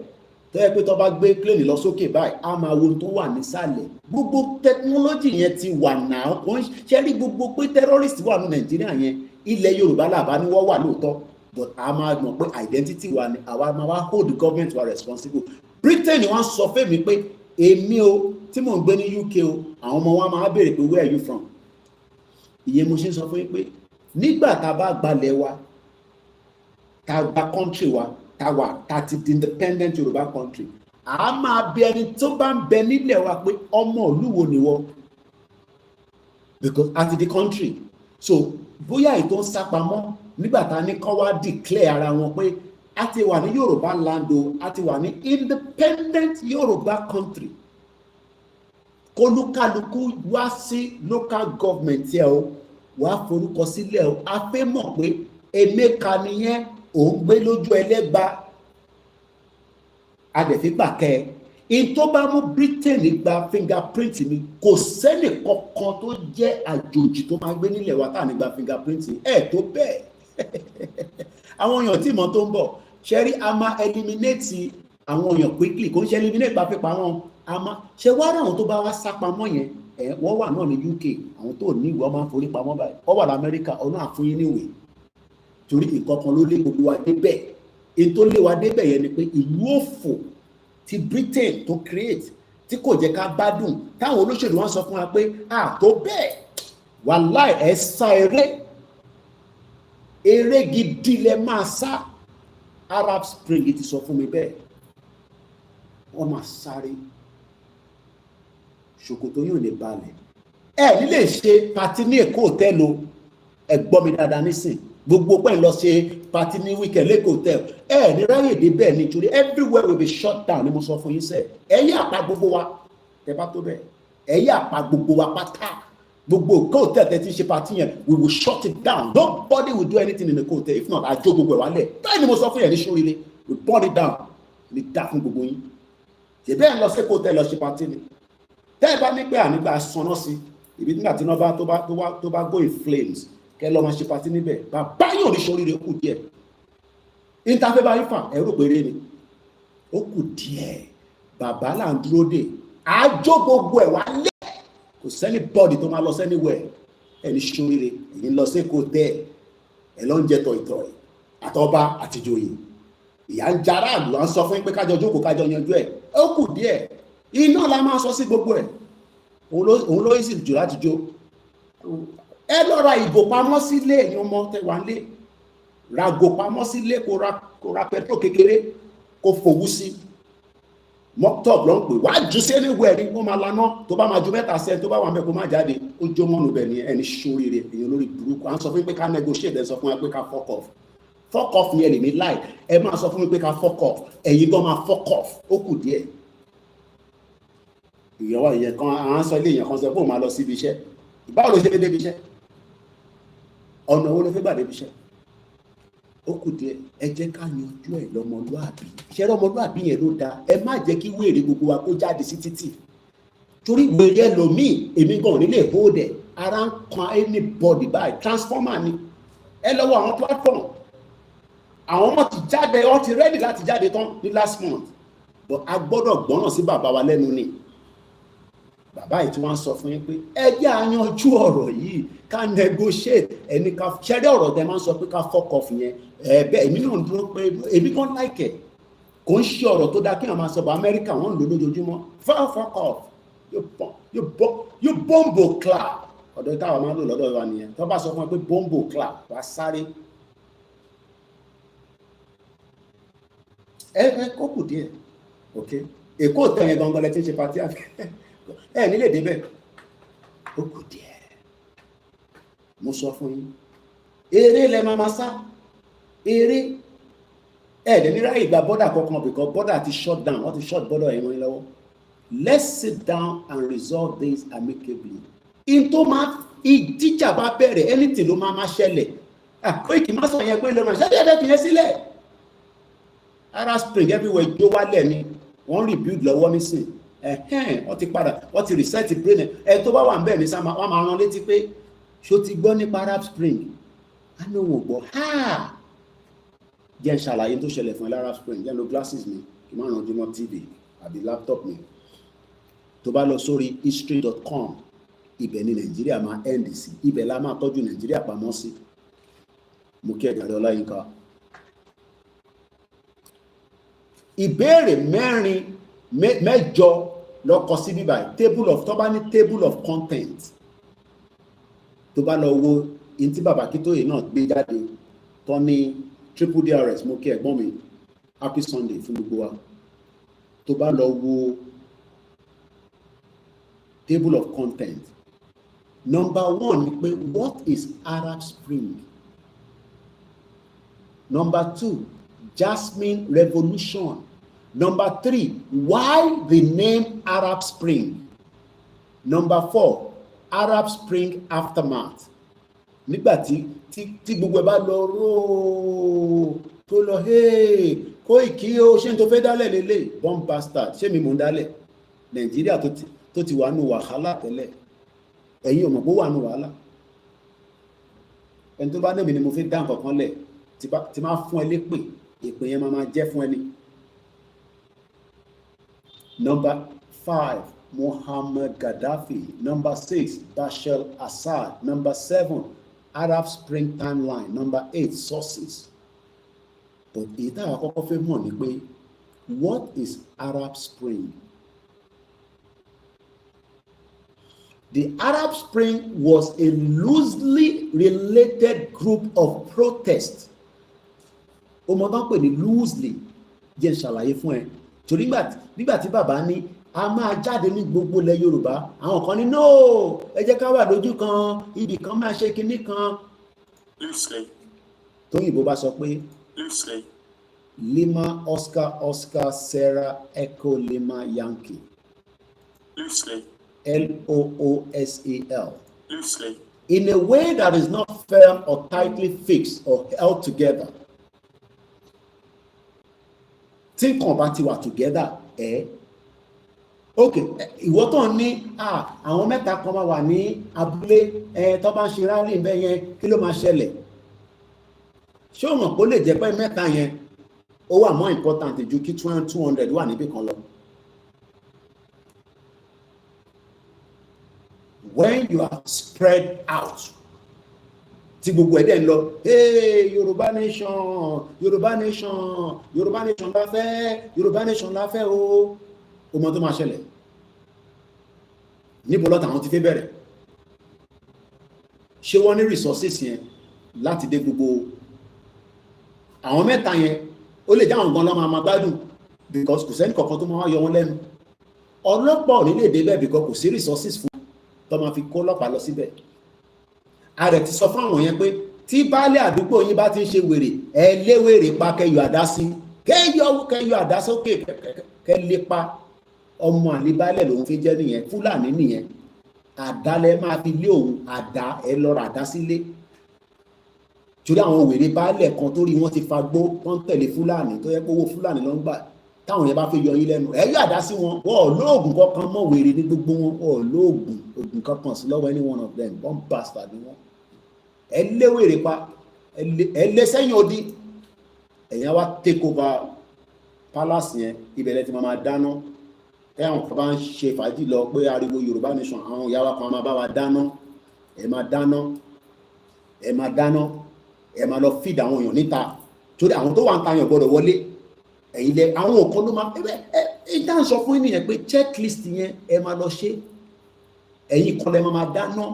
tó yẹ pé tó bá gbé plane lọ sókè báyìí a máa wo tó wà nísàlẹ̀. Gbogbo technology yẹn ti wà náà kò ń ṣe rí gbogbo pé terrorist wà ní Nàìjíríà yẹn ilẹ̀ Yorùbá làbá ni wọ́n wà lóòótọ́, but a máa mọ̀ pé identity wa ni àwa máa wá hold the government wa responsible. Britain wọ́n sọ fẹ́mi pé èmi o tí mò ń gbé ní UK o àwọn ọmọ wa máa béèrè pé where are you from? Ìyẹn mo ṣe ń sọ fún yín pé nígbà tá a bá gbalẹ̀ wa tá a gba country wa tá ti di independent Yorùbá country, a máa bí ẹni tó bá ń bẹ nílẹ̀ wa pé ọmọ olúwo ni wọ́n, because àti the country. So bóyá ètò ń sápamọ́ nígbà tá a ní kọ́ wá declare ara wọn pé a ti wà ní Yorùbá land o, a ti wà ní independent Yorùbá country. Kólúkálukú wá sí local government yẹ o, wàá forúkọ sílẹ̀ o, a fẹ́ mọ̀ pé Emeka nìyẹn òun gbé lójú Ẹlẹ́gbà adẹ̀fígbà kẹ́ in tó bá mú Britain gba fingerprint mi kò sẹ́nì kankan tó jẹ́ àjòjì tó máa gbé nílẹ̀ wa tá à ní gba fingerprint tó bẹ́ẹ̀. Àwọn èèyàn tí ìmọ̀ tó ń bọ̀ ṣẹ́rí a máa eliminate àwọn èèyàn quickly kò ń ṣe eliminate bá pípa wọn a máa ṣe wá ráwọn tó bá wá sápamọ́ yẹn wọ́n wà náà ní UK, àwọn tó ní ìwé ọmọ forí pamọ́ báyìí wọ́n wà ní Amẹ́ríkà ọ̀nà àfúnyín níwèé torí ìkọ̀kan ló lé gbogbo wa débẹ̀. Èyí tó lé wa débẹ̀ yẹn ni pé ìlú òfò ti Britain tó create tí kò jẹ́ ká gbádùn táwọn olóṣèlú wọn sọ fún wa pé tó bẹ́ẹ̀ wàláì ẹ sá eré gidi lẹ máa sá. Arab Spring ti sọ fún mi bẹ́ẹ̀ wọ́n máa sáré ṣòkòtò yóò lè balẹ̀ nílé ṣe pati ní Èkó hòtẹ́ẹ̀lì ẹ gbọ́ mi dáadáa nísìn gbogbo pẹ́ lọ ṣe pati ní weekend lẹ́kọ̀ọ́ hòtẹ́ẹ̀lì ní ráyè dé bẹ́ẹ̀ nítorí everywhere will be shut down ni mo sọ fún yín sẹ́ àpá gbogbo wa tẹ bá tó bẹ́ẹ̀ àpá gbogbo wa pátá gbogbo hòtẹ́ẹ̀lì tẹ ti ṣe pati yẹn we will shut it down. Nobody will do anything in the hotel if not àjò gbogbo ẹ̀ wálẹ̀ báyìí ni mo sọ fún yẹn ní Ṣórílé we burn it down ní dá fún gbogbo yín ṣe bẹ́ẹ̀ lọ sí hòtẹ́ẹ̀lì lọ ṣe pati ni tẹ́ ẹ bá ní pé ànígbà sanná sí ibi nígbà tí iná tó bá go in flames kẹ́ lọ́ máa ṣe pati níbẹ̀ bàbá yóò ní Ṣórílé kù díẹ̀ ìtafẹ́ bá yín fà ẹ̀rọ péré ni ó kù díẹ̀ bàbá là ń dúró dè àjò gbogbo ẹ̀ wá lẹ̀ kò sẹ́ni bọ́ọ̀dì tó máa lọ sẹ́ni wẹ̀ ẹni ṣúrire ẹ̀yin lọ sí kò tẹ́ ẹ̀ lọ ń jẹ tọ̀ìtọ̀ àtọba àtìjòyè ìyá ń jara àlù à ń sọ fún yín pé kájọ jókòó kájọ yanjú ẹ̀ ó kù díẹ̀ iná la máa sọ sí gbogbo ẹ̀ òun ló sì jù láti jó ẹ lọ ra ìbò pamọ́ sílé ẹ̀yin ọmọ tẹwà ń lé rago pamọ́ sílé kó ra pẹtrol kékeré kó fowó sí mọ́tọ́ọ̀bù ló ń pè wá jù sí ẹniwẹ̀ rí ó máa laná tó bá máa ju mẹ́ta sẹ́ni tó bá wà mẹ́ kó má jáde ó jó mọ́nu bẹ̀ ní ẹni ṣoríire èèyàn lórí burúkú à ń sọ fún mi pé ká negotiate ẹ sọ fún mi pé ká fuck off ni ẹ lè ní láì ẹ máa sọ fún mi pé ká fuck off ẹ̀yin gan máa fuck off ó kù díẹ̀ ìyẹ̀wò ìyẹn kan à ń sọ ilé ìyẹn kan sọ pé òun máa lọ síbi iṣẹ́ báwo ló ṣe débi iṣẹ́ ọ̀nà owó ló fẹ́ gbà débi iṣẹ́ ó kù díẹ̀ ẹ jẹ́ ká yanjú ẹ̀ lọ́mọlúàbí ṣẹ́rẹ́ ọmọlúàbí yẹn ló dáa ẹ má jẹ́ kí wèrè gbogbo wa kó jáde sí títì torí wèrè ẹlòmíì èmi gan nílé ìbòdè ara ń kan anybody báyìí transformer ni ẹ lọ́wọ́ àwọn platform àwọn ọmọ ti jáde wọ́n ti ready láti jáde tán ní last month but a gbọ́dọ̀ gbọ́ràn sí bàbá wa lẹ́nu ni bàbá yìí tí wọ́n sọ fún yín pé ẹ jẹ́ àyanjú ọ̀rọ̀ yìí ká negotiate ẹni ká ṣẹ́rẹ́ ọ̀rọ̀ tẹ máa ń sọ pé ká fuck off yẹn bẹ́ẹ̀ èmi náà dúró pé èmi kan láìkẹ̀ kò ń ṣe ọ̀rọ̀ tó dáa kí wọ́n máa sọ bá Amẹ́ríkà wọ́n ń lò lójoojúmọ́ fuck off you bombo clap ọ̀dọ̀ táwọn máa ń lò lọ́dọ̀ wa nìyẹn tó bá sọ fún ẹ pé bombo clap wá sáré ẹ kó kù díẹ̀ ok èkó tẹ̀yìn gangan lẹ ti ń ṣe pàtí ẹ nílé débẹ̀ ó kù díẹ̀ mo sọ fún yín eré lẹ máa sá eré ẹ̀ẹ́dẹ̀ ní ráyè gba bọ́dà kankan because bọ́dà ti shut down wọ́n ti shut bọ́dà ẹ̀wọ̀n yín lọ́wọ́ let's sit down and resolve this amicably in tó máa ìdíjà bá bẹ̀rẹ̀ anything ló máa ṣẹlẹ̀ Koiki má sọ yẹn pé lọ́nà ṣẹ́jẹ́ fi yẹn sílẹ̀ Arab Spring everywhere jó wálẹ̀ ni wọ́n rebuild lọ́wọ́ nísìn wọ́n ti padà wọ́n ti reset brain ẹ̀ tó bá wà ń bẹ̀ ní sáma wọ́n máa rán létí pé ṣó ti gbọ́ nípa Arab Spring á ní òun ò gbọ́ jẹ́ ṣàlàyé tó ṣẹlẹ̀ fún Arab Spring jẹ́ lo glasses mi kí má ràn ojúmọ́ TV àbí laptop mi tó bá lọ sórí history.com ibẹ̀ ni Nàìjíríà máa end sí ibẹ̀ la máa tọ́jú Nàìjíríà pamọ́ sí mo kí ẹ̀dàrẹ́ Ọláyínká ìbéèrè mẹ́jọ lọ́kọ sí bíbá table of tó bá ní table of content tó bá lọ wo in tí bàbá Akintoye náà gbé jáde tó ní triple DRS mo kí ẹ̀gbọ́n mi happy Sunday fún gbogbo wa tó bá lọ wo table of content number 1 ni pé what is Arab Spring number 2 Jasmine Revolution number 3 why the name Arab Spring number 4 Arab Spring aftermath nígbàtí tí gbogbo ẹ bá lọ róò tó lọ Koiki o ṣe ń tó fẹ́ dálẹ̀ lélẹ̀ bomb bastard ṣé mi mò ń dálẹ̀ Nàìjíríà tó ti wà nù wàhálà tẹ́lẹ̀ ẹ̀yin ò mọ̀ pé wà nù wàhálà ẹni tó bá nẹ́mi ni mo fi dá nǹkan kan lẹ̀ tí máa fún ẹ lépè èpè yẹn máa jẹ́ fún ẹni. Number 5 Muhammad Gaddafi. Number 6 Bashar Assad. Number 7 Arab Spring timeline. Number 8 sources. But ìta àkọ́kọ́ fẹ́ mọ̀ ní pé what is Arab Spring? The Arab Spring was a loosely related group of protests. O mọ̀ tán pè ní loosely jẹ́ ṣàlàyé fún ẹ. Torí nígbà tí bàbá ní a máa jáde ní gbogbo ilẹ̀ Yorùbá àwọn kan ní no ẹ jẹ́ ká wà lójú kan ibì kan máa ṣe kinní kan. Loosely. Tóyìnbó bá sọ pé Loosely. Lima Oscar Sarah Echo Lima Yankee. Loosely. LOOSEL. Loosely. In a way that is not firm or tightly fixed or held together. Tí nǹkan bá ti wà together okay ìwọ tó ní àwọn mẹ́ta kan máa wà ní abúlé tó bá ń ṣe rally ń bẹ yẹn kí ló máa ṣẹlẹ̀ ṣé o mọ̀ kó lè jẹ́ pé mẹ́ta yẹn ó wà more important ju kí 200 wà níbì kan lọ when you are spread out, tí gbogbo ẹ̀dẹ̀ ń lọ, hey Yorùbá nation, Yorùbá nation, Yorùbá nation la fẹ́, Yorùbá nation la fẹ́ o mọ tó máa ṣẹlẹ̀. Níbo lọ́tà àwọn ti fẹ́ bẹ̀rẹ̀? Ṣé wọ́n ní resources yẹn láti dé gbogbo àwọn mẹ́ta yẹn? Ó lè jáwọn gan lọ́mọ àmà gbádùn because kò sẹ́ni kankan tó máa yọ wọn lẹ́nu. Ọlọ́pàá ò ní lè débẹ̀ because kò sí resources fún tó máa fi kó ọlọ́pàá lọ síbẹ̀. Ààrẹ ti sọ fún àwọn yẹn pé tí baálé àdúgbò yín bá ti ń ṣe wèrè, ẹ lé wèrè pa kẹyọ àdá sí, kẹyọ àdá sókè, kẹ lé pa. Ọmọ àlè baálẹ̀ lòun fi jẹ́ nìyẹn, Fúlàní nìyẹn. Àdá lẹ máa fi lé òun, àdá ẹ lọ ra àdá sílé. Torí àwọn wèrè baálẹ̀ kan tó rí wọ́n ti fagbó, wọ́n tẹ̀lé Fúlàní tó yẹ pé owó Fúlàní ló ń gbà. Táwọn yẹn bá fi yọ yín lẹ́nu, ẹ yọ àdá sí wọn. Wọ́n ò lóògùn kankan mọ́, wèrè ní gbogbo wọn. Wọ́n ò lóògùn kankan sí lọ́wọ́ any one of them. One bastard ni wọ́n. Ẹ lé wèrè pa, ẹ lé sẹ́yìn odi. Ẹ̀yin wá take over palace yẹn, ibẹ̀lẹ̀ ti máa dáná. Ẹ̀wọ̀n kan bá ń ṣe fàájì lọ pé ariwo Yorùbá nation, àwọn ìyá wa kan máa bá wa dáná. Ẹ máa dáná, ẹ máa dáná, ẹ máa lọ feed àwọn èèyàn níta. Torí àwọn tó wà ń ta yàn gbọ́dọ̀ wọlé. Ẹ̀yin lẹ àwọn òkan ló máa ìdá ń sọ fún yín nìyẹn pé checklist yẹn ẹ máa lọ ṣe. Ẹ̀yin kan lẹ máa dáná,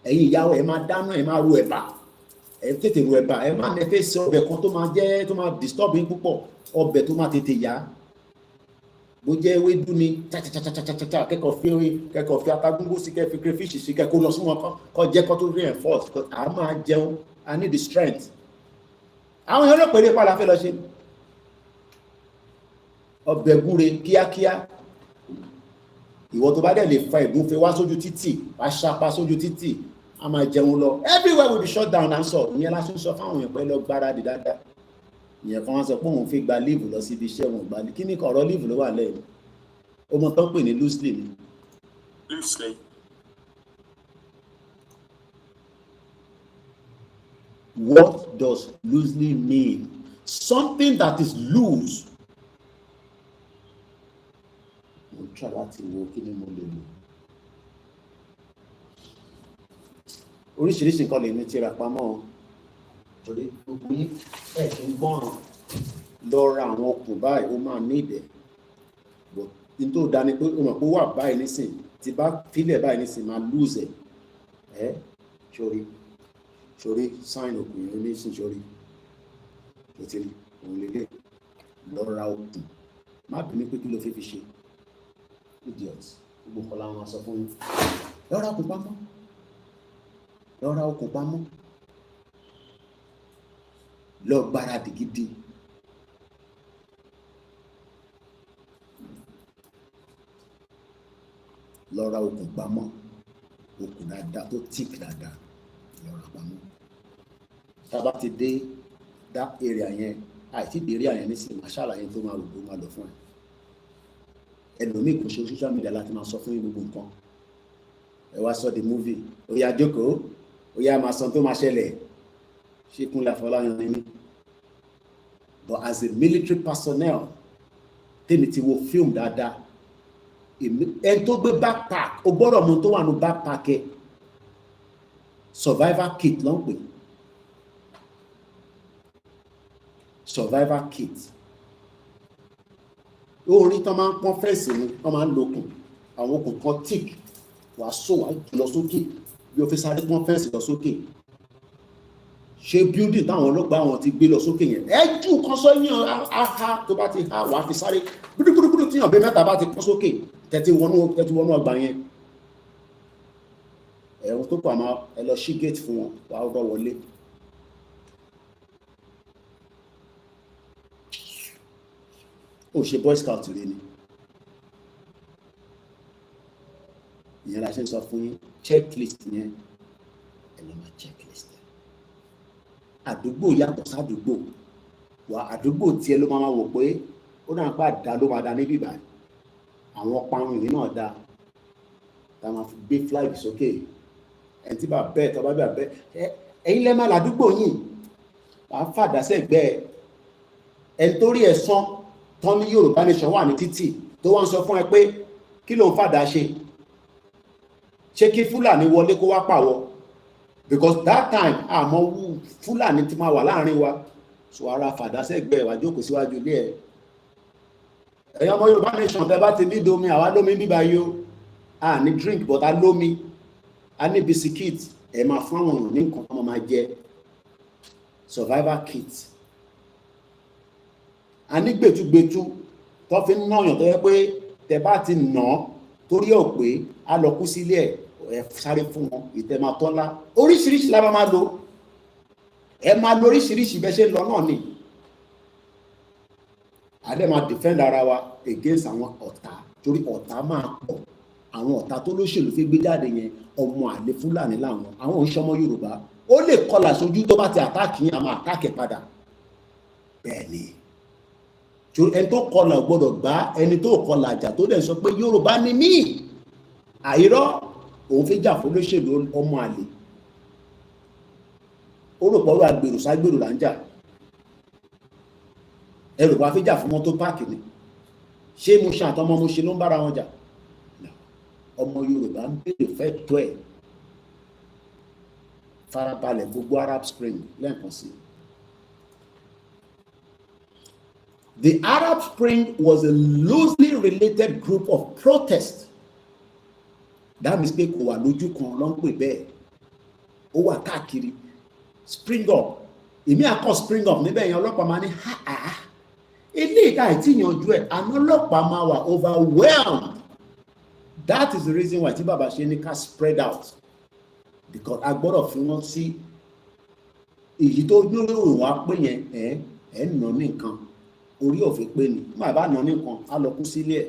ẹ̀yin ìyàwó ẹ máa dáná, ẹ máa ro ẹ̀bà. Ẹ tètè ro ẹ̀bà, ẹ máa nẹfẹ́ sí ọbẹ̀ kan tó máa jẹ́ tó máa disturb yín púpọ̀, ọbẹ̀ tó máa tètè yá. Bó jẹ́ ewédú ni cha kẹ́kọ̀ọ́ fi atagúngó sí, kẹ́ fi crayfish sí, kẹ́kọ̀ọ́ lọ sí wọn kọ́ jẹ́ kọ́ tó reinforce, a máa jẹun, I need the strength. Àwọn èèyàn ló pèrè pàlà fẹ́ lọ ṣe ọbẹ̀ gúre kíákíá. Ìwọ tó bá dẹ̀ lè fa ìgúnfe wá sójú títì, wá ṣapa sójú títì, a máa jẹun lọ. Everywhere will be shut down and so. Ìyẹn lásán sọ fáwọn èèyàn pé lọ gbáradì dáadáa. Ìyẹn kan wá sọ pé òun fi gba leave lọ sí ibi iṣẹ́ wọn gba. Kí ni ọ̀rọ̀ leave ló wà lẹ́yìn? Ọmọ tó ń pè ní loosely ni. Loosely. What does loosely mean? Something that is loose. Mo try láti wo kí ni mo lè lò. Oríṣiríṣi nǹkan lè ní tira pamọ́. Torí gbogbo yín ẹ̀ kí ń gbọ́ràn lọ ra àwọn okùn báyìí, ó máa ní ìdẹ̀. Ní tó dá ni pé ó mọ̀ pé ó wà báyìí nísìn, tí bá fílẹ̀ báyìí nísìn máa lose ẹ̀. Sórí sign okùn yìí nísìn sórí. Ó ti rí òun lè lè lọ ra okùn. Má bí mi pé kí ló fi ṣe. Idiots. Gbogbo kan láwọn sọ fún yín. Lọ ra okùn pamọ́. Lọ ra okùn pamọ́. Lọ gbáradì gidi. Lọ ra okùn pamọ́. Okùn dáadáa tó thick dáadáa. Lọ ra pamọ́. Tá bá ti dé that area yẹn, àìsí dé area yẹn nísìnyí, máa ṣàlàyé tó máa rò tó máa lọ fún ẹ. Ẹlòmíì kò ṣe social media láti máa sọ fún yín gbogbo nǹkan. Ẹ wá sọ the movie, ó yá jókòó, ó yá máa sọ tó máa ṣẹlẹ̀. Ṣé Kúnlé Afọláyan ni mí? But as a military personnel, tèmi ti wo film dáadáa. Ẹni tó gbé backpack, ó gbọ́dọ̀ mú tó wà ní backpack ẹ. Survival kit ló ń pè. Survival kit. Orin tán máa ń pọ́n fẹ́ǹsì ni wọ́n máa ń lo okùn. Àwọn okùn kan thick wàá so wàá lọ sókè bí o fi sáré pọ́n fẹ́ǹsì lọ sókè. Ṣé building táwọn ọlọ́gbà wọn ti gbé lọ sókè yẹn? Ẹ jù kan sọ yín aha tó bá ti ha wàá fi sáré gbúdúgbúdú tíyàn bí mẹ́ta bá ti pọ́n sókè tẹ́tí wọnú ọgbà yẹn. Ẹ̀rùn tó pọ̀ àmọ́ ẹ lọ ṣí gate fún wọn wàá rọ wọlé. Ó ṣe boy scout rẹ ni. Ìyẹn la ṣe ń sọ fún yín checklist yẹn ẹ lọ máa checklist. Àdúgbò yàtọ̀ sádùúgbò wà àdúgbò tiẹ̀ ló máa wò pé ó náà pa àdá ló máa dá níbí báyìí. Àwọn parun yìí náà dá tá a máa fi gbé flag sókè. Ẹni tí bá bẹ́ẹ̀ tó bá bẹ́ẹ̀ bẹ́ẹ̀ ẹ̀yin lẹ́ẹ̀ máa làdúgbò yìí wàá fàdá sẹ́gbẹ́ ẹni tó rí ẹ̀sán tán ní Yorùbá nation wà ní títì tó wá ń sọ fún ẹ pé kí ló ń fàdá ṣe. ṣé kí Fúlàní wọlé kó wá pàwọ́, because that time àmọ́ Fúlàní ti máa wà láàrin wa, so ara fàdásẹ́gbẹ̀ẹ́ wà jókòó síwájú ilé ẹ̀. Ẹ̀yin ọmọ Yorùbá nation tẹ́ bá ti ní domi, àwa lómi bíbá yó, a ní drink but a lómi, a ní bisikíìtì, ẹ máa fún àwọn èèyàn ní nǹkan tó máa jẹ, survival kit. A ní gbẹ̀tugbẹ̀tu tó fi ń náyàn tó yẹ pé tẹ́ bá ti nà torí ò pé a lọ kú sílé ẹ̀ sáré fún wọn ìtẹ̀mà tọ́lá. Oríṣiríṣi la máa lò, ẹ máa lo oríṣiríṣi bẹ́ ṣe lọ náà ni. A dẹ̀ máa defend ara wa against àwọn ọ̀tá, torí ọ̀tá máa pọ̀. Àwọn ọ̀tá tó lóṣèlú fi gbé jáde yẹn ọmọ àlè Fúlàní làwọn, àwọn ìṣọmọ Yorùbá. Ó lè kọlà sójú tó bá ti àtàkì yín, a máa àtàkì padà. Bẹ́ẹ̀ ni ẹni tó kọlà ò gbọdọ̀ gbá ẹni tó kọlà àjà tó dẹ̀ sọ pé Yorùbá ni mí, àìrọ́ òun fi jà fún olóṣèlú ọmọ àlè. Ó rò pọ̀rọ̀ àgbèrò ságbèrò là ń jà, ẹrù bá fi jà fún mọ́tò páàkì ni. Ṣé mo ṣe àtọmọ mo ṣe ló ń bára wọn jà? Ọmọ Yorùbá ń béèrè fẹ́ tó ẹ̀. Farabalẹ̀ gbogbo Arab Spring lẹ́ẹ̀kan sí. The Arab Spring was a loosely related group of protests. That means pé kò wà lójú kan ló ń pè bẹ́ẹ̀. Ó wà káàkiri. Spring up. Èmi àkọ́ spring up níbẹ̀ yẹn ọlọ́pàá máa ní ilé ìka ìtì yanjú ẹ̀, àná ọlọ́pàá máa wà overwhelmed. That is the reason why tí bàbá ṣe ní ká spread out, because a gbọ́dọ̀ fi wọ́n sí èyí tó lóòrùn wá pé yẹn ẹ̀ ń nà ní nǹkan orí òfin pé ni má bá nà ní nǹkan á lọ kú sílé ẹ̀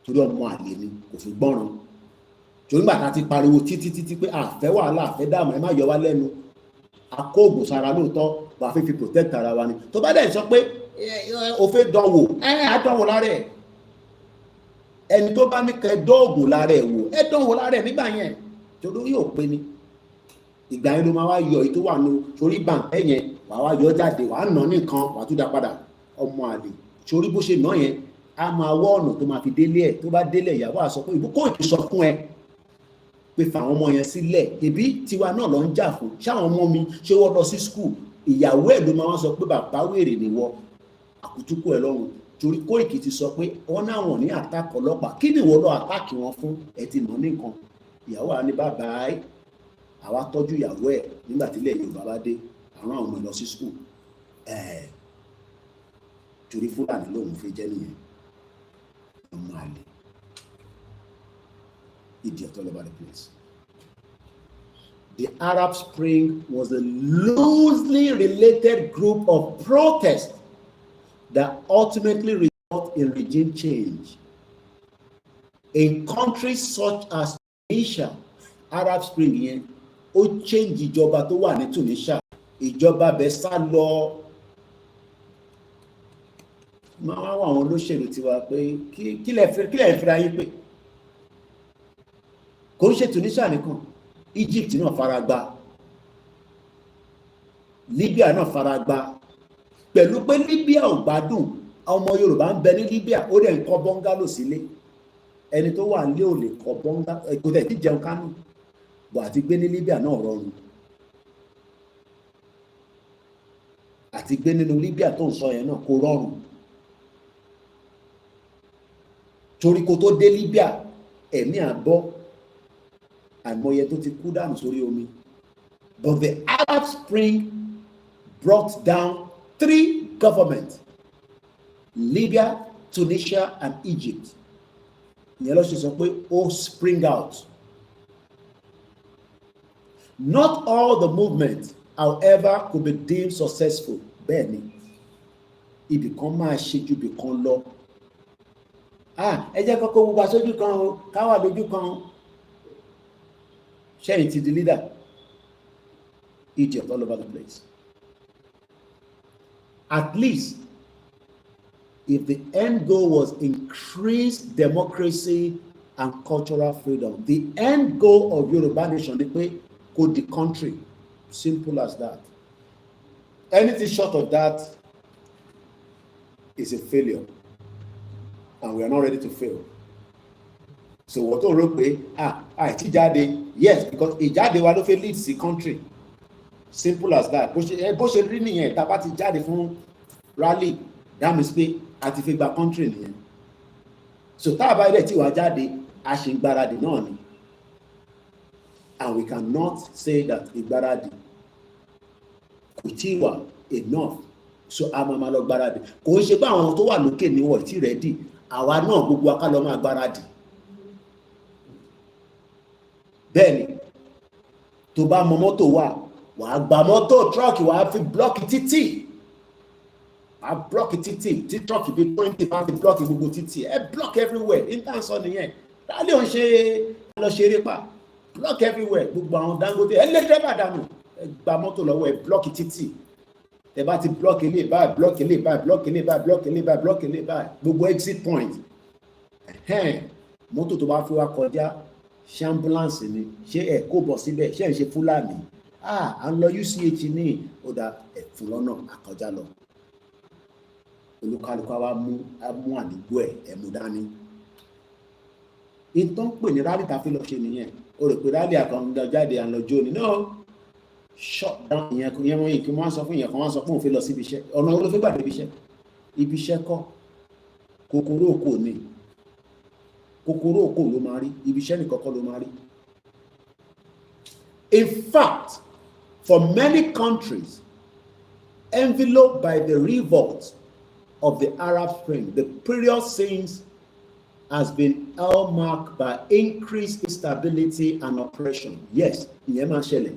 torí ọmọ àlè ni kò fi gbọ́ràn. Torí nígbà tá a ti pariwo títí pé àfẹ́ wàhálà àfẹ́ dààmú ẹ má yọ wá lẹ́nu, akóògùn sára lóòótọ́ wà á fi protect ara wa ni. Tó bá dẹ̀ sọ pé o fẹ́ dánwò àdánwò lára ẹ̀, ẹni tó bá ní kẹ́ dóògùn lára ẹ̀ wò dánwò lára ẹ̀ nígbà yẹn torí yóò pé ni. Ìgbà yẹn ló máa wá yọ èyí tó wà ní torí bàǹkẹ́ yẹn wà wá yọ jáde wà á nà nìkan wà á tún dá padà. Ọmọ àlè torí bó ṣe nà yẹn a máa wọ ọ̀nà tó máa fi délé ẹ̀, tó bá délé ìyàwó àsọ pé ìbú Kóìkì sọ fún ẹ pé fàwọn ọmọ yẹn sílẹ̀, ìbí tiwa náà lọ ń jà fún, ṣáwọn ọmọ mi ṣé wọ́n lọ sí skul, ìyàwó ẹ̀ ló máa wá sọ pé bàbá wèrè ni wọ́, àkútúkù ẹ̀ lọ́rùn. Torí Kóìkì ti sọ pé wọ́n náwọn ní àtàkì ọlọ́pàá, kí ni ìwọ lọ àtàkì wọn fún, ẹ ti nà nìkan. Ìyàwó àá ní bàbá àwa tọ́jú ìyàwó ẹ̀ nígbà tí ilẹ̀ Yorùbá bá dé, àwọn ọmọ lọ sí skul, torí Fúlàní lòun fi jẹ́ nìyẹn. Ọmọ àlè, idiot all over the place. The Arab Spring was a loosely related group of protests that ultimately resulted in regime change. In countries such as Tunisia, Arab Spring yẹn ó change ìjọba tó wà ní Tunisia. Ìjọba bẹ̀ sá lọ. Máa wá àwọn olóṣèlú tiwa pé kí lẹ̀ fira yín pé kò ń ṣe Tunisia nìkan, Egypt náà fara gbá, Libya náà fara gbá. Pẹ̀lú pé Libya ò gbádùn, ọmọ Yorùbá ń bẹ ní Libya ó dẹ̀ ń kọ́ bọ́ngálò sílé. Ẹni tó wà nílé ò lè kọ́ bọ́ngálò, kò tẹ̀ tí jẹun kánú, bọ̀ àti gbé ní Libya náà rọrùn. Àti gbé nínú Libya tó ń sọ yẹn náà kò rọrùn. Torí kó tó dé Libya ẹ̀mí àbọ̀ àìmọye tó ti kú dànù sórí omi. But the Arab Spring brought down 3 governments: Libya, Tunisia and Egypt. Ìyẹn ló ṣe sọ pé ó spring out. Not all the movements, however, could be deemed successful. Bẹ́ẹ̀ ni, ibì kan máa ṣe ju ibì kan lọ. Ẹ jẹ́ kọ́kọ́ gbogbo aṣojú kan o, káwà lójú kan o. Ṣẹ́yìn ti di leader. Egypt all over the place. At least, if the end goal was increased democracy and cultural freedom, the end goal of Yoruba nation ni pé kó di country. Simple as that. Anything short of that is a failure. And we are not ready to fail. so wọ́n tó rò pé àìtí jáde, yes, because ìjáde wa ló fẹ́ lead sí country, simple as that. Bó ṣe rí nìyẹn, tá a bá ti jáde fún rally, that means pé a ti fi gba country nìyẹn. So tá a bá ilẹ̀ tí wàá jáde, a ṣe ìgbáradì náà ni, and we cannot say that ìgbáradì kò tí wà enough, so a máa lọ gbáradì. Kò ń ṣe pé àwọn tó wà lókè ní wọ̀ tí ready, àwa náà gbogbo wa ká lọ máa gbáradì. Bẹ́ẹ̀ni, tó bá mọ mọ́tò wà, wàá gba mọ́tò truck, wàá fi blọ́ọ̀kì títì, wàá blọ́ọ̀kì títì, tí truck bí 20 máa fi blọ́ọ̀kì gbogbo títì, block everywhere. Intan sọ nìyẹn, dálé òun ṣe lọ ṣeré pa, block everywhere. Gbogbo àwọn Dangote lé driver dànù, gba mọ́tò lọ́wọ́ blọ́ọ̀kì títì. Tẹ́ bá ti blọ́ọ̀kì lè báyìí, blọ́ọ̀kì lè báyìí, blọ́ọ̀kì lè báyìí, blọ́ọ̀kì lè báyìí, blọ́ọ̀kì lè báyìí, gbogbo exit point. Mọ́tò tó bá fi wá kọjá, ṣé ambulance ni, ṣé ẹ kó bọ̀ síbẹ̀, ṣé ń ṣe Fúlàní, à ń lọ UCH ní ọ̀dà ẹ̀fún lọ́nà àkọjá lọ. Olúkálùkù wa mú àdúgbò ẹ̀mú dání. Ìtàn pè ní rally tá a fi lọ ṣe nìyẹn. O rò pé rally àkàndá jáde à ń lọ jó ni, no, shut down ìyẹn wọ́n yìí kí wọ́n sọ fún ìyẹn kan, wọ́n sọ fún òun fi lọ síbi iṣẹ́. Ọ̀nà wo ló fi gbàdé ibi iṣẹ́? Ibi iṣẹ́ kọ́, kòkòrò òkò ni, kòkòrò òkò ló máa rí, ibi iṣẹ́ nìkan kọ́ ló máa rí. In fact, for many countries enveloped by the revolt of the Arab Spring, the period since has been hallmarked by increased instability and oppression. Yes, ìyẹn máa ṣẹlẹ̀.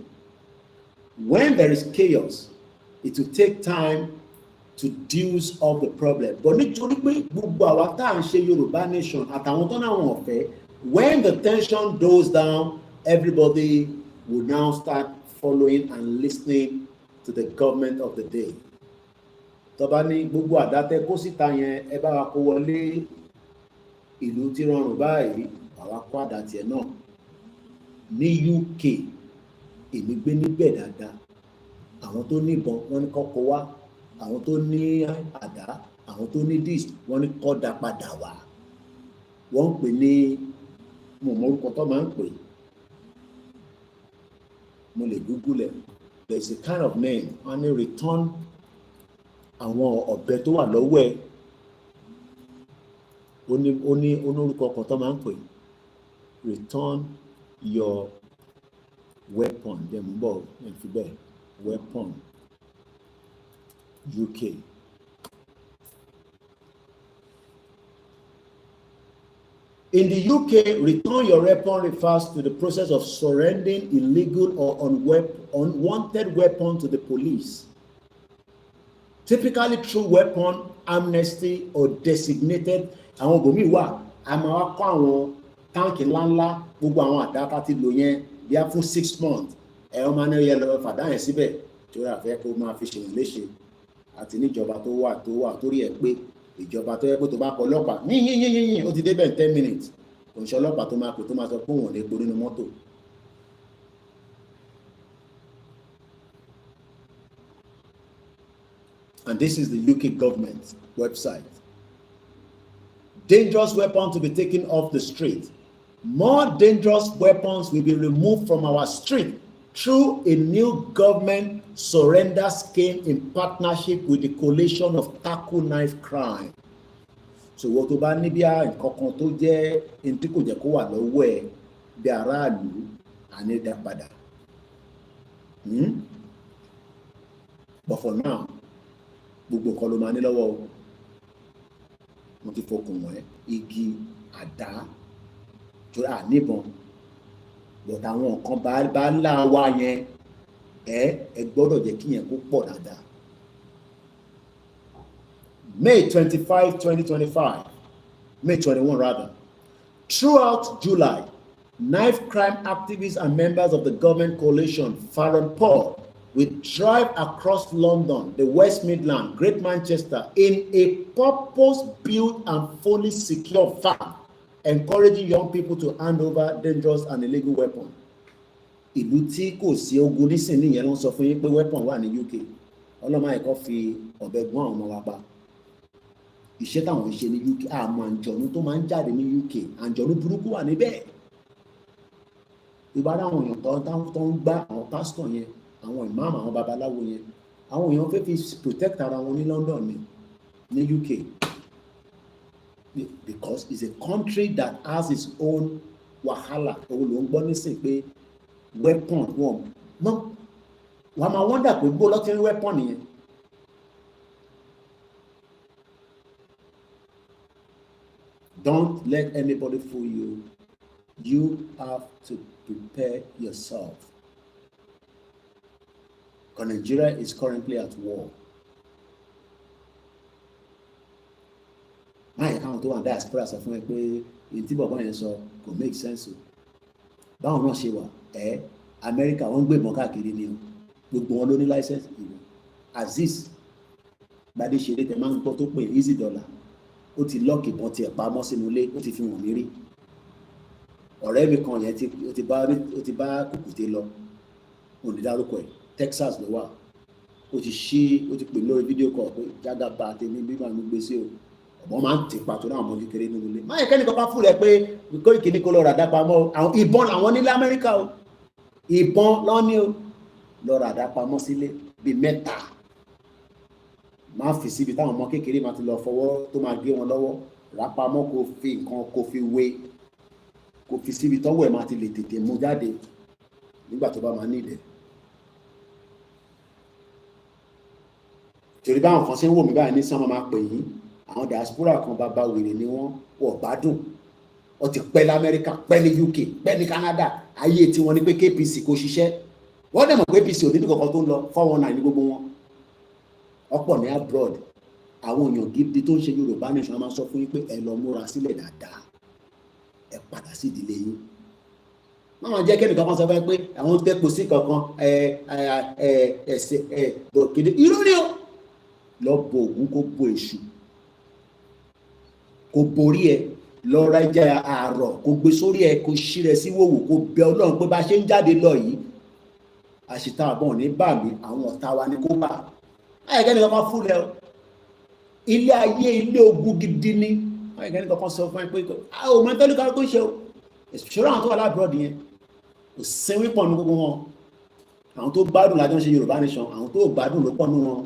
When there is chaos, it will take time to deal of the problem. But nítorí pé gbogbo àwa tá à ń ṣe Yorùbá nation àtàwọn tó náà wọ̀n fẹ́, when the tension goes down, everybody will now start following and listening to the government of the day. Tó bá ní gbogbo àdátẹ́ kó síta yẹn, ẹ bá wa kó wọlé ìlú tí rọrùn báyìí, àwa kó àdá tiẹ̀ náà. Ní UK, èmi gbé níbẹ̀ dáadáa, àwọn tó níbọn wọ́n ní kọ́kọ́ wá, àwọn tó ní àdá, àwọn tó ní disc wọ́n ní kọ́ da padà wá. Wọ́n ń pè ní, mo mọ orúkọ tó máa ń pè, mo lè Google ẹ̀, there is a kind of name, wọ́n ní return àwọn ọ̀bẹ tó wà lọ́wọ́ ẹ̀, ó ní orúkọ kan tó máa ń pè, return your weapon, jẹ́ mú bọ̀ ẹ̀ fi bẹ́ẹ̀, weapon UK. In the UK, return your weapon refers to the process of surrendering illegal or unwanted weapon to the police, typically through weapon amnesty or designated. Àwọn gòmí wà, a máa wá kọ́ àwọn táǹkì ńláńlá, gbogbo àwọn àdáta ti lò yẹn bí a fún 6 months. Ẹ̀rọ máa ní ẹyẹ lọ fàdá yẹn síbẹ̀ tí ó rà fẹ́ kó máa fi ṣèyàn léṣe. Àti níjọba tó wà torí ẹ̀ pé ìjọba tó yẹ pé tó bá kọ ọlọ́pàá yín ó ti débẹ̀ 10 minutes. Kò ń ṣe ọlọ́pàá tó máa pè tó máa sọ pé òun ò lè epo nínú mọ́tò. And this is the UK government website. Dangerous weapons to be taken off the street. More dangerous weapons will be removed from our street through a new government surrender scheme in partnership with the coalition of tackle knife crime. So wọ́n tó bá ní bí nǹkan kan tó jẹ́ ẹni tí kò jẹ́ kó wà lọ́wọ́ ẹ̀ bí aráàlú ànídá padà. But for now, gbogbo kan ló máa ní lọ́wọ́ o. Mo ti fọkùn wọ́n igi àdá tó rà níbọn. But àwọn nǹkan bá láwa yẹn ẹ gbọ́dọ̀ jẹ́ kí yẹn kó pọ̀ dáadáa. May 25, 2025, May 21 rather. Throughout July, knife crime activists and members of the government coalition, Farron Paul, will drive across London, the West Midlands, Great Manchester, in a purpose-built and fully secure van, encouraging young people to hand over dangerous and illegal weapons. Ìlú tí kò sí ogun nísìnyí yẹn ló ń sọ fún yín pé weapon wà ní UK. Ọlọ́mọ ẹ̀kọ́ fi ọ̀bẹ gún àwọn ọmọ wa pa. iṣẹ́ táwọn ń ṣe ní UK àmọ́ àǹjọ̀nú tó máa ń jáde ní UK àǹjọ̀nú burúkú wà níbẹ̀. ìbára àwọn èèyàn tó ń gbá àwọn pásítọ̀ yẹn àwọn ìmáàmù àwọn babaláwo yẹn àwọn èèyàn fẹ́ fi protect ara wọn ní London ní UK because it's a country that has its own wàhálà òun ló ń gbọ́ nísìn pé weapon wọn wàá máa wọ́ndà pé bó lọ́tí ní weapon yẹn. Don't let anybody fool you. You have to prepare yourself. Because Nigeria is currently at war. My account tó wà diaspora sọ fún ẹ pé èyí tí bàbá yẹn sọ kò make sense o. Báwọn náà ṣe wà Amẹ́ríkà wọ́n ń gbé ìbọn káàkiri ni o. Gbogbo wọn ló ní license ìbò. Aziz Gbadé ṣeré tẹ máa ń gbọ́ tó pè easy dollar. Ó ti lọ́ọ̀kì ìbọn tiẹ̀ pamọ́ sínú ilé ó ti fi wọ̀n mí rí. Ọ̀rẹ́ mi kan yẹn ó ti bá kùkùté lọ òní dárúkọ ẹ̀ Texas ló wà ó ti pè lórí fídíò kọ̀ pé jágàbá tèmi bí màá mi gbé sí o ọ̀bọ̀n máa ń tì pàtó náà ọmọ kékeré nínú ilé máa yẹ kẹ́ni kankan fún rẹ pé Koiki ní kó lọ rà dápamọ́ àwọn ìbọn làwọn nílẹ̀ Amẹ́ríkà o ìbọn lọ́ní o lọ rà dápamọ́ sílé bíi 3 máa fi síbi táwọn ọmọ kékeré máa ti lọ fọwọ́ tó máa gé wọn lọ́wọ́ rà pamọ́ kó fi nǹkan kó fi wé kò fi síbi tọ́wọ́ ẹ̀ máa ti lè tètè mú jáde nígbà tó bá máa ní ìdẹ̀. torí báwọn kan ṣe ń wò mí báyìí ní sánmọ́ máa pè yín àwọn diaspora kan bàbá wèrè ni wọ́n gbádùn wọ́n ti pẹ́ lamẹ́ríkà pẹ́ ní UK pẹ́ ní Canada ayé tí wọ́n ní pé KPC kò ṣiṣẹ́ wọ́n dẹ̀ mọ̀ pé APC ò níbi kankan tó ń lọ 419 ní gbogbo wọn ọ̀pọ̀ ní abroad àwọn èèyàn gidi tó ń ṣe Yorùbá nation máa ń sọ fún yín pé ẹ lọ múra sílẹ̀ dáadáa ẹ padà sí ìdílé yín máa jẹ́ kẹ́nìkan kan sọ fún ẹ pé àwọn tẹ́pọ̀ sí kankan bòkèdè irú ni ó lọ bo ògún kó bo èṣù kó borí ẹ lọ ra ẹja àárọ̀ kó gbé sórí ẹ kó ṣí rẹ sí wòwò kó bẹ Ọlọ́run pé bá ṣe ń jáde lọ yìí àṣìta àbọ̀ ní bà mí àwọn ọ̀tá wa ni kó bà á kẹ́nìkan kan fún rẹ o ilé ayé ilé ogun gidi ni ẹ̀gẹ́ni kankan sọ fún ẹ pé o mọ̀ tẹ́lú kárí tó ń ṣe o ìṣòro àwọn tó wà lábúrọ̀dì yẹn kò sẹ́wé pọ̀ ní gbogbo wọn àwọn tó gbádùn lájọ́ ń ṣe Yorùbá nation àwọn tó gbádùn ló pọ̀ nú wọn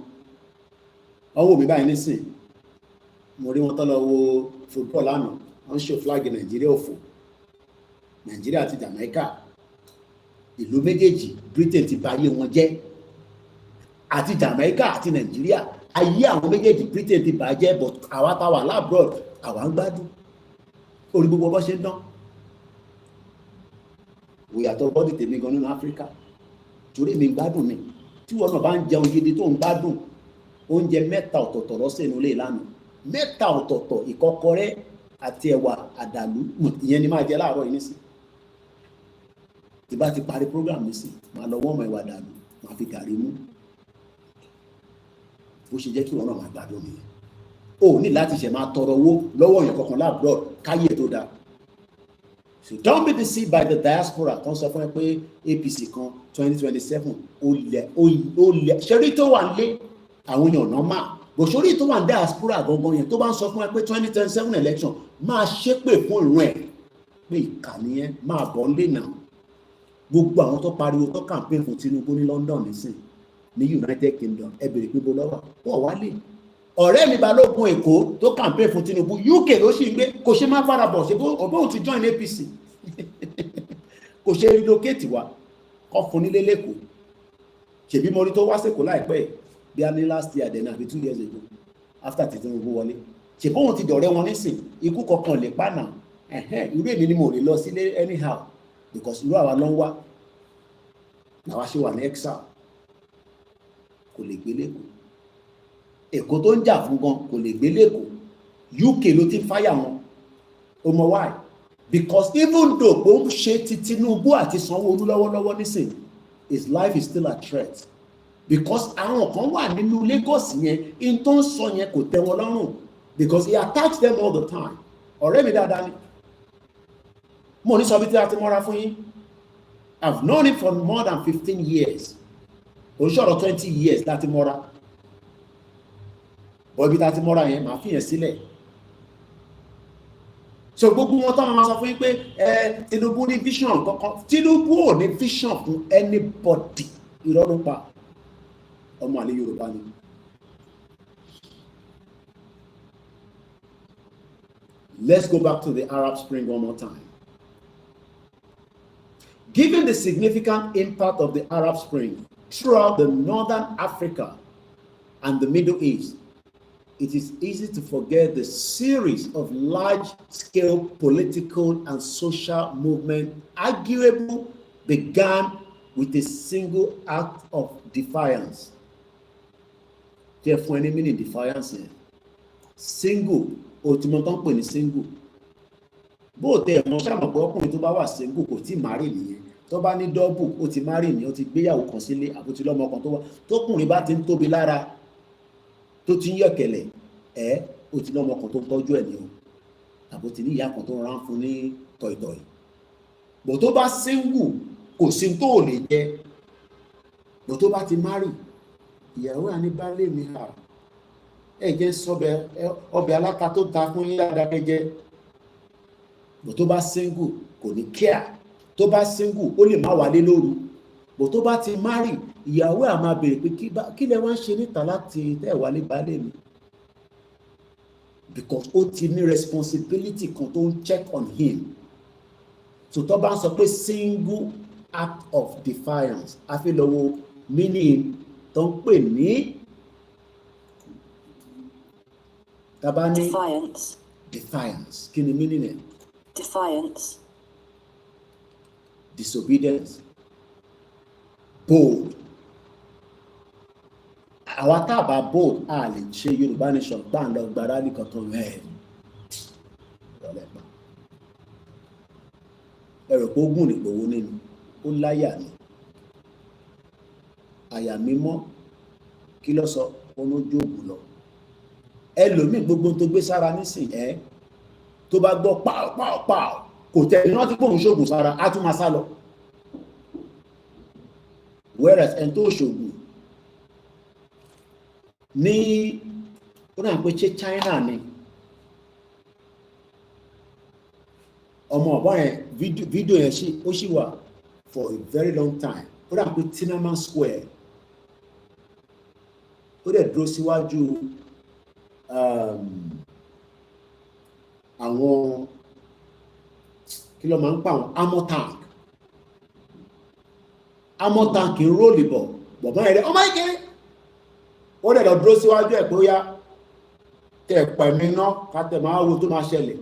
ọwọ́ mi báyìí nísìn mo rí wọn tọ́ lọ wo football lánàá wọ́n ń ṣe flag Nàìjíríà òfò Nàìjíríà àti Jamaica ìlú méjèèjì Britain ti bà ayé wọn jẹ́ àti Jamaica àti Nàìjíríà ayé àwọn méjèèjì Britain ti bàjẹ́ but àwa táwà lábúrọ̀dì àwa ń gbádùn orí gbogbo ọbọ̀ ṣe ń dán òyàtọ̀ bọ́dì tèmi gan nínú Áfíríkà torí mi gbádùn mi tí wọn náà bá ń jẹun gidi tó ń gbádùn oúnjẹ 3 ọ̀tọ̀ọ̀tọ̀ lọ́sẹ̀ inú ilé ìlànà 3 ọ̀tọ̀ọ̀tọ̀ ìkọ́kọrẹ́ àti ẹ̀wà àdàlú ìyẹn ni máa jẹ láàárọ̀ yìí nísìn tí bá ti parí program nísìn máa lọ wọ́n mọ ẹ̀wà àdàlú máa fi gàrí mú bó ṣe jẹ́ kí wọn náà máa gbádùn mi o ní láti ṣe máa tọrọ owó lọ́wọ́ èèyàn kankan láàbùrọ̀ káyé tó dáa so don't be deceived by the diaspora kan sọ fún ẹ pé APC kan 2027 ó lẹ ṣẹ́rí tó wà lé àwọn èèyàn náà máa bò ṣorí tó wà ní diaspora gangan yẹn tó bá ń sọ fún ẹ pé 2027 election máa ṣépè fún ìrún ẹ pé ìkànnì yẹn máa bọ̀ ń lè nà gbogbo àwọn tó pariwo tó campaign fún Tinubu ní London nísìn ní United Kingdom ẹ bèrè pé bó lọ́wọ́ wọ́n wálé ọ̀rẹ́ mi Balógun Èkó tó campaign fún Tinubu UK ló sì ń gbé kò ṣe máa fara bọ̀ ṣe bó ti join APC kò ṣe relocate wa kọ́ fún nílé lẹ́kọ̀ọ́ ṣèbí mo rí tó wá sẹ́kọ̀ọ́ láìpẹ́ bí a ní last year then àbí 2 years ago after Tinubu wọlé ṣe bóun ti dọ̀rẹ́ wọn nísìn ikú kankan lè pa náà irú èmi ni mo lè lọ sílé anyhow because irú àwa ló ń wá làwa ṣe wà ní exile kò lè gbé lẹ́kọ̀ọ́ Èkó tó ń jà fún gan kò lè gbé lẹ́kọ̀ọ́ UK ló ti fáyà wọn o mọ̀ why because even though bó ń ṣe ti Tinubu àti Sanwó-Olú lọ́wọ́lọ́wọ́ nísìn his life is still at threat because àwọn kan wà nínú Lagos yẹn in tó ń sọ yẹn kò tẹ́ wọn lọ́rùn because he attacks them all the time ọ̀rẹ́ mi dáadáa ni mo ní sọ bí tí a ti mọ́ra fún yín I've known him for more than 15 years oṣooṣọ́rọ̀ 20 years láti mọ́ra bọ́ ibi tá a ti mọ́ra yẹn màá fi yẹn sílẹ̀. So gbogbo wọn tán máa sọ fún yín pé Tinubu ní vision kankan. Tinubu ò ní vision fún anybody. Irọ́ ló pa. Ọmọ àlè Yorùbá ni. Let's go back to the Arab Spring one more time. Given the significant impact of the Arab Spring throughout the Northern Africa and the Middle East, it is easy to forget the series of large-scale political and social movements arguably began with a single act of defiance. Therefore, any meaning defiance here. Single, ultimatum pè ní single. Bó tẹ mọ̀ ṣàmọ̀ pé ọkùnrin tó bá wà single kò tí marry nìyẹn. Tó bá ní double, ó ti marry ni, ó ti gbéyàwó kan sílé, àbó ti lọ́mọ kan tó wà. Tókùnrin bá ti ń tóbi lára, tó ti ń yọ̀kẹ̀lẹ̀, ó ti lọ́mọ kan tó ń tọ́jú ẹ̀ ní o. Àbó ti ní ìyá kan tó ń rán fún ní tọ̀ìtọ̀ì. Bó tó bá single, kò sí tó lè jẹ. Bó tó bá ti marry, ìyàwó àní baálé mi hà. Jẹ́ sọ́bẹ̀ ọbẹ̀ aláta tó ta fún yín dáadáa jẹ. Bó tó bá single, kò ní care. Tó bá single, ó lè má wálé lóru. Bó tó bá ti marry, ìyàwó á máa béèrè pé kí lẹ wá ń ṣe níta láti tẹ́ wálé baálé mi. Because ó ti ní responsibility kan tó ń check on him. So tó bá ń sọ pé single act of defiance, a fi lọ wo meaning tó ń pè ní defiance. Defiance. Kí ni meaning ẹ̀? Defiance. Disobedience. Bold. Àwa tá a bá bold, a lè ṣe Yorùbá nation gbà ń lọ gbàrà nìkan tó rẹ̀. Ẹ̀rọ pé ogun nìgbòho nínú, ó láyà ni. Àyà mímọ́, kí ló sọ? Ó ló jóògùn lọ. Ẹlòmíì gbogbo tó gbé sára nísìn tó bá gbọ́ pàápàá kò tẹ̀lé rántí pé òun ṣògùn sára á tún máa sá lọ. Whereas ẹni tó ṣògùn ní ó náà pé ṣé China ni ọmọ ọ̀bọ̀n yẹn fídíò yẹn ó ṣì wà for a very long time. Ó náà pé Tiananmen Square ó dẹ̀ dúró síwájú àwọn kí ló máa ń pa àwọn armor tank ń róòlì bọ̀ bọ̀bọ́n ẹ̀rẹ́ ọmọ ìké ó dẹ̀ lọ dúró síwájú ẹ̀ pé ó yá tẹ̀ pẹ̀mí ná ká tẹ̀ máa wo tó máa ṣẹlẹ̀.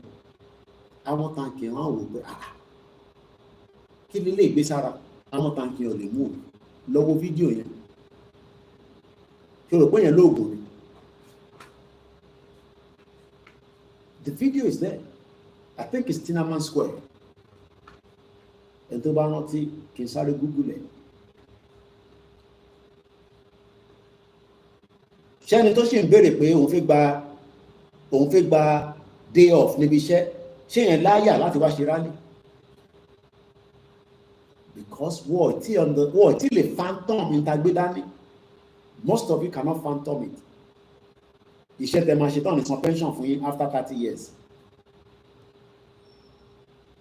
Armor tank ń wò pé kí ni lè gbé sára armor tank ò lè mú lọ́wọ́ fídíò yẹn kí o rò pé yẹn lóògùn ni. The video is there. I think it's Tiananmen Square. Ẹni tó bá rántí kí n sáré Google ẹ̀. Ṣẹ́ni tó ṣì ń béèrè pé òun fẹ́ gba day off níbi iṣẹ́, ṣé yẹn láyà láti wá ṣe rally? Because wọ́n ti lè phantom ìtagbé dání. Most of you cannot phantom it. Iṣẹ́ tẹ máa ṣe tán ní san pension fún yín after 30 years.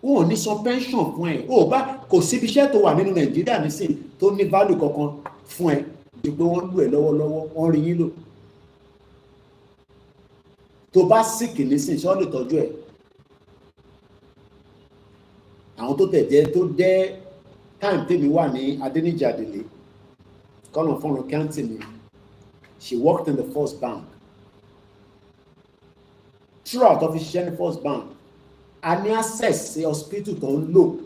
Wọ́n ò ní san pension fún ẹ. Ó bá kò síbi iṣẹ́ tó wà nínú Nàìjíríà nísìn tó ní value kankan fún ẹ ju pé wọ́n lù ẹ́ lọ́wọ́lọ́wọ́, wọ́n rí yín lò. Tó bá sick nísìn ṣé wọ́n lè tọ́jú ẹ̀. Àwọn tó jẹ́ time tèmi wà ní Adéníjì Àdèlé kọ́nà fọ́nrán county mi. She worked in the First Bank. Throughout of ṣiṣẹ́ ní First Bank, a ní access sí hospital tó ń lò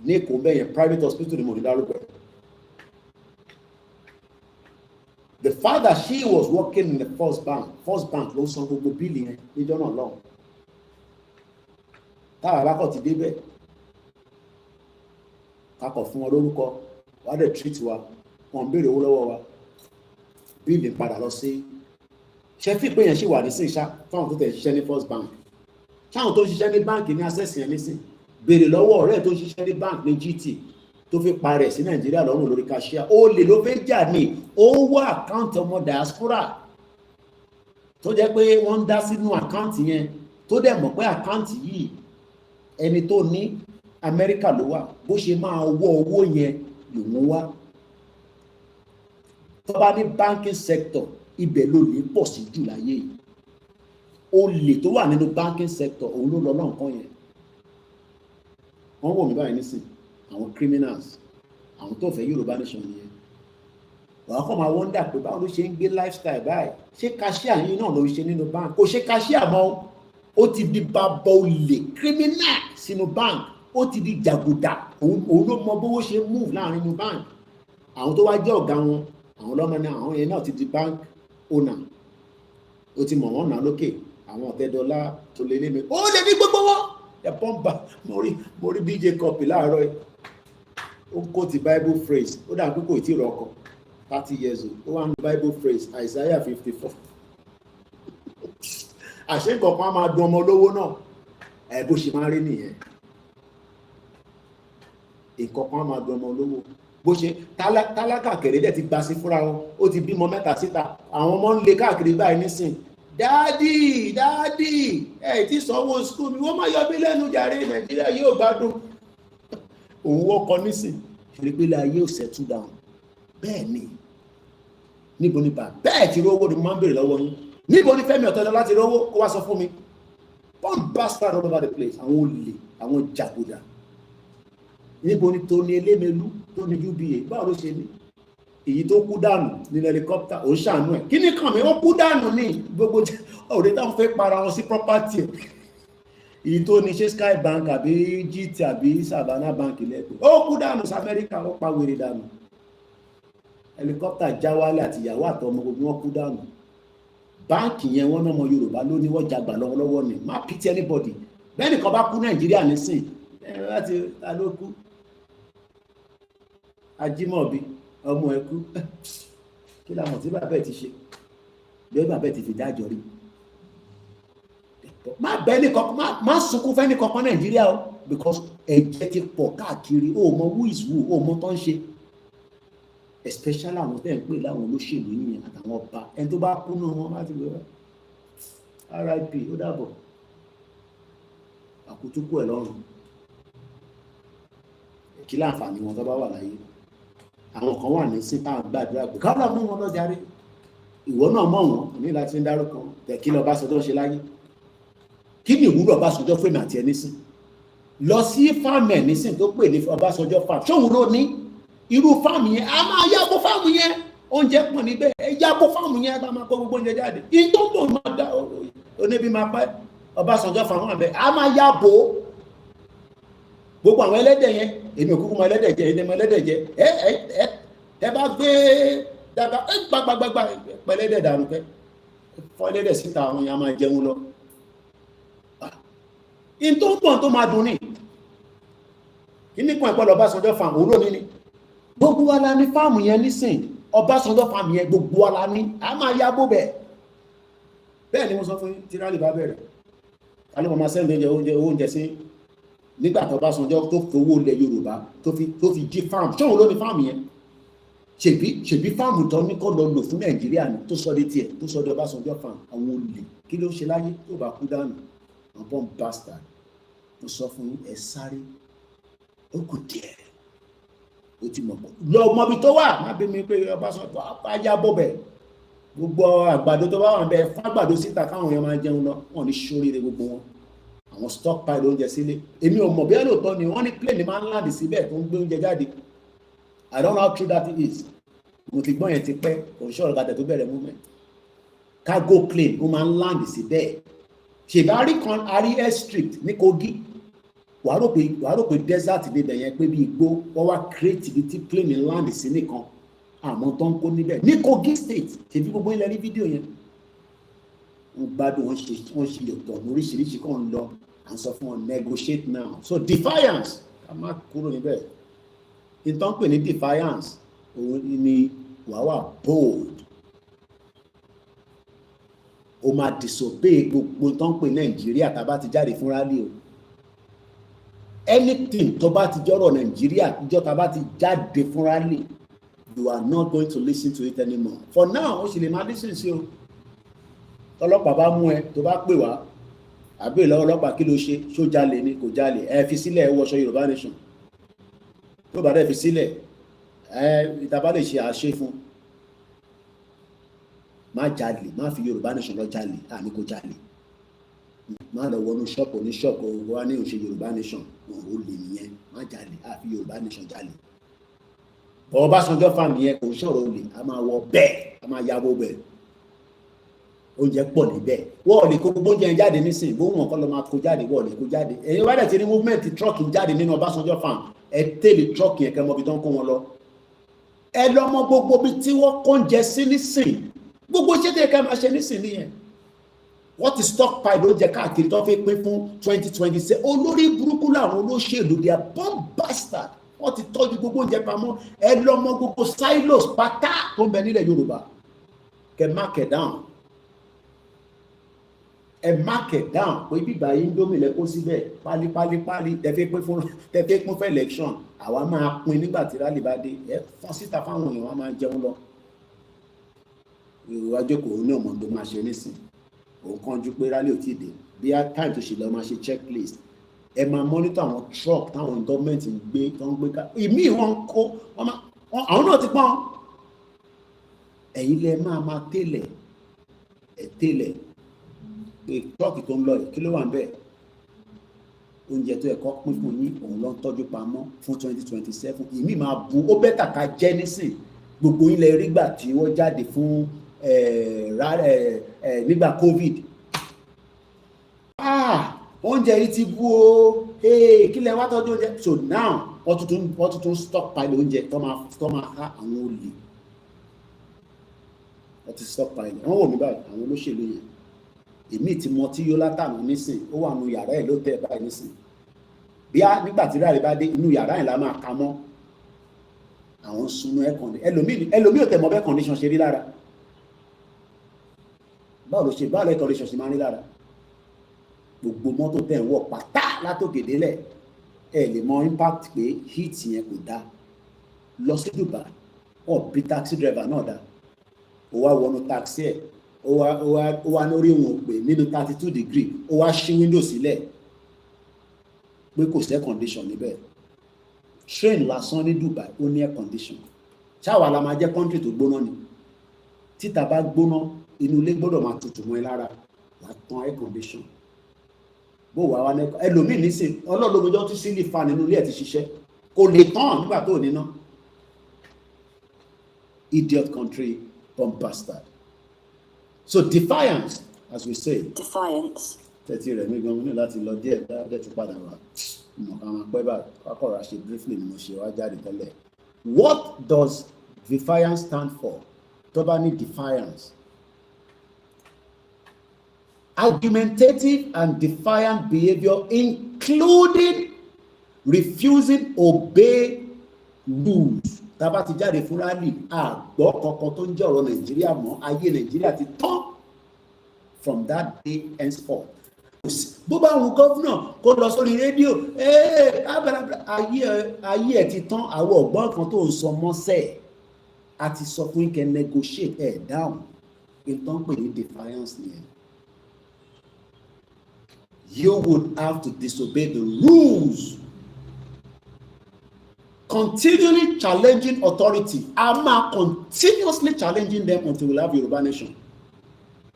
ní Èkó bẹ́yẹn, private hospital ni mo ní dárúkọ. The fact that she was working in the First Bank ló san gbogbo bíìlì yẹn níjọ́ náà lọ́hùn. Táwa bá kọ̀ ti débẹ̀, kakọ̀ fún wọn lórúkọ, wà á dẹ̀ treat wa, wọn ń béèrè owó lọ́wọ́ wa, bíìlì padà lọ sí. Ṣé fi pé yẹn ṣì wà ní sìn ṣá fáwọn tó tẹ̀ ṣiṣẹ́ ní First Bank? Ṣáwọn tó ṣiṣẹ́ ní báǹkì ní access yẹn nísìn? Béèrè lọ́wọ́ ọ̀rẹ́ tó ṣiṣẹ́ ní bank ní GT tó fi parẹ́ sí Nàìjíríà lọ́rùn lórí cashier. Ó lè ló fẹ́ jà ní, ó wá àkáǹtì ọmọ diaspora. tó jẹ́ pé wọ́n ń dá sínú àkáǹtì yẹn tó dẹ̀ mọ̀ pé àkáǹtì yìí ẹni tó ní Amẹ́ríkà ló wà, bó ṣe máa wọ́ owó yẹn lòun wá. tó bá ní banking sector ibẹ̀ ló lè pọ̀ sí jù láyé yìí, olè tó wà nínú banking sector òun ló lọ náà nǹkan yẹn. wọ́n wò mí báyìí nísìn àwọn criminals, àwọn tó fẹ́ Yorùbá nation nìyẹn. wàá kọ́ máa wọ́ndà pé báwo ló ṣe ń gbé lifestyle báyìí, ṣé cashier yín náà ló ń ṣe nínú bank? kò ṣe cashier mọ́, ó ti di bàbá olè criminal sínú bank, ó ti di jàgùdà, òun ló mọ bówó ṣe move láàrin inú bank. àwọn tó wá jẹ́ ọ̀gá wọn, àwọn ọlọ́mọ náà, àwọn yẹn náà ti di bank owner, ó ti mọ̀ wọ́n náà lókè. àwọn ọ̀tẹ́dọ́lá tó lé lé mi, ó lè ní gbogbo wọn ẹ̀ pọ́ńpà. mo rí BJ copy láàárọ̀ yìí, ó kó ti Bible phrase, ó dà pé kò tí ì rọkọ̀ 30 years old, ó wá ní Bible phrase Isaiah 54. àṣẹ nǹkan kan á máa dun ọmọ olówó náà, ẹ bó ṣe máa rí nìyẹn. nǹkan kan á máa dun ọmọ olówó, bó ṣe tálákà kẹrẹ dẹ̀ ti gba sí fúnra wọn, ó ti bímọ 3 síta, àwọn ọmọ ń lé káàkiri báyìí nísìn. dáàdì ẹ ti sanwó skul mi, wọ́n máa yọ mí lẹ́nu jàre, Nàìjíríà yóò gbádùn. òun wọ́kọ nísìn, ìrìpínlẹ̀ ayé ò settle down. bẹ́ẹ̀ ni, níbo ni bá bẹ́ẹ̀ ti rówó ni mo máa ń béèrè lọ́wọ́ yín. níbo ni Fẹ́mi Ọ̀tẹ́dọ́lá láti rówó? kó wá sọ fún mi. bomb bastard all over the place, àwọn olè, àwọn jàgùdà. níbo ni Tony Elémelu tó ní UBA, báwo ló ṣe ní? èyí tó kú dànù nínú helicopter, ò ń ṣàánú ẹ̀. kí ni kàn mí, ó kú dànù ní gbogbo ọ̀rẹ́ táwọn fẹ́ para wọn sí property ẹ̀. èyí tó ní ṣe Sky Bank àbí GT àbí Savannah Bank lẹ́gbẹ̀ẹ́, ó kú dànù sí Amẹ́ríkà, ó pa wèrè dànù. helicopter já wálé àti ìyàwó àtọmọ gbogbo wọn kú dànù. báǹkì yẹn wọn náà ọmọ Yorùbá ló ní wọ́n jagbà lọ́wọ́lọ́wọ́ ni, má pity anybody. bẹ́ẹ̀ nìkan bá kú Nàìjíríà nísìn, láti ta ló kú? Ajímọ̀bí ọmọ ẹ kú, kí làwọn tí bàbá ẹ ti ṣe, bẹ́ẹ̀ bàbá ẹ ti fi dájọ́ rí. má bẹ́ẹ̀ ní kankan, má sunkún fẹ́ ní kankan Nàìjíríà o, because ẹ̀jẹ̀ ti pọ̀ káàkiri, o mọ who is who, o mọ tó ń ṣe. especially àwọn tẹ́ ń pè láwọn olóṣèlú yìnyín àtàwọn ọba, ẹni tó bá kú náà wọn láti wẹ̀ RIP, ó dàbọ̀, àkútúkù ẹ̀ lọ́rùn. kí láǹfààní wọn tó bá wà láyé? àwọn kan wà ní síta gbàdúrà pé káwọn mú wọn lọ́jàre. ìwọ náà mọ̀ wọ́n ní láti ń dárúkọ tẹ̀ kí lọ Ọbásanjọ́ ṣe láyé. kí ni ìwúlò Ọbásanjọ́ fèmí àti ẹni sí? lọ sí fáàmù ẹ̀ nísìn tó pè ní Ọbásanjọ́ fáàmù, ṣóun ló ní irú fáàmù yẹn? a máa yàgò fáàmù yẹn, oúnjẹ pọ̀ níbẹ̀, ẹ yàgò fáàmù yẹn, bá máa kó gbogbo oúnjẹ jáde. ìtò tó máa dá oníbi máa pẹ́ Ọbásanjọ́ fáàmù àbẹ̀, a máa yàbò gbogbo àwọn ẹlẹ́dẹ̀ yẹn. èmi ò kúkú mọ ẹlẹ́dẹ̀ jẹ, èdè mọ ẹlẹ́dẹ̀ jẹ, ẹ bá gbé dàgbà gbàgbàgbà pẹ̀lẹ́dẹ̀ dànù pẹ́ fọ́ ẹlẹ́dẹ̀ síta, àwọn èèyàn máa jẹun lọ. in tó ń pọ̀ tó máa dùn ní kí ní kan ìpọ̀lọ̀ Ọbásanjọ́ fáàmù òun lónìí ni gbogbo wa la ní fáàmù yẹn nísìn. Ọbásanjọ́ fáàmù yẹn gbogbo wa la ní, a máa yábò bẹ̀. bẹ́ẹ̀ ni mo sọ fún tírálì bá bẹ̀rẹ̀, alẹ́ wọn máa sẹ́ndì oúnjẹ sí nígbà tó Ọbásanjọ́ tó fowó ilẹ̀ Yorùbá tó fi jí fáàmù, ṣóun ló ní fáàmù yẹn? ṣèbí fáàmù tó ní kọ́ lọ lò fún Nàìjíríà ni, tó sọ de tiẹ̀, tó sọ de Ọbásanjọ́ fáàmù. àwọn olè kí ló ṣe láyé tó bá kú dànù? àwọn bomb bastard. mo sọ fún yín, ẹ sáré, ó kù díẹ̀, ó ti mọ̀ pọ̀ lọ mọbi tó wà. má bí mi pé Ọbásanjọ́ ajá bọ̀bẹ̀, gbogbo àgbàdo tó bá wà bẹ́ẹ̀ fún àgbàdo síta káwọn èèyàn máa jẹun lọ, wọn ní ṣoríire gbogbo wọn. àwọn stockpile oúnjẹ sílé, èmi ò mọ̀ bí ẹlòtọ́ ni wọ́n ní plane máa ń láàdì síbẹ̀ tó ń gbé oúnjẹ jáde. I don't know how true that is. mo ti gbọ́n yẹn ti pẹ́, òṣìṣẹ́ ọ̀gá tẹ̀ tó bẹ̀rẹ̀ movement. cargo plane ó máa ń láàdì síbẹ̀. ṣèbárí kan arí airstrip ní Kogi, wàá rò pé desert níbẹ̀ yẹn pé bí igbó, wọ́n wá create ibi tí plane láàdì sí nìkan, àmọ́ tó ń kó níbẹ̀ ní Kogi state. ṣèbí gbogbo ilẹ̀ rí fídíò yẹn, wọ́n gbádùn, wọ́n ṣe ọ̀tọ̀ lóríṣiríṣi kan lọ. à ń sọ fún wọn negotiate now. so defiance, ká má kúrò níbẹ̀. ìtàn pè ní defiance òun ni wàá wà bold, o máa disobey gbogbo tó ń pè Nàìjíríà tá a bá ti jáde fún rally o. anything tó bá ti jọ́rọ̀ Nàìjíríà ìjọ tá a bá ti jáde fún rally, you are not going to listen to it anymore. for now o sì lè máa listen sí o, tọ́lọ́pàá bá mú ẹ tó bá pè wá àbí ìlọ́wọ́ ọlọ́pàá kí ló ṣe ṣó jalè ni kò jalè ẹ fi sílẹ̀ ẹ wọṣọ Yorùbá nation tó bá dẹ̀ fi sílẹ̀ ìtàbá lè ṣe àṣẹ fún má jalè má fi Yorùbá nation lọ jalè àní kò jalè má lọ wọnú ṣọ́ọ̀pù ní ṣọ́ọ̀pù wá ní òṣè Yorùbá nation wọn ò lè nìyẹn má jalè àfi Yorùbá nation jalè Ọbásanjọ́ fàmì yẹn kò ń sọ̀rọ̀ olè a máa wọ bẹ́ẹ̀ a máa yàwó bẹ́ẹ̀ oúnjẹ pọ̀ níbẹ̀ wọ́n lè kó gbogbo oúnjẹ jáde nísìnyí bó wọn kọ́ lọ máa kó jáde wọ́n lè kó jáde èyí wá dẹ̀ ti ní movement truck jáde nínú Ọbásanjọ́ farm ẹ tẹ̀lé truck yẹn kẹ́ mọ́ bí tó ń kó wọn lọ ẹ lọ mọ gbogbo bí tí wọ́n kó oúnjẹ sí nísìnyí gbogbo iṣẹ́ tẹ̀ ká máa ṣe nísìnyí nìyẹn wọ́n ti stockpile oúnjẹ káàkiri tó fi pín fún 2026 olórí burúkú làwọn olóṣèlú they are bomb bastard wọ́n ti tọ́jú gbogbo oúnjẹ pamọ́ ẹ lọ mọ gbogbo silos pátá tó ń bẹ nílẹ̀ Yorùbá kẹ́ mark it down ẹ mark it down pé bíbá Indomie lẹ kó síbẹ̀ pálí tẹ́fẹ́ pín fún election àwa máa pín nígbà tí rally bá dé ẹ fọ́n síta fáwọn èèyàn wa máa jẹun lọ Yorùbá jókòó ní ọmọ tó máa ṣe nísìn òun kánjú pé rally ò tí ì dé bí i time tó ṣe lọ máa ṣe checklist ẹ máa monitor àwọn truck táwọn government ń gbé tó ń gbé ká ìmí wọn kó àwọn náà ti pọ́n ẹ̀yin lẹ máa tẹ́lẹ̀ tẹ́lẹ̀ pé truck tó ń lọ yìí kí ló wà ń bẹ̀ oúnjẹ tó ẹ̀kọ́ pín fún yín òun ló ń tọ́jú pamọ́ fún 2027 ìmí máa bu ó bẹ́tà ká jẹ́ nísìn gbogbo yín lẹ rí gbà tí wọ́n jáde fún nígbà COVID oúnjẹ yìí ti bú o kí lẹ wá tọ́jú oúnjẹ so now wọ́n tuntun stockpile oúnjẹ tó máa ká àwọn olè wọ́n ti stockpile wọ́n wò mí báyìí àwọn olóṣèlú yẹn èmi ti mọ tí yóò látànù nísìn ó wà nù yàrá ẹ̀ ló tẹ̀ báyìí nísìn bí a nígbà tí ráàlì bá dé inú yàrá ẹ̀ la máa ka mọ́ àwọn sunú air condition ẹlòmíì ò tẹ̀ mọ́ air condition ṣe rí lára báwo air condition ṣe máa rí lára gbogbo mọ́tò tẹ̀ ń wọ̀ pátá látòkè délẹ̀ ẹ lè mọ impact pé heat yẹn kò dáa lọ sí Dubai bí taxi driver náà dáa ó wá wọnú taxi ẹ̀ ó wá lórí wọn pé nínú 32 degree ó wá ṣí window sílẹ̀ pé kò sí air condition níbẹ̀ train lásán ní Dubai ó ní air condition ṣáwa la máa jẹ́ country tó gbóná ni títa bá gbóná inú ilé gbọ́dọ̀ máa tutù mọ́ ẹ lára wàá tán air condition bó wà wá lẹ́kọ̀ọ́ ẹlòmíì nísìn ọlọ́ọ̀lọ́gbọ́jọ́ tún sílì fa nínú ilé ẹ̀ ti ṣiṣẹ́ kò lè tán nígbà tó níná idiot country bomb bastard. So defiance, as we say. Defiance. Tẹ́tí rẹ̀ mí gan-an ní láti lọ díẹ̀ dáadẹ́ tó padà wá. Mo kàn máa pẹ́ bá akọ̀rọ̀ ṣe briefly ni mo ṣe wá jáde tẹ́lẹ̀. What does defiance stand for? Tó bá ní defiance. Argumentative and defiant behavior including refusing obey rules. Tábà ti jáde fún rally àgbọ̀ kankan tó ń jẹ́ ọ̀rọ̀ Nàìjíríà mọ́ ayé Nàìjíríà ti tán from that day henceforth. Bó bá wù gọ́fúnà kó lọ sórí rédíò ayé ẹ̀ ti tán àwọn ọ̀gbọ́n kan tó ń sọ mọ́sẹ̀ a ti sọ fún kẹ́ negotiate ẹ̀ down ìtàn pè ní defiance nìyẹn. You would have to disobey the rules. Continually challenging authority. I'm continuously challenging them until we have Yoruba nation.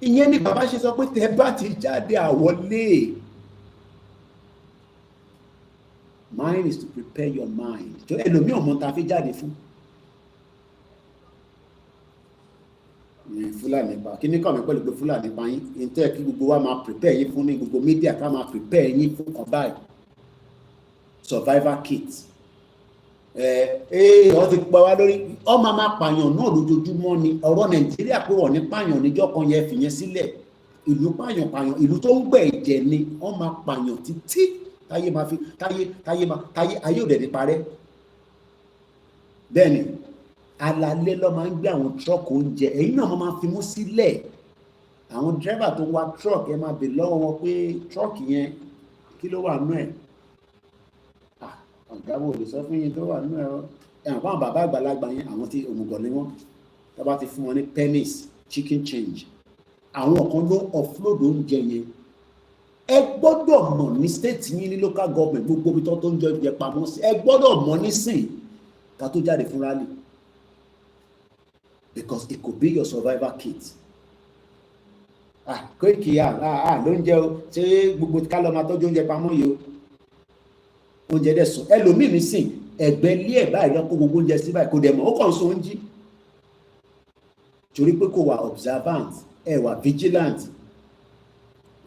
Ìyẹn ni bàbá ṣe sọ pé tẹ́ bá ti jáde àwọlé. Mind is to prepare your mind. Tó ẹlòmíì ọmọ ta fi jáde fún. Fúlàní pa kí ní kàn mí pẹ̀lú pé Fúlàní pa yín ìtẹ́ kí gbogbo wa máa prepare yín fún ní gbogbo media ká máa prepare yín fún ọba ẹ̀ survivor kit wọ́n ti pa wá lórí ọmọ máa pààyàn náà lójoojúmọ́ ni ọ̀rọ̀ Nàìjíríà pé wọ́n ní pààyàn níjọ́ kan yẹn fìyẹn sílẹ̀ ìlú pààyàn ìlú tó ń gbẹ̀ ẹ̀jẹ̀ ni wọ́n máa pààyàn títí táyé máa fi táyé ayé òde ní parẹ́ bẹ́ẹ̀ ni alalẹ́ ló máa ń gbé àwọn truck oúnjẹ ẹ̀yin náà máa fi mú sílẹ̀ àwọn driver tó wá truck ẹ máa bè lọ́wọ́ wọn pé truck yẹn kí ló wà nú ẹ̀ ọ̀gá wo lè sọ fún yín tó wà nú ẹ̀ àwọn bàbá àgbàlagbà yẹn àwọn tí òmùgọ̀ ni wọ́n tó bá ti fún wọn ní pennies chicken change àwọn kan ló offload oúnjẹ yẹn. Ẹ gbọ́dọ̀ mọ̀ ní state yín ní local government gbogbo ibi tó ń jẹ pamọ́ sí, ẹ gbọ́dọ̀ mọ̀ nísìn ká tó jáde fún rally, because it could be your survival kit. Koiki ló ń jẹ o, ṣé gbogbo ká lọ máa tọ́jú oúnjẹ pamọ́ yìí o, oúnjẹ dẹ̀ sùn. Ẹlòmíì nísìn ẹgbẹ́ ilé ẹ̀ báyìí lọ́kọ́ gbogbo oúnjẹ sí báyìí kò dẹ̀ mọ̀ ó kàn so oúnjẹ torí pé kò wà observant, ẹ wà vigilant.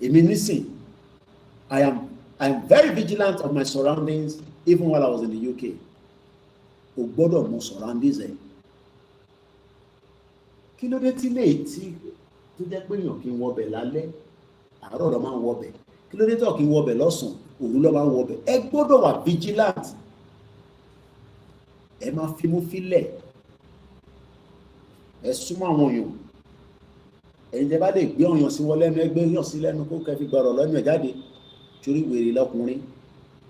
Èmi nísìn I am very vigilant of my surroundings even while I was in the UK. O gbọ́dọ̀ mọ̀ surroundings ẹ̀. Kí ló dé tí lè tí tó jẹ́ pé èèyàn kì í wọbẹ̀ lálẹ́, àárọ̀ ló máa ń wọbẹ̀? Kí ló dé tó kì í wọbẹ̀ lọ́sàn-án, òru ló máa ń wọbẹ̀? Ẹ gbọ́dọ̀ wà vigilant. Ẹ máa fimú fílẹ̀, ẹ súnmọ́ àwọn èèyàn. Ẹ̀yin tẹ́ bá lè gbé ọ̀yàn sí wọn lẹ́nu, ẹgbẹ́ yàn sí lẹ́nu kó kẹ́ fi gbọ́rọ̀ lẹ́nu ẹ̀ jáde. Torí wèrè lọkùnrin,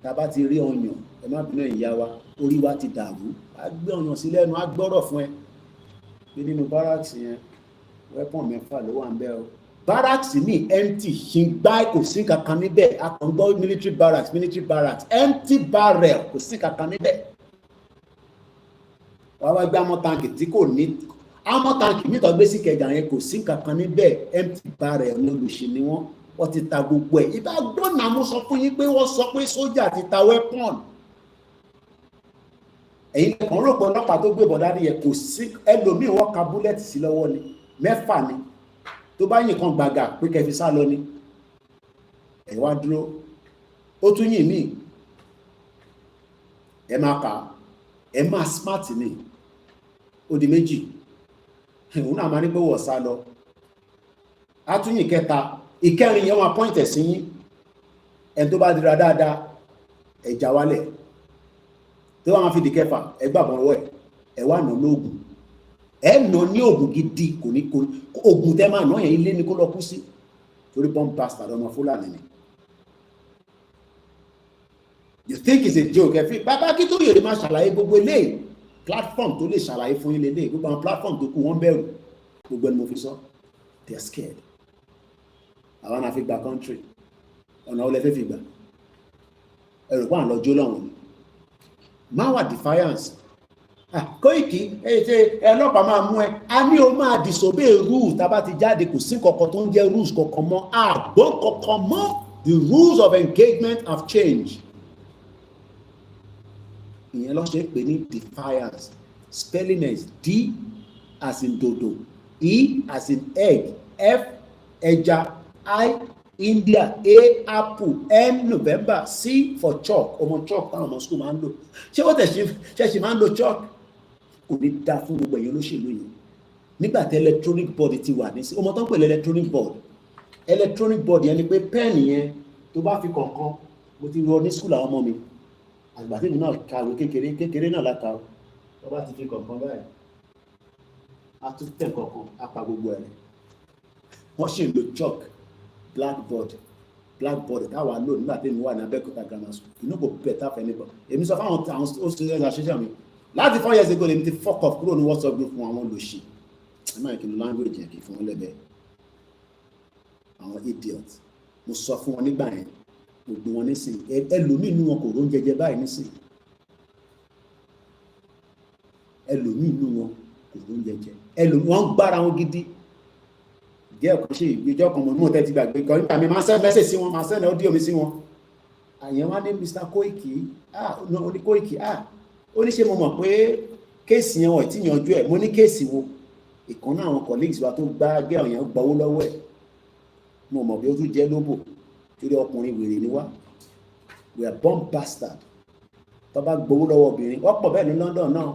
tá a bá ti rí ọ̀yàn, ẹ má bínú ìyá wa, orí wa ti dàrú. A gbé ọ̀yàn sí lẹ́nu, a gbọ́rọ̀ fún ẹ. Bí nínú barracks yẹn, weapon 6 ló wà ń bẹ̀ o. Barracks mi empty, ṣìngbá kò sí kankan níbẹ̀. A kàn gbọ́ military barracks, empty barrel, kò sí kankan níbẹ̀. Wàá wá gbé amọ̀ tanki tí kò ní, amọ̀ tanki mi tó gbé sí Ìkẹjà yẹn kò sí kankan níbẹ̀, empty barrel ní olùṣe ni wọ́n ti ta gbogbo ẹ̀. Ìbá gbọ́nà mo sọ fún yín pé wọ́n sọ pé sójà ti ta weapon. Ẹ̀yin kan rò pé ọlọ́pàá tó gbé bọ̀dá nìyẹn kò sí, ẹlòmíì wọ́n ka búlẹ̀tì sí lọ́wọ́ ni, 6 ni. Tó bá yìn kan gbàgà pé kẹfì sá lọ ni. Ẹ wá dúró, ó tún yìn mí. Ẹ máa kà, ẹ máa smart ni. Ó di méjì. Òun náà máa ní pé wọ́n sá lọ. Á tún yìn kẹta, ìkẹrin yẹn wọn appoint sí yín. Ẹni tó bá dira dáadáa, ẹ̀jà wálẹ̀. Tó wọ́n fi di kẹfà, ẹ gbàgbọ́n ọwọ́ ẹ̀, ẹ wá nà lóògùn. Ẹ nà ní oògùn gidi, kò ní oògùn tẹ́ máa nà yẹn ilé ní kó lọ kú sí. Torí bomb bastard ọmọ Fúlàní ni. You think it's a joke? Ẹ fi bàbá Akintoye lè máa ṣàlàyé gbogbo eléyìí. Platform tó lè ṣàlàyé fún yín lélẹ̀, gbogbo àwọn platform tó kù wọ́n bẹ̀rù. Gbogbo ẹni mo fi sọ, they are scared. Àwọn náà fi gba country, ọ̀nà olè fẹ́ fi gbà. Ẹ̀rù pa àlọ́ jó lọ́wọ́ ni. Máa wà defiance. Koiki, ọlọ́pàá máa mú ẹ. A ní o máa disobey rules tá bá ti jáde, kò sí kankan tó ń jẹ́ rules kankan mọ́. Àgbọ̀n kankan mọ́. The rules of engagement have changed. Ìyẹn ló ṣe pè ní defiance. Spelling is D as in dodo, E as in egg, F ẹja, I India, A apple, N November, C for chalk. Ọmọ chalk táwọn ọmọ school máa ń lò. Ṣé wọ́n ṣe máa ń lo chalk? Kò ní dá fún gbogbo èèyàn olóṣèlú yìí. Nígbà tí electronic board ti wà nísìnyí, ọmọ tó ń pè ní electronic board yẹn ni pé pẹ́ẹ̀nì yẹn tó bá fi kọ̀ọ̀kan, mo ti rọ ní school àwọn ọmọ mi. Àgbà tí mi náà kàwé kékeré náà láka o. Tó bá ti fi kọ̀ọ̀kan báyìí, a tún tẹ̀ kọ̀ọ̀kan, a pa gbogbo ẹ̀. Wọ́n ṣì ń lo chalk, blackboard táwa lò nígbà tí mi wà ní Abẹ́òkúta grammar school. You no go better for anybody. Èmi sọ fáwọn àwọn students association mi. Láti 4 years ago, lèmi ti fuck off kúrò ní WhatsApp group fún àwọn olóṣì. Ẹ máa kí ni language yẹn kì í fún wọn lẹ́bẹ̀ẹ́. Àwọn idiot. Mo sọ fún wọn nígbà yẹn. Gbogbo wọn nísìnyí. Ẹlòmíì inú wọn kò rón jẹjẹ báyìí nísìnyí. Ẹlòmíì inú wọn kò rón jẹjẹ. Ẹlòmíì wọn gbára wọn gidi. Jẹ́ ọ̀kan ṣe ìgbẹ́jọ́ kan mọ̀ tẹ́tí gbàgbé kan nípa mi máa send message sí wọn, máa send audio mi sí wọn. Àyẹ̀wò á ní Mr. Koiki, ó ní Koiki, ó ní ṣe mo mọ̀ pé kéèsì yẹn wọ̀ tí yanjú ẹ̀. Mo ní kéèsì wo? Ìkan náà àwọn colleagues wa tó gbá gẹ́ ọ̀yàn gbawó lọ́wọ́ ẹ̀. Mo mọ̀ bí ó tún jẹ́ lóbò. Torí ọkùnrin wèrè ni wá. We are born bastard. Tó bá gbowó lọ́wọ́ obìnrin, wọ́n pọ̀ bẹ́ẹ̀ ní London náà.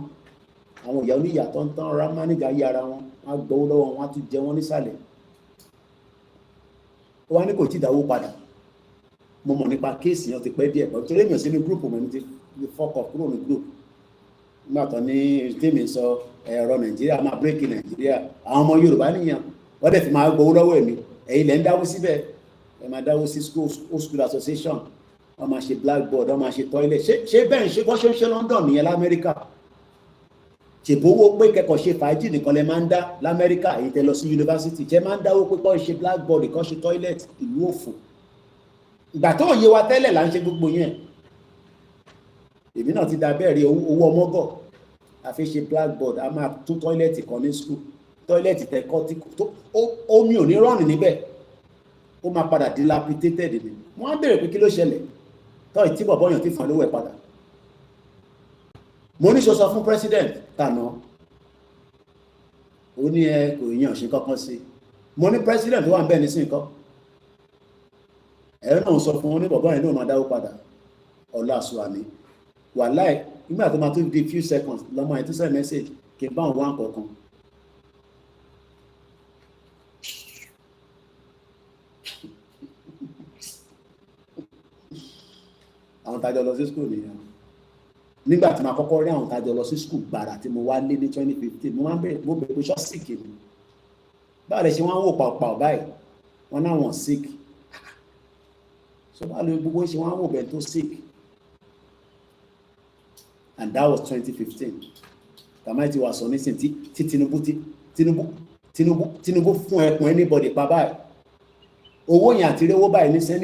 Àwọn ìyá oníyà tó ń tán ra manager ayé ara wọn, wọ́n á gbowó lọ́wọ́ wọn, á tún jẹ wọ́n nísàlẹ̀. Ó wá ní kò tí dáwó padà. Mo mọ̀ nípa kéèsì yẹn ti pẹ́ díẹ̀ pẹ̀lú torí èmi ò sí ní group mi ti fuck up kúrò ní group. Nígbà tó ní tèmi sọ ẹ̀rọ Nàìjíríà máa break Nàìjíríà, àwọn ọmọ Yorùbá nìyẹn wọ́n dẹ̀ fi máa gbowó lọ́wọ́ èmi. Ẹ̀yin lẹ́ ń dáwó síbẹ̀, ẹ máa dáwó sí school association, wọ́n máa ṣe blackboard, wọ́n máa ṣe toilet. Ṣé bẹ́ẹ̀ ṣe bọ́ ṣe ń ṣe London nìyẹn l'Amẹ́ríkà? ṣèbówó pé kẹ́kọ̀ọ́ ṣe fàájì nìkan lẹ máa ń dá l'Amẹ́ríkà èyí tẹ́ lọ sí yunifásitì jẹ́ máa ń dáwó pé kọ́ ṣe blackboard kọ́ ṣe toilet ìlú òfò ìgbà tó yé wa tẹ́lẹ̀ là ń ṣe gbogbo yẹn èmi náà ti da bẹ́ẹ̀ rí owó ọmọgọ̀ a fi ṣe blackboard a máa tún toilet kan ní school toilet tẹ́kọ́ tí omi ò ní rọ́ọ̀nì níbẹ̀ ó máa padà dilapidated ni wọ́n á bèèrè pé kí ló ṣẹlẹ̀ tọ́ ìtí bọ̀bọ́yàn ti fún lówó ẹ̀ padà mo ní sọ fún president tànà ó ní ẹ kò yàn ṣe kankan sí mo ní president tó wà ń bẹ́ẹ̀ ní sí nǹkan ẹ̀rọ náà sọ fún wọn ní bọ̀bọ́yàn náà máa dáwó padà ọ̀la àṣùwàní wàláì nígbà tó máa tún di few seconds lọ́mọ ẹ̀ tó send message kí n bá òun wá nǹkan àwọn tàjọ lọ sí school nìyẹn nígbà tí ma kọ́kọ́ rí àwọn tàjọ lọ sí school gbàrà tí mo wá lé ní 2015 mo máa ń bẹ̀rẹ̀ mo bẹ̀rẹ̀ pé ṣọ́ sick ni báwo lè ṣe wọ́n wò pàpà báyìí wọ́n náà wọ́n sick so báwo lè gbogbo ṣe wọ́n wò bẹ̀rẹ̀ tó sick and that was 2015 kàmáì ti wà sọ nísìn tí Tinubu fún ẹkùn anybody pa báyìí owó yẹn àti owó báyìí nísìn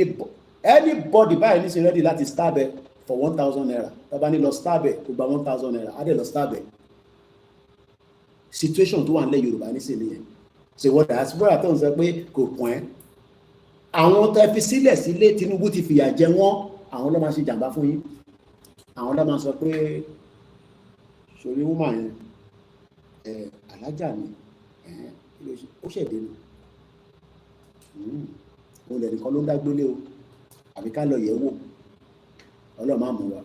anybody báyìí nísìn ready láti stab ẹ for 1,000 naira tọ́ba ní lọ stab ẹ kò gba 1,000 naira á dẹ̀ lọ stab ẹ situation tó wà nílẹ̀ Yorùbá nísìn nìyẹn ṣe wọ́n dà síbúrà tó ń sọ pé kò pọ́n ẹ́ àwọn tó fi sílẹ̀ sílé Tinubu ti fìyà jẹ wọ́n àwọn ló máa ṣe jàǹbá fún yín àwọn ló máa sọ pé ṣòrí wúmà yẹn alájà ni ó ṣẹ̀dé ni òun lẹ̀ nìkan ló ń dágbélé o àbí ká lọ yẹ̀ wò ọlọ́run máa mú wa.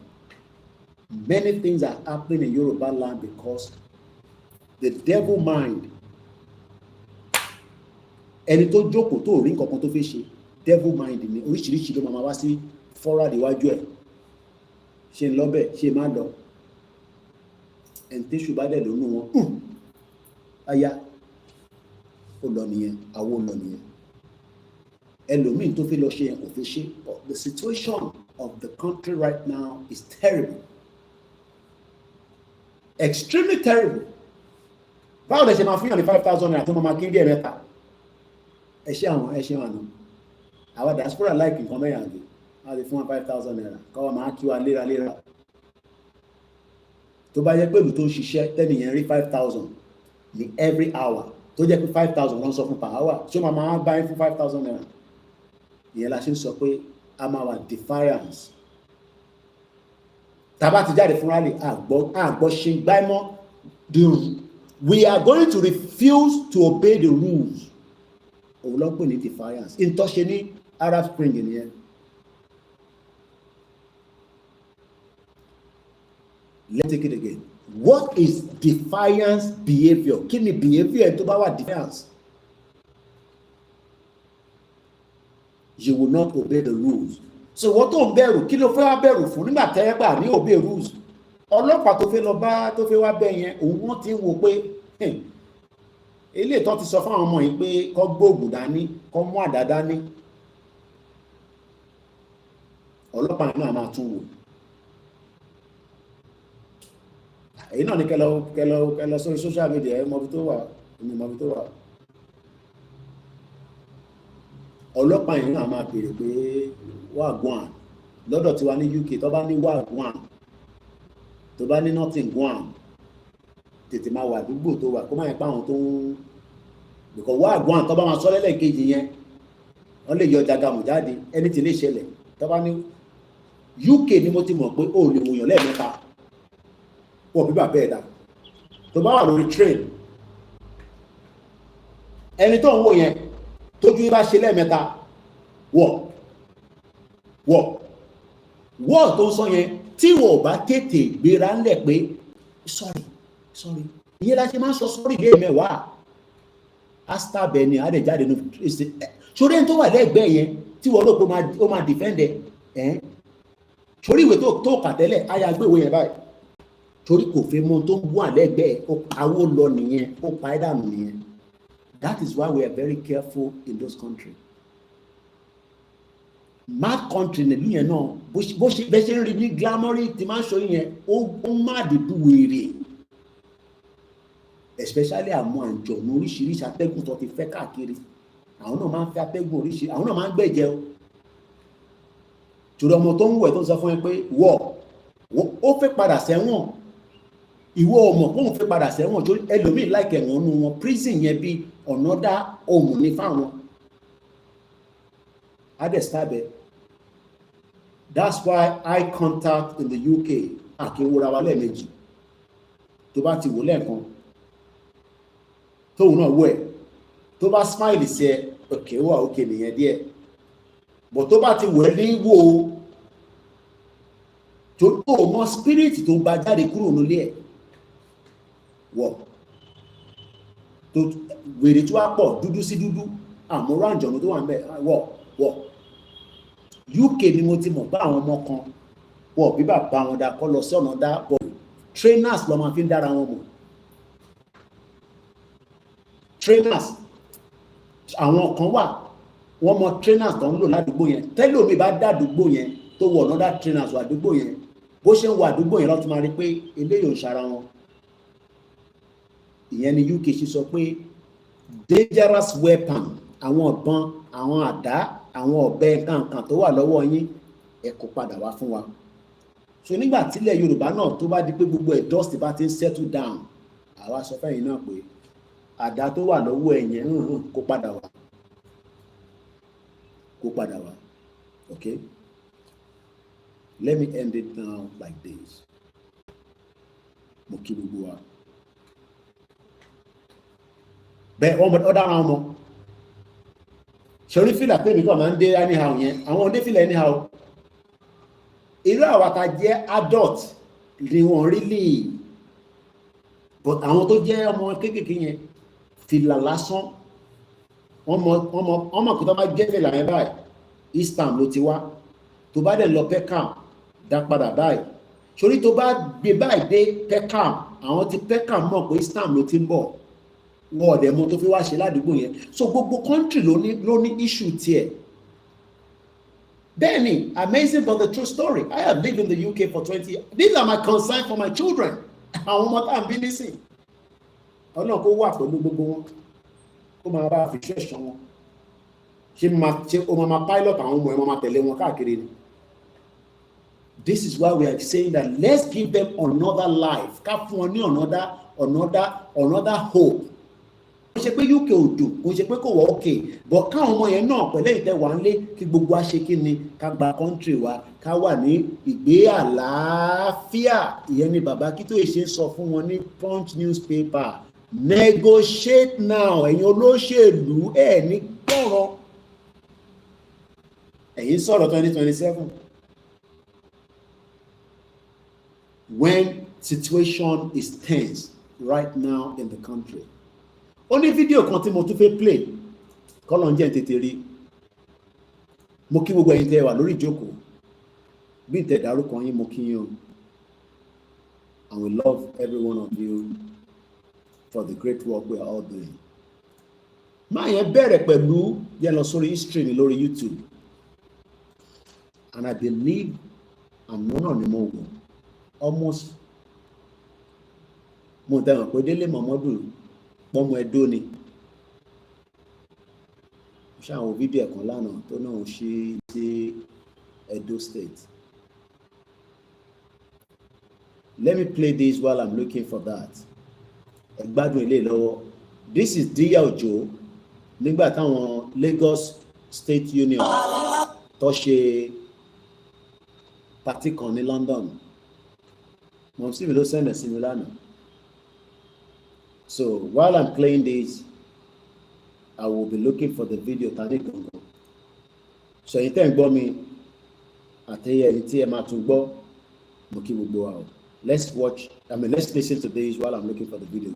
Many things are happening in Yoruba land because the devil mind ẹni tó jókòó tó rí nǹkan kan tó fẹ́ ṣe devil mind ni oríṣiríṣi ló máa wá sí forward iwájú ẹ̀ ṣe ń lọ́bẹ̀ ṣe má lọ ẹni tí ṣùgbọ́n dẹ̀ lónú wọn aya ó lọ nìyẹn àwọn ò lọ nìyẹn ẹlòmíín tó fi lọ ṣe yẹn kò fi ṣe but the situation of the country right now is terrible extremely terrible báwo lè ṣe máa fún yàn ní 5,000 naira tó máa kí díẹ̀ mẹ́ta ẹ ṣe àwọn àná àwọn diaspora like nǹkan mẹ́yàn àgbẹ̀ wọ́n ti fún wọn 5,000 naira káwọn máa kí wa léraléra tó bá yẹ pẹ̀lú tó ń ṣiṣẹ́ tẹ́nìyàn rí 5,000 ní every hour tó jẹ́ pé 5,000 lọ́n sọ fún per hour ṣé wọ́n máa bá yín fún 5,000 naira ìyẹn la ṣe ń sọ pé a máa wà defiance tàbá ti jáde fún rally àgbọ̀ ṣe gbáìmọ́ we are going to refuse to obey the rules òun ló ń pè ní defiance ìtọ́ṣe ní Arab Spring nìyẹn let's take it again. What is defiance behavior? Kí ni behavior tó bá wà defiance? You will not obey the rules. So what tó ń bẹ̀rù kí ló fẹ́ wá bẹ̀rù fún nígbà tẹ́yẹ́ gbà ní obey rules? Ọlọ́pàá tó fẹ́ lọ bá tó fẹ́ wá bẹ̀ yẹn òun wọ́n ti ń wo pé ilé ìtọ́ ti sọ fún àwọn ọmọ yìí pé kó gbóògùn dání kó mú àdá dání. Ọlọ́pàá náà máa tún wò. Èyí náà ni kẹlọ sórí social media ẹ mọbi tó wà ẹni mọbi tó wà ọlọ́pàá yìí náà máa bèèrè pé wà guan lọ́dọ̀ tí wà ní UK tó bá ní wà guan tó bá ní nothing guan tètè máa wà àdúgbò tó wà kó máa yẹ pé àwọn tó ń bìkọ̀ wà guan tó bá máa sọ lẹ́lẹ́kejì yẹn wọ́n lè yọ jagamu jáde ẹni tí lè ṣẹlẹ̀ tó bá ní UK ni mo ti mọ̀ pé ó lè wòyàn lẹ́ẹ̀mẹ́ta wọ́n bí bàbá ẹ̀dá tó bá wà lórí train ẹni tó ń wò yẹn tójú bá ṣe lẹ́ẹ̀mẹ́ta wọ́ tó ń sọ yẹn tí wọ́n bá tètè gbéra ńlẹ̀ pé sorry ìyẹn la ṣe máa ń sọ sorry lé mẹ́wàá asta bẹni adẹjáde ní sórí ẹni tó wà lẹ́gbẹ̀ẹ́ yẹn tí wọ́n lò pé ó máa defend ẹ̀ sórí ìwé tó kà tẹ́lẹ̀ ayá gbé ìwé yẹn báyìí torí kò fẹ́ mọ̀ tó ń wà lẹ́gbẹ̀ẹ́ awó lọ nìyẹn ó pa ẹ́ dànù nìyẹn. That is why we are very careful in those countries. Mad country nílùú yẹn náà bó ṣe bẹ́ẹ̀ ṣe ń rí ní glamour tí máa ń sọ yẹn ó má dìdú wèrè especially àwọn àjọ̀nù oríṣiríṣi atẹ́gùn tó ti fẹ́ káàkiri àwọn náà máa ń fẹ́ atẹ́gùn oríṣiríṣi àwọn náà máa ń gbẹ̀jẹ̀ o torí ọmọ tó ń wẹ̀ tó ń sọ fún ẹ pé ó fẹ́ padà sẹ́wọ̀n ìwọ ọmọ kóun fẹ́ padà sẹ́wọ̀n tó ẹlòmíì láìkẹ̀ wọ́n nu wọn prison yẹn bí ọ̀nà dá ohun ní fáwọn adẹ́sítábẹ́ that's why eye contact in the UK àkínwóra wa lẹ́ẹ̀mejì tó bá ti wò lẹ́ẹ̀kan tóun náà wò ẹ̀ tó bá smile sí ẹ òkè wà òkè nìyẹn díẹ̀ bọ̀ tó bá ti wò ẹ́ ní wò tó mọ spirit tó gba jáde kúrò nílé ẹ̀ wọ̀ tó wèrè tí wá pọ̀ dúdú sí dúdú àmúrò àjọ̀nù tó wà ń bẹ̀ wọ̀ UK ni mo ti mọ̀ bá àwọn ọmọ kan wọ̀ bí bàbá wọn dá kọ́ lọ sí ọ̀nà dá bọ̀ trainers lọ́ máa fi ń dára wọn mọ̀ trainers àwọn kan wà wọ́n mọ trainers tó ń lò ládùúgbò yẹn tẹ́lómi bá dádùúgbò yẹn tó wọ̀ ọ̀nà dá trainers wà àdúgbò yẹn bó ṣe ń wọ àdúgbò yẹn lọ́tún máa rí pé eléyìí ò ń ṣara wọn ìyẹn ni UK ṣe sọ pé dangerous weapon àwọn ọ̀bọ̀n àwọn àdá àwọn ọ̀bẹ kankan tó wà lọ́wọ́ yín ẹ kó padà wá fún wa so nígbà tílẹ̀ Yorùbá náà tó bá di pé gbogbo ẹ̀ dust bá ti ń settle down àwa sọ fẹ́yìn náà pé àdá tó wà lọ́wọ́ ẹ̀yẹn kó padà wá okay let me end it now like this mo kí gbogbo wa bẹ́ẹ̀ ọ̀dà àwọn ọmọ ṣorí fìlà pé nìkan máa ń dé anyhow yẹn àwọn ọdẹ fìlà anyhow irú àwàtà jẹ́ adult ni wọ́n really but àwọn tó jẹ́ ọmọ kéékèèké yẹn fìlà lásán ọmọ kò tó bá jẹ́ fìlà yẹn báyìí eastern ló ti wá tó bá dẹ̀ lọ Peckham dá padà báyìí ṣorí tó bá gbé báyìí dé Peckham àwọn ti Peckham mọ̀ pé eastern ló ti ń bọ̀ wọ́n ọ̀dẹ̀ mọ́ tó fi wá ṣe ládùúgbò yẹn so gbogbo country ló ní issue tiẹ̀ bẹ́ẹ̀ni amazing but the true story I have lived in the UK for 20 years these are my concern for my children àwọn ọmọ tá à ń bí nísìn ọlọ́run kó wà pẹ̀lú gbogbo wọn kó máa bá fi ṣẹ̀ṣọ́ wọn ṣe o máa pilot àwọn ọmọ ẹ̀ máa tẹ̀lé wọn káàkiri ni this is why we are saying that let's give them another life ká fún wọn ní another hope kò ṣe pé UK ò dùn kò ṣe pé kò wọ́ òkè but káwọn ọmọ yẹn náà pẹ̀lẹ́ ìtẹ́wà ńlé kí gbogbo wa ṣe kí ni ká gba country wa ká wà ní ìgbé àlàáfíà ìyẹn ni bàbá Akintoye ṣe ń sọ fún wọn ní Punch newspaper negotiate now ẹ̀yin olóṣèlú ẹ̀ ní gbọ́rọ̀ ẹ̀yin sọ̀rọ̀ 2027 when situation is tense right now in the country. Ó ní fídíò kan tí mo tún fẹ́ play kọ́lọ̀ ń jẹ́ tètè rí mo kí gbogbo ẹ̀yin tẹ́ wà lórí ìjókòó bí n tẹ̀ dárúkọ yín mo kí yín o and we love every one of you for the great work we are all doing. Máa yẹn bẹ̀rẹ̀ pẹ̀lú yẹn lọ sórí history mi lórí YouTube and I believe àná náà ni mo wò almost mo tẹ̀wọ̀n pé Délé Mọ̀mọ́dù pọ́mọ Ẹdó ni ṣe àwọn fídíò ẹ̀kan lánàá tó náà ṣe sí Edo State. Let me play this while I'm looking for that. Ẹ gbádùn ilé lọ́wọ́. This is Díyà Òjó nígbà táwọn Lagos State Union tó ṣe party kan ní London. Mo sì mi ló sẹ́ndẹ̀ sí mi lánàá. So while I'm playing this, I will be looking for the video tani gangan. So ẹ̀yin tẹ́ ń gbọ́ mi àtẹ̀yẹ ẹ̀yin tí ẹ máa tún gbọ́ mo kí gbogbo wa o. Let's watch, let's listen to this while I'm looking for the video.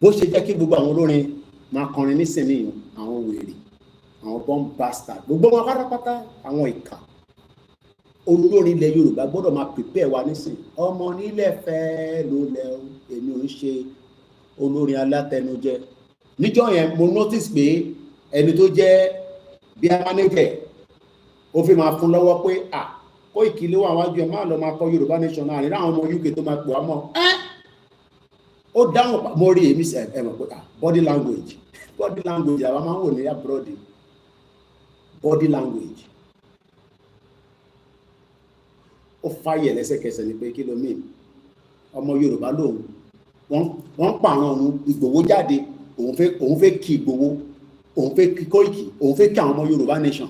bó ṣe jẹ́ kí gbogbo àwọn olórin máa kọrin nísìnyí, àwọn wèrè, àwọn bomb bastard, gbogbo wọn pátápátá, àwọn ìkà. Olórin ilẹ̀ Yorùbá gbọ́dọ̀ máa prepare wa nísìn. Ọmọ nílẹ̀ fẹ́ ló lẹ̀ o, èmi ò ń ṣe olórin alátẹnujẹ. Níjọ́ yẹn mo notice pé ẹni tó jẹ́ bí a manager ó fi máa fún lọ́wọ́ pé Koiki ló wà wájú ẹ̀ máa lọ máa kọ Yorùbá nation náà àríra àwọn ọmọ UK tó máa pò á mọ́. Ó dáhùn mo rí èmi ẹ mọ̀ pé body language àwa máa ń wò ní abroad, body language. Ó fàyè lẹ́sẹ̀kẹsẹ̀ ní pé kí ló mean ọmọ Yorùbá lòun wọ́n pààrọ̀ òun Ìgbòho jáde, òun fẹ́ kí Ìgbòho, òun fẹ́ kí Koiki, òun fẹ́ kí àwọn ọmọ Yorùbá nation,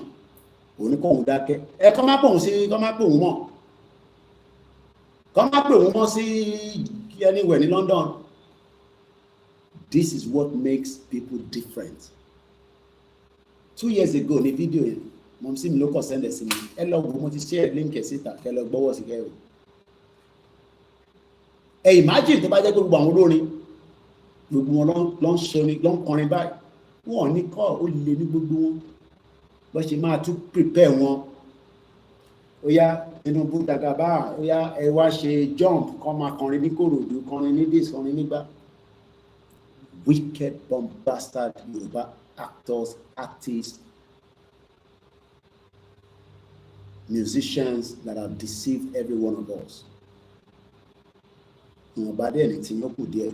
òun ní kóhun dákẹ́. Kọ́ má pè òun sí, kọ́ má pè òun mọ́, kọ́ má pè òun mọ́ sí anywhere ní London. This is what makes people different. 2 years ago ní fídíò yẹn mo sì mi ló kọ sẹ́ndẹ̀ sí mi, ẹ lọ gbọ́, mo ti share link ẹ̀ síta, kẹ lọ gbọ́wọ́ sí kẹrù. Imagine tó bá jẹ́ gbogbo àwọn olórin gbogbo wọn ló ń ṣe orin, ló ń kọrin báyìí, wọn ní kọ́ ó lè ní gbogbo wọn bó ṣe máa tún prepare wọn. Ó yá Tinubu dàgàbá, ó yá ẹ wá ṣe jump kan máa kọrin ní Kòròdú, kọrin ní this, kọrin nígbà. Wicked bomb bastard Yoruba actors, artists, musicians that have deceived every one of us. Ìwọ̀n bá dé ẹni tí yóò kù díẹ̀,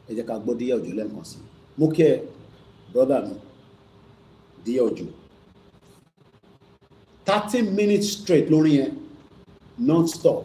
ẹ jẹ́ ká gbọ́ Díyà Òjó lẹ́ẹ̀kan sí. Mo kí ẹ brother mi Díyà Òjó 30 minutes straight lórí yẹn non-stop.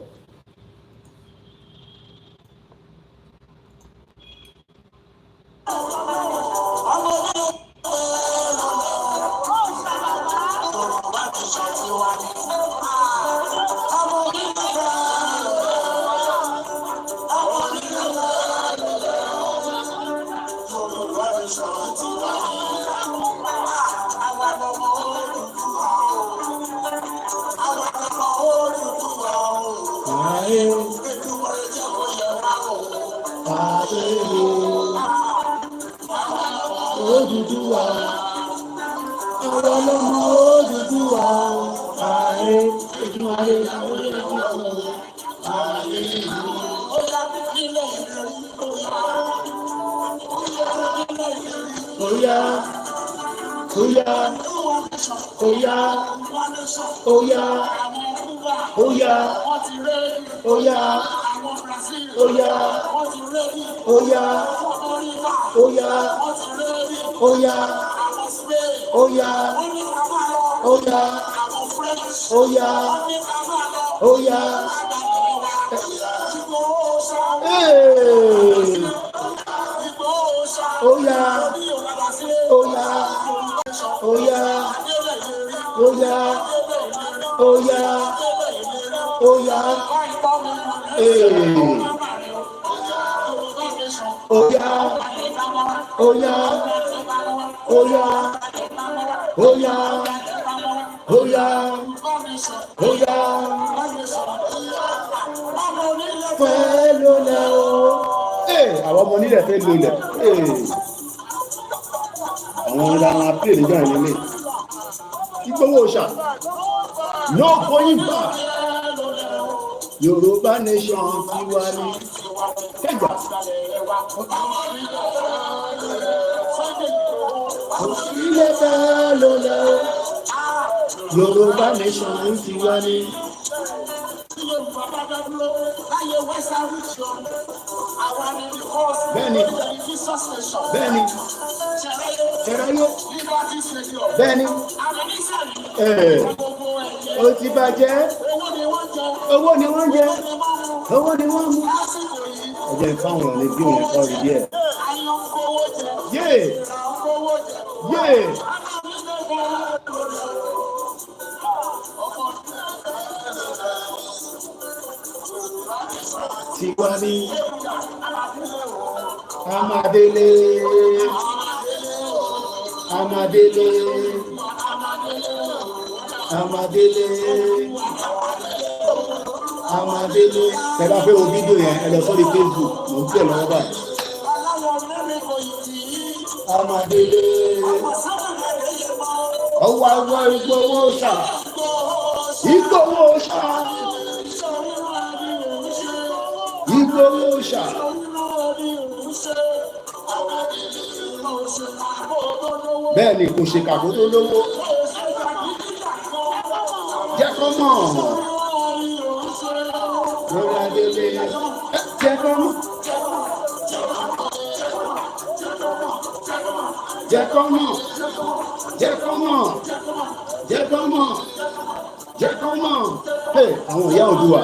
Àwọn ọmọ nílẹ̀ fẹ́ lulẹ̀. Àwọn ọmọ ìlànà àpílẹ̀ nígbà ìlélẹ̀. Ìgbówó ṣà. No going back. Yorùbá nation ti wá ní. Kẹgbà. Ilé fẹ́ lulẹ̀. Yorùbá nation ti wá ní. Bẹ́ẹ̀ni, bẹ́ẹ̀ni, ṣẹ̀ráyé, bẹ́ẹ̀ni, ó ti bàjẹ́, owó ni wọ́n jẹ, owó ni wọ́n mú. Ẹjẹ́ fáwọn ọ̀rẹ́ bí òun kọ́ rí díẹ̀. Yéè, yéè. Tiwa ni Amadele, Amadele, Amadele, Amadele, tẹ́lá fẹ́ wo fídíò yẹn ẹ lọ sórí Facebook mò ń tẹ̀ lọ́wọ́ báyìí. Amadele, ọwọ́ àwọ̀ Ìgbòho ṣá, Ìgbòho ṣá, Ìgbòho ṣá. Bẹ́ẹ̀ ni kò ṣe kàkó tó lówó. Jẹ́ kọ́ mọ̀. Lórí Adélé. Jẹ́ kọ́ mọ̀. Jẹ́ kọ́ mọ̀. Jẹ́ kọ́ mọ̀. Jẹ́ kọ́ mọ̀. Jẹ́ kọ́ mọ̀. Àwọn ìyá Oòduà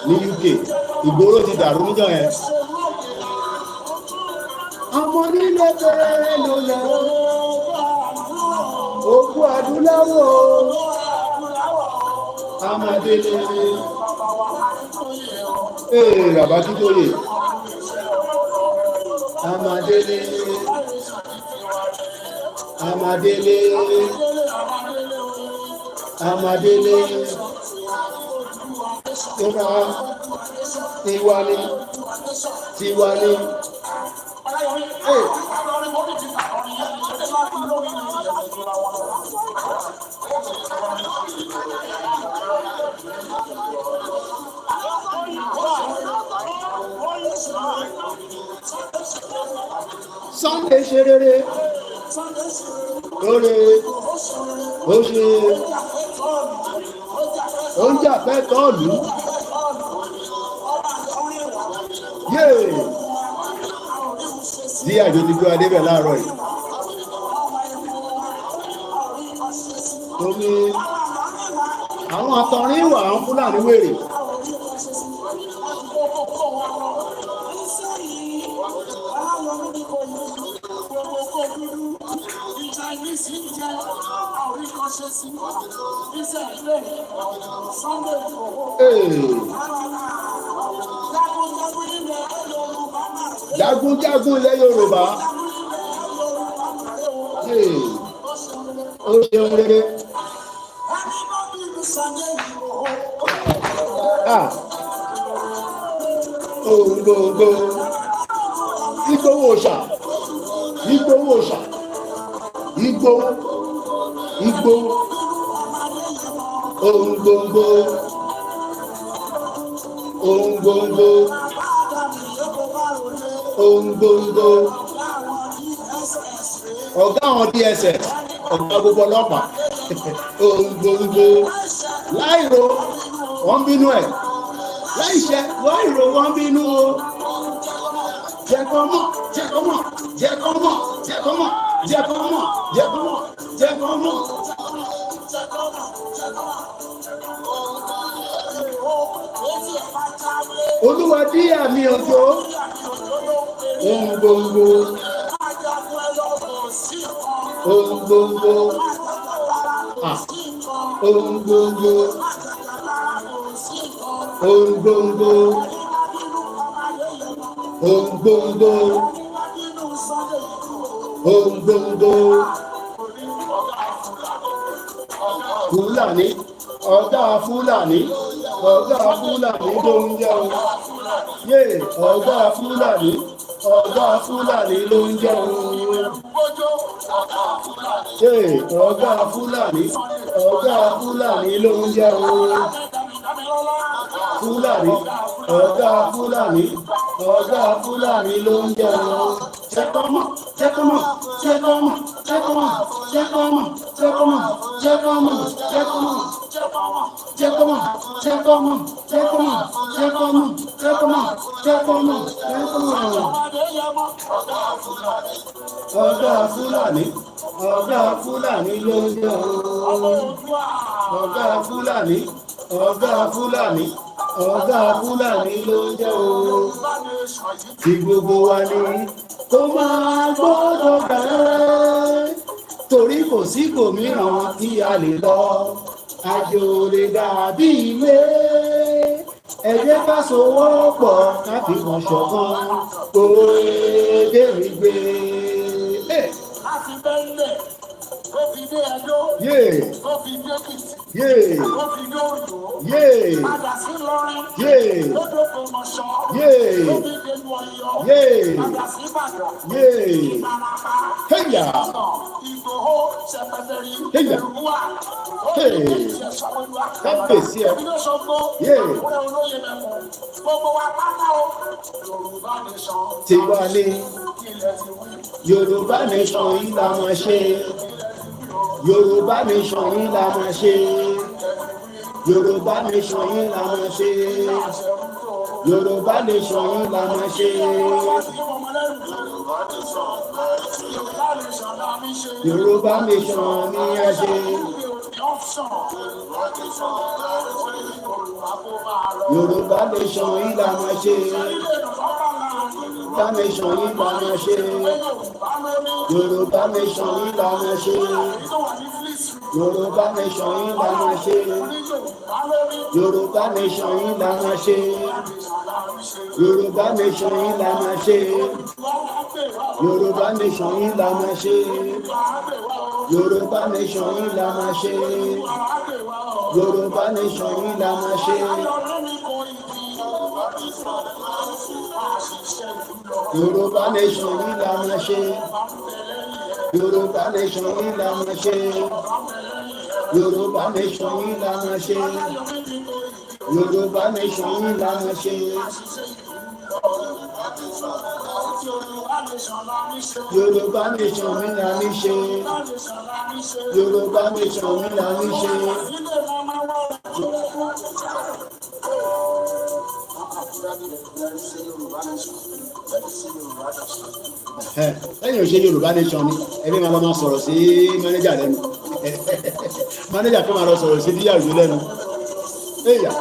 ní UK ìgboro ti dàrú níjọ́ yẹn. Ọmọ nílé bẹ́ẹ̀ ló lọ. Òkú adúláwọ̀. Amadele. Bàbá Akintoye. Amadele. Amadele. Amadele. Tiwani. Tiwani. Sunday ṣe rere lórí ó ṣe oúnjẹ àfẹ́tọ́ọ̀lù yéè tí àjò ti gbé adébẹ̀ láàárọ̀ yìí omi àwọn àtọ̀rin ìwà àwọn Fúlàní wèrè jagunjagun ilẹ̀ Yorùbá ó ṣeun rere ògbòǹgbò Ìgbòho òòṣà Ìgbòho òòṣà Ìgbòho Ìgbòho ògbòǹgbò ògbòǹgbò ògbòǹgbò ọ̀gá àwọn DSS ọ̀gá gbogbo ọlọ́pàá ògbòǹgbò láìro wọ́n bínú ẹ̀ láìṣẹ́ láìro wọ́n bínú o jẹ́kọ́mọ̀ jẹ́kọ́mọ̀ jẹ́kọ́mọ̀ jẹ́kọ́mọ̀ jẹ́kọ́mọ̀ jẹ́kọ́mọ̀ jẹ́kọ́mọ̀. Olúwa dí àmì òjò ohun gbogbo ohun gbogbo ohun gbogbo ohun gbogbo ohun gbogbo ohun gbogbo Fúlàní ọ̀gá Fúlàní ọ̀gá Fúlàní ló ń jẹ́ o yé ọ̀gá Fúlàní ló ń jẹ́ o yé ọ̀gá Fúlàní ló ń jẹ́ o Fúlàní ọ̀gá Fúlàní ló ń jẹ́ o jẹ́kọ́mọ̀ jẹ́kọ́mọ̀ jẹ́kọ́mọ̀ jẹ́kọ́mọ̀ jẹ́kọ́mọ̀ jẹ́kọ́mọ̀ jẹ́kọ́mọ̀ jẹ́kọ́mọ̀ jẹ́kọ́mọ̀ jẹ́kọ́mọ̀ jẹ́kọ́mọ̀ jẹ́kọ́mọ̀ jẹ́kọ́mọ̀ jẹ́kọ́mọ̀ jẹ́kọ́mọ̀. Ọ̀gá Fúlàní ló ń jẹ́ o ọ̀gá Fúlàní ló ń jẹ́ o tí gbogbo wa ní kó máa gbọ́dọ̀ bẹ̀rẹ̀ torí kò sí ibòmíràn tí a lè lọ àjò lè dàbí ilé ẹ jẹ́ ká sowọ́pọ̀ ká fi mọ̀ ṣọ̀kan kó dèrègbè. láti bẹ́ẹ̀lẹ̀ tó fi dé ẹjọ́ tó fi dé kìtì tó fi dé òjò padà sí Yeah. Hey ya. Hey ya. Hey. Kábíyèsí ẹ. Yeah. Tiwa ni Yorùbá nation yìí la máa ṣe. Yorùbá nation yìí la máa ṣe. Yorùbá nation yìí la máa ṣe. Yorùbá nation yìí la máa ṣe. Yorùbá nation ni a ṣe. Yorùbá nation yìí la máa ṣe. Yorùbá nation yìí la máa ṣe. Yorùbá nation yìí la máa ṣe. Yorùbá nation yìí la máa ṣe. Yorùbá nation yìí la máa ṣe. Yorùbá nation yìí la máa ṣe. Yorùbá nation yìí la máa ṣe. Yorùbá nation yìí la máa ṣe. Yorùbá nation yìí la máa ṣe. Yorùbá nation yìí la máa ṣe. Yorùbá nation yìí la máa ṣe. Yorùbá nation yìí la máa ṣe. Yorùbá nation yìí la máa ṣe. Yorùbá nation mi la ní ṣe. Yorùbá nation mi la ní ṣe. Lẹ́yìn òṣèré Yorùbá nation ni ẹbí máa lọ máa sọ̀rọ̀ sí mánéjà lẹ́nu. Mánéjà tó máa lọ sọ̀rọ̀ sí díyà òjò lẹ́nu. Ẹ̀yà.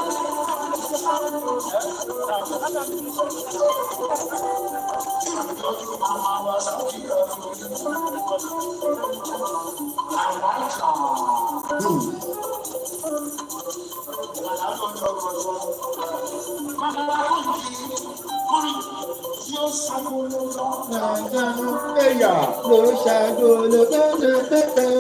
Ẹ̀yà ló ṣàgolo pẹ́pẹ́pẹ́.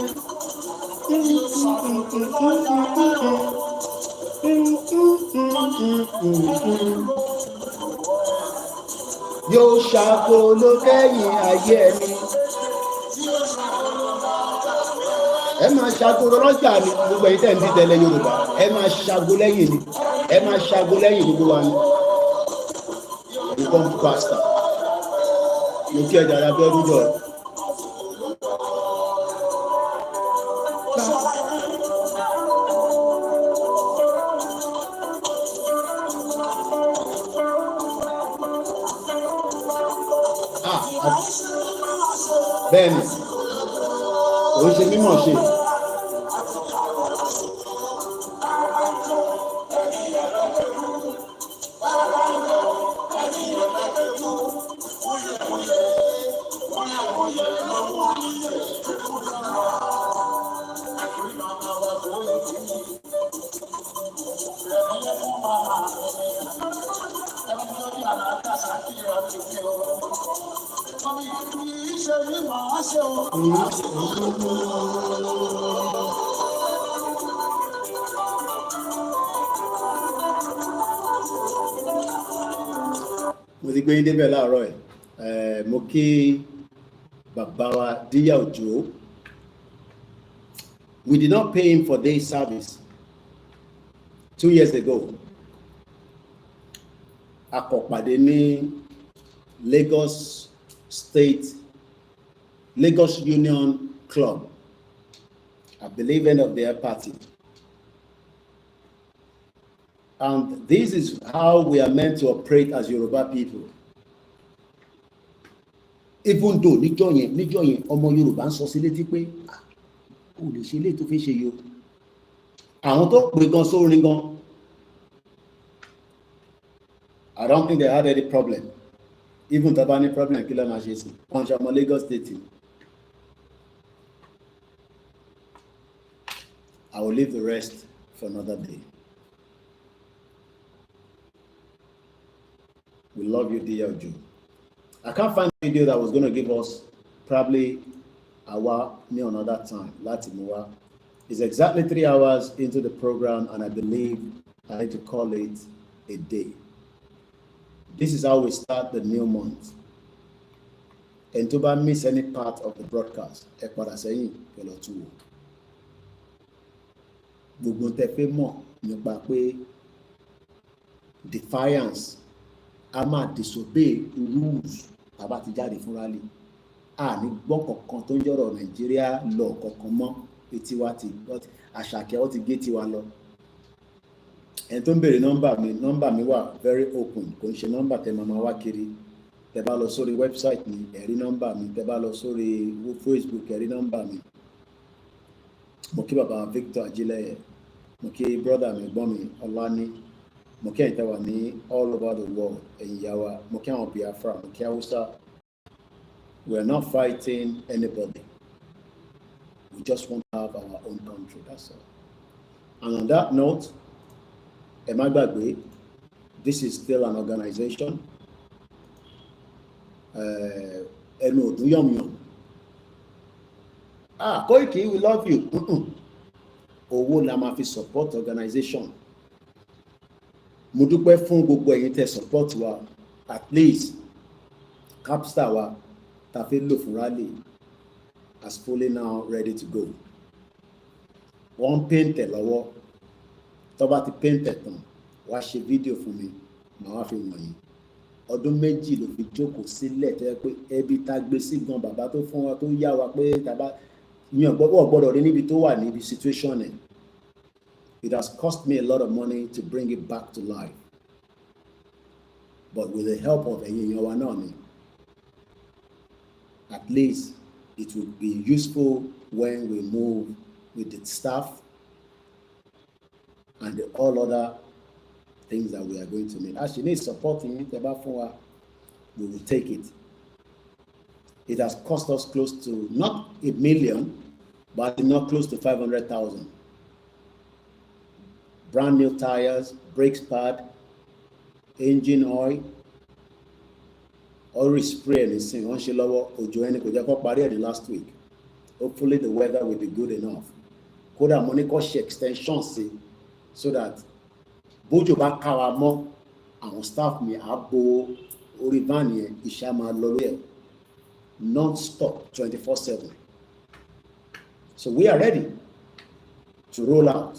Yóò ṣàgolo kẹ́yìn ayé ẹni. Ẹ máa ṣàgolo lọ́jà ni gbogbo ẹ̀yin tẹ̀ ń bí tẹ́lẹ̀ Yorùbá. Ẹ máa ṣàgolo lẹ́yìn ni. Ẹ máa ṣàgolo lẹ́yìn gbogbo wa ni. Become pastor. Mo kí ẹja ara bẹ́ẹ̀ rújọ. Bẹ́ẹ̀ni, òun ṣe mímọ̀ ṣe. Mo ti gbé yín débẹ̀ láàárọ̀ ẹ̀ mo kí bàbá wa Díyà Òjó. We did not pay him for day service 2 years ago. A kò pàdé ní Lagos Union Club, I believe end of their party. And this is how we are meant to operate as Yoruba people. Even though níjọ́ yẹn ọmọ Yorùbá ń sọ sí létí pé ó lè ṣe lè tó fi ṣe yo. Àwọn tó pè gan sórin gan, I don't think they had any problem. Even tó bá ní problem kí ló máa ṣe sí. Wọ́n ṣe ọmọ Lagos State. I will leave the rest for another day. We love you, dear Ojo. I can't find a video that was going to give us probably hour me another time. It's exactly 3 hours into the program, and I believe I need to call it a day. This is how we start the new month. And to miss any part of the broadcast, ẹ padà sẹ́yìn kẹ́ lọ tún wò. Gbogbo tẹ́ fẹ́ mọ̀ nípa pé defiance a máa disobey rules tàbá ti jáde fún rally. A ní gbọ́ kankan tó ń yọ̀rọ̀ Nàìjíríà lọ kankan mọ́ pé tiwa ti Àṣàkẹ́ ó ti gé tiwa lọ. Ẹni tó ń béèrè nọ́mbà mi wà very open, kò ń ṣe nọ́mbà tẹ́ máa wá kiri. Tẹ́ bá lọ sórí website mi ẹ rí nọ́mbà mi, tẹ́ bá lọ sórí Facebook ẹ rí nọ́mbà mi. Mo kí bàbá Victor Ajílẹ̀yẹ, mo kí brother mi gbọ́n mi Ọláni, mo kí ẹ̀yin tẹ́ wà ní all over the world, ẹ̀yin ìyá wa, mo kí àwọn Biafra, mo kí Hausa. We are not fighting anybody. We just want to have our own country, that's all. And on that note, ẹ má gbàgbé, this is still an organization. Ẹnu òdún yọ̀mùyọ̀mù. Koiki, we love you. Owó la máa fi support organization. Mo dúpẹ́ fún gbogbo ẹ̀yin tẹ́ support wa, at least Capstar wa ta fi lò fún rally as fully now ready to go. Wọ́n paint ẹ̀ lọ́wọ́, tó bá ti paint ẹ̀ tán wá ṣe fídíò fún mi, màá wá fi wọ̀nyí. Ọdún méjì ló fi jókòó sílẹ̀ tó yẹ pé ẹbí tá gbé sí gan bàbá tó fún wa tó yá wa pé tàbá yàn gbọ́dọ̀ rí níbi tó wà níbi situation ẹ̀. It has cost me a lot of money to bring it back to life, but with the help of ẹ̀yin èèyàn wa náà ni, at least it will be useful when we move with the staff and all other things that we are going to need. As you need supporting, we will take it. It has cost us close to not 1 million, but not close to 500,000. Brand new tires, brakes pad, engine oil spray anything. Once you lower the last week. Hopefully the weather will be good enough. Koda money cost extension so that bójú bá ká wa mọ́ àwọn staff mi àbò orí van yẹn iṣẹ́ máa lọ lórí ẹ̀ non-stop 24/7. So we are ready to roll out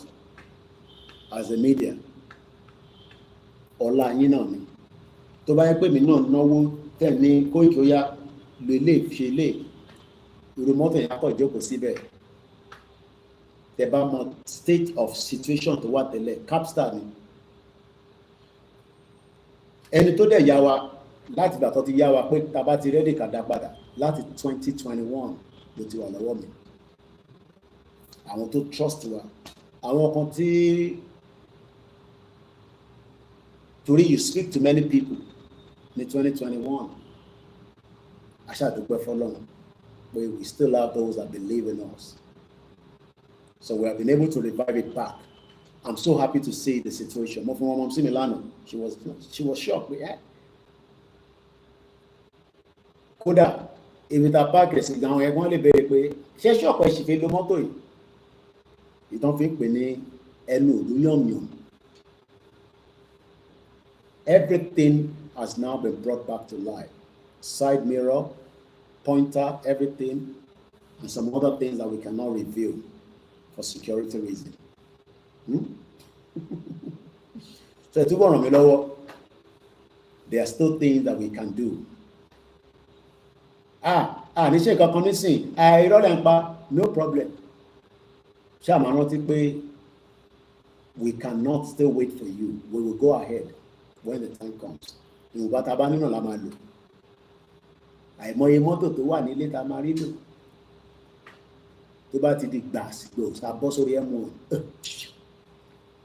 as a media. Ọlá yín náà ni tó bá yẹ pé mi náà náwó tẹ̀ ní Koiki ó yá lo ilé ṣe ilé irú mọ́tò yẹn akọ̀ ìjókòó síbẹ̀. Tẹ́ bá mọ state of situation tó wà tẹ́lẹ̀ Capstar ni. Ẹni tó dẹ̀ yá wa láti ìgbà tó ti yá wa pé tá bá ti rẹ́dì ká dá padà láti 2021 ló ti wà lọ́wọ́ mi. Àwọn tó trust wa, àwọn kan tí torí you speak to many people ní 2021 aṣáàdúpẹ́ fọlọ́run but we still have those that believe in us. So we have been able to revive it back. I'm so happy to see the situation. Mo fún wọn mọ̀ sí Milano. She was shocked. Yeah. Kódà ibi tá park ẹ̀ sí àwọn ẹ̀gbọ́n lè béèrè pé ṣé ṣọ́ọ̀pù ẹ̀ sì fi lo mọ́tò yìí? Ìtàn fi ń pè ní ẹnu òdú yọ̀mùyọ̀mù. Everything has now been brought back to life. Side mirror, pointer, everything, and some other things that we cannot reveal for security reasons. So there are still things that we can do. Níṣẹ́ kankan nísìn, ìrọ̀lẹ́ ń pa, no problem. Ṣé àmọ́ rántí pé we cannot still wait for you. We will go ahead when the time comes. Ìwọ̀nba tá a bá nínú la máa lò. Àìmọye mọ́tò tó wà nílé tá a máa rí lò. Tó bá ti di gbàsígbò, ká bọ́ sórí M1.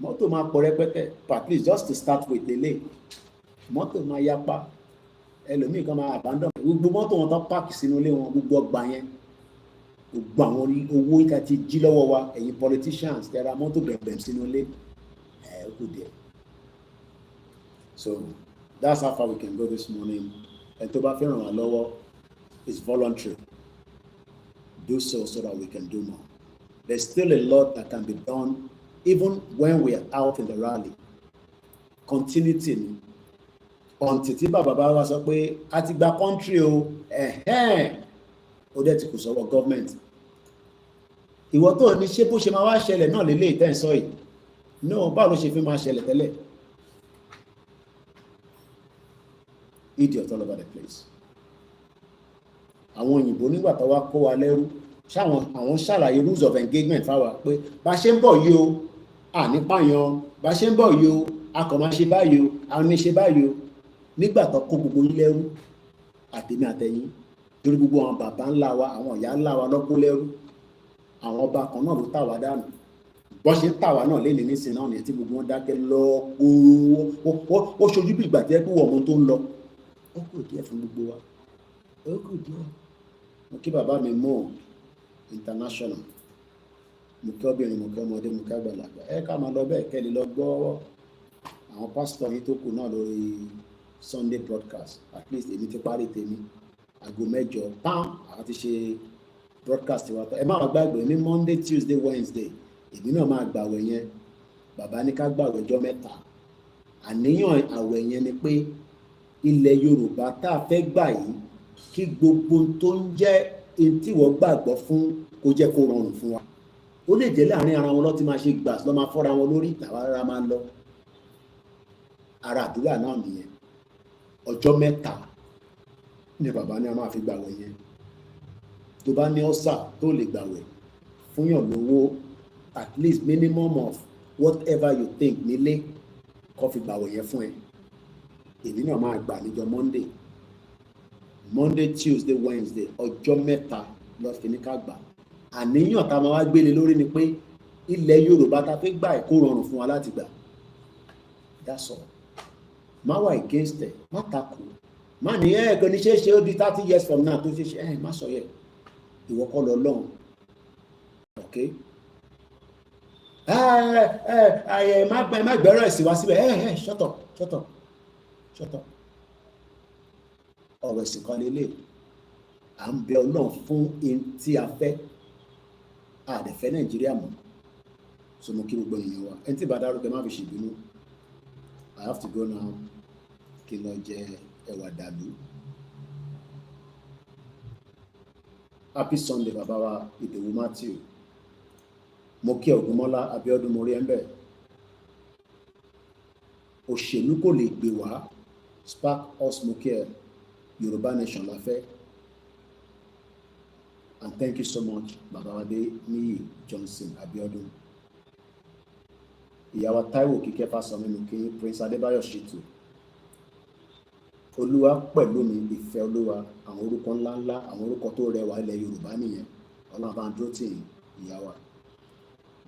Mọ́tò máa pọ̀ rẹpẹtẹ, at least just to start with lélẹ̀. Mọ́tò máa yapa. Ẹlòmíì kan máa abandon. Gbogbo mọ́tò wọn tán páàkì sínú ilé wọn, gbogbo ọgbà yẹn. Gbogbo àwọn owó ìka ti jí lọ́wọ́ wa, ẹ̀yin politicians, tẹ́ ra mọ́tò bẹ̀rẹ̀ sínú ilé. Ó kù díẹ̀. So that's how far we can go this morning. And tó bá fẹ́ ràn wá lọ́wọ́, it's voluntary. Do so that we can do more. There's still a lot that can be done even when we are out in the rally. continuity ni until tí bàbá bá wá sọ pé a ti gba country o ó dẹ̀ ti kù sọ́wọ́ government. Ìwọ tó ní ṣé bó ṣe máa wá ṣẹlẹ̀ náà lélẹ̀ ìtẹ́ǹsọ́ yìí no báwo ló ṣe fi máa ṣẹlẹ̀ tẹ́lẹ̀. Idiot all over the place. Àwọn òyìnbó nígbà tó wá kó wa lẹ́rú àwọn ṣàlàyé rules of engagement fáwa pé bá ṣe ń bọ̀ yìí o à ní pààyàn, bá ṣe ń bọ̀ yìí o a kàn máa ṣe báyìí o a ní ṣe báyìí o. Nígbà tó kó gbogbo yín lẹ́rú àtèmi àtẹ̀yìn torí gbogbo àwọn bàbá ńlá wa àwọn ìyá ńlá wa lọ́kó lẹ́rú àwọn ọba kan náà ló tà wá dànù bọ́n ṣe ń tà wá náà lé ní nísìnyí náà ní tí gbogbo wọn dákẹ́ lọ gbòòrò ó ṣojú bí ìgbà tí ẹ kú wọ̀ ọmọ tó ń lọ ó kù díẹ̀ fún gbogbo wa ó kù díẹ̀. Mo kí bàbá mi mọ̀ international mo kí obìnrin mo kí ọmọdé mo kí àgbàlagbà ká máa lọ bẹ́ẹ̀ kẹ́lẹ́ lọ gbọ́ àwọn pásítọ̀ yìí tó kù náà lórí Sunday broadcast at least èmi ti parí tèmi aago 8 pam àti ṣe broadcast wa tán ẹ má wá gbàgbé ní Monday Tuesday Wednesday èmi náà máa gbàwẹ̀ yẹn bàbá ní ká gbàwẹ̀ ọjọ́ 3 àníyàn àwẹ̀ yẹn ni pé ilẹ̀ Yorùbá tá a fẹ́ gbà yìí kí gbogbo tó ń jẹ́ tí wọ́n gbàgbọ́ fún kó jẹ́ kó rọrùn fún wa ó lè jẹ́ láàrin ara wọn lọ́ ti máa ṣe gbà lọ́ máa fọ́ra wọn lórí tàwa rárá máa lọ ara àdúrà náà nìyẹn ọjọ́ 3 ni bàbá ní a máa fi gbàwẹ̀ yẹn tó bá ní ọ́sà tó lè gbàwẹ̀ fúnyàn lówó at least minimum of whatever you think nílé kó fi gbàwẹ̀ yẹn fún ẹ èmi náà máa gbà níjọ́ Monday Tuesday Wednesday ọjọ́ 3 lọ fi ní ká gbà àníyàn tá a máa wá gbélé lórí ni pé ilẹ̀ Yorùbá tá a fi gbà kó rọrùn fún wa láti gbà that's all. Má wà against ẹ má takò má ní kò ní ṣe ó di 30 years from now tó ṣe má sọ yẹ ìwọ kọ́ lọ lọ́hùn ok má gbẹ́rọ̀ ẹ̀sìn wá síbẹ̀ shut up ọ̀rọ̀ ẹ̀sìn kan lélẹ̀ à ń bẹ Ọlọ́run fún in tí a fẹ́ àdẹ̀fẹ́ Nàìjíríà mọ̀ so mo kí gbogbo ènìyàn wa ẹni tí bá dárúkẹ má fi ṣèbínú I have to go now kí lọ jẹ ẹwà dàlú. Happy Sunday bàbá wa Ìdòwú Matthew mo kí Ògúnmọ́lá Abíọ́dún mo rí ẹ ń bẹ̀. Òṣèlú kò lè gbé wá spark us mo kí ẹ Yorùbá nation la fẹ́ and thank you so much bàbá wa dé níyì Johnson Abíọ́dún. Ìyàwó Táíwò Kíkẹ́ Fásọmí mo kí Prince Adébáyọ̀ Ṣítù. Olúwa pẹ̀lú mi ìfẹ́ Olúwa àwọn orúkọ ńláńlá àwọn orúkọ tó rẹwà ilẹ̀ Yorùbá nìyẹn Ọlọ́run bá ń dúró tì ìyàwó.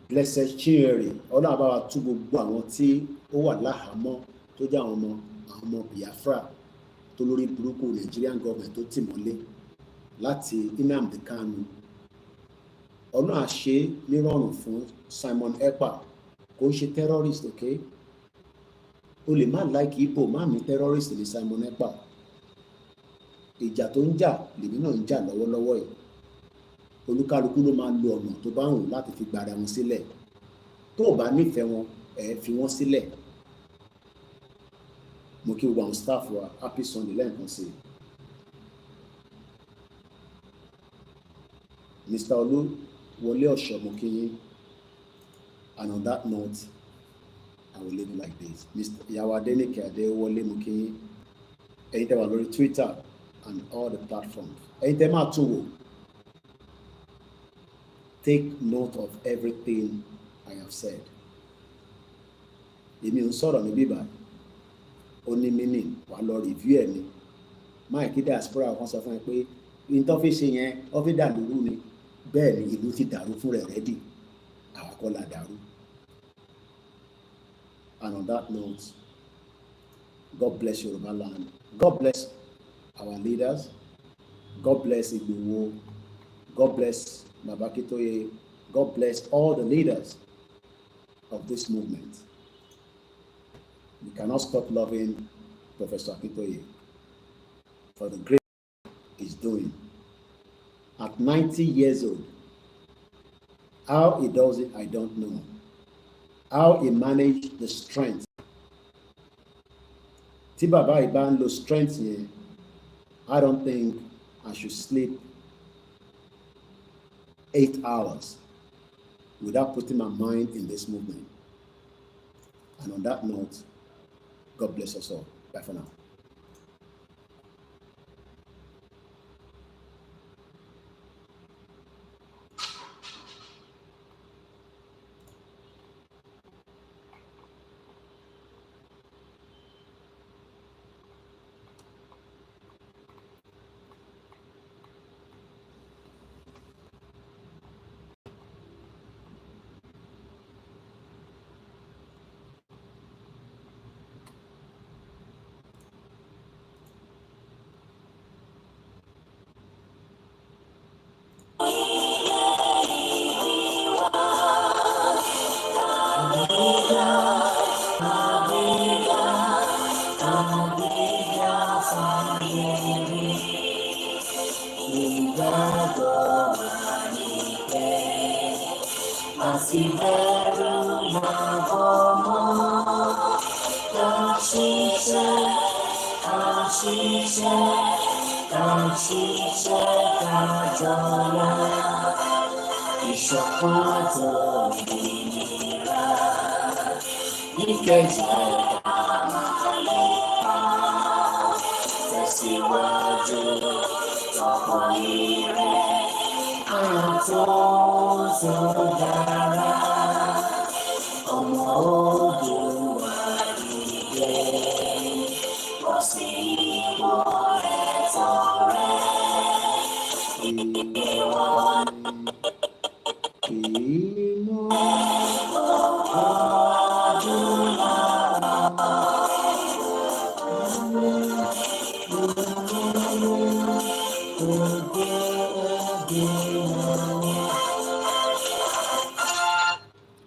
Blessed Chinyere Ọlọ́run bá wa tú gbogbo àwọn tí ó wà láhàámọ́ tó jẹ́ àwọn ọmọ Biafra tó lórí burúkú Nigerian government tó tì mọ́lé láti Nnamdi Kanu. Ọlọ́run á ṣe nírọ̀rùn fún Simon Ekpa kò ń ṣe terrorist okay o lè má like Igbo má mi terrorist ní Simon Ekpa ìjà tó ń jà lèmi náà ń jà lọ́wọ́lọ́wọ́ yìí olúkálukú ló máa lo ọ̀nà tó bá wù láti fi gbàrà wọn sílẹ̀ tó o bá nífẹ̀ẹ́ wọn fi wọ́n sílẹ̀. Mo kí gbogbo àwọn staff wa happy Sunday lẹ́ẹ̀kan sí Mr. Olúwọlé Ọ̀ṣọ́ mo kí yín. And on that note, I will leave it like this. Mr. Ìyàwó Adéníkè Adéwọlé mo kí yín. Ẹ̀yin tẹ́ wà lórí Twitter and all the platforms. Ẹ̀yin tẹ́ máa tún wò. Take note of everything I have said. Èmi ò ń sọ̀rọ̀ ní bíbá. Ó ní meaning wà lọ review ẹ̀ ni. Mike diaspora kan sọ fún ẹ pé ìtọ́fẹ́ ṣe yẹn ó fi dàlúrú ni. Bẹ́ẹ̀ ni ìlú ti dàrú fún rẹ̀ rẹ́dì. Àwàkọ́lá dàrú. And on that note, God bless Yoruba land. God bless our leaders. God bless Igboho. God bless Baba Akintoye. God bless all the leaders of this movement. We cannot stop loving Professor Akintoye for the great he's doing. At 90 years old, how he does it, I don't know. How he managed the strength Tí bàbá yìí bá ń lo strength yẹn, I don't think I should sleep 8 hours without putting my mind in this movement. And on that note, God bless us all. Bye for now.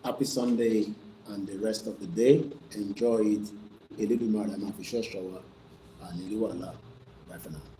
Happy Sunday and the rest of the day. Enjoy it. A little more than a shower and a little. Bye for now.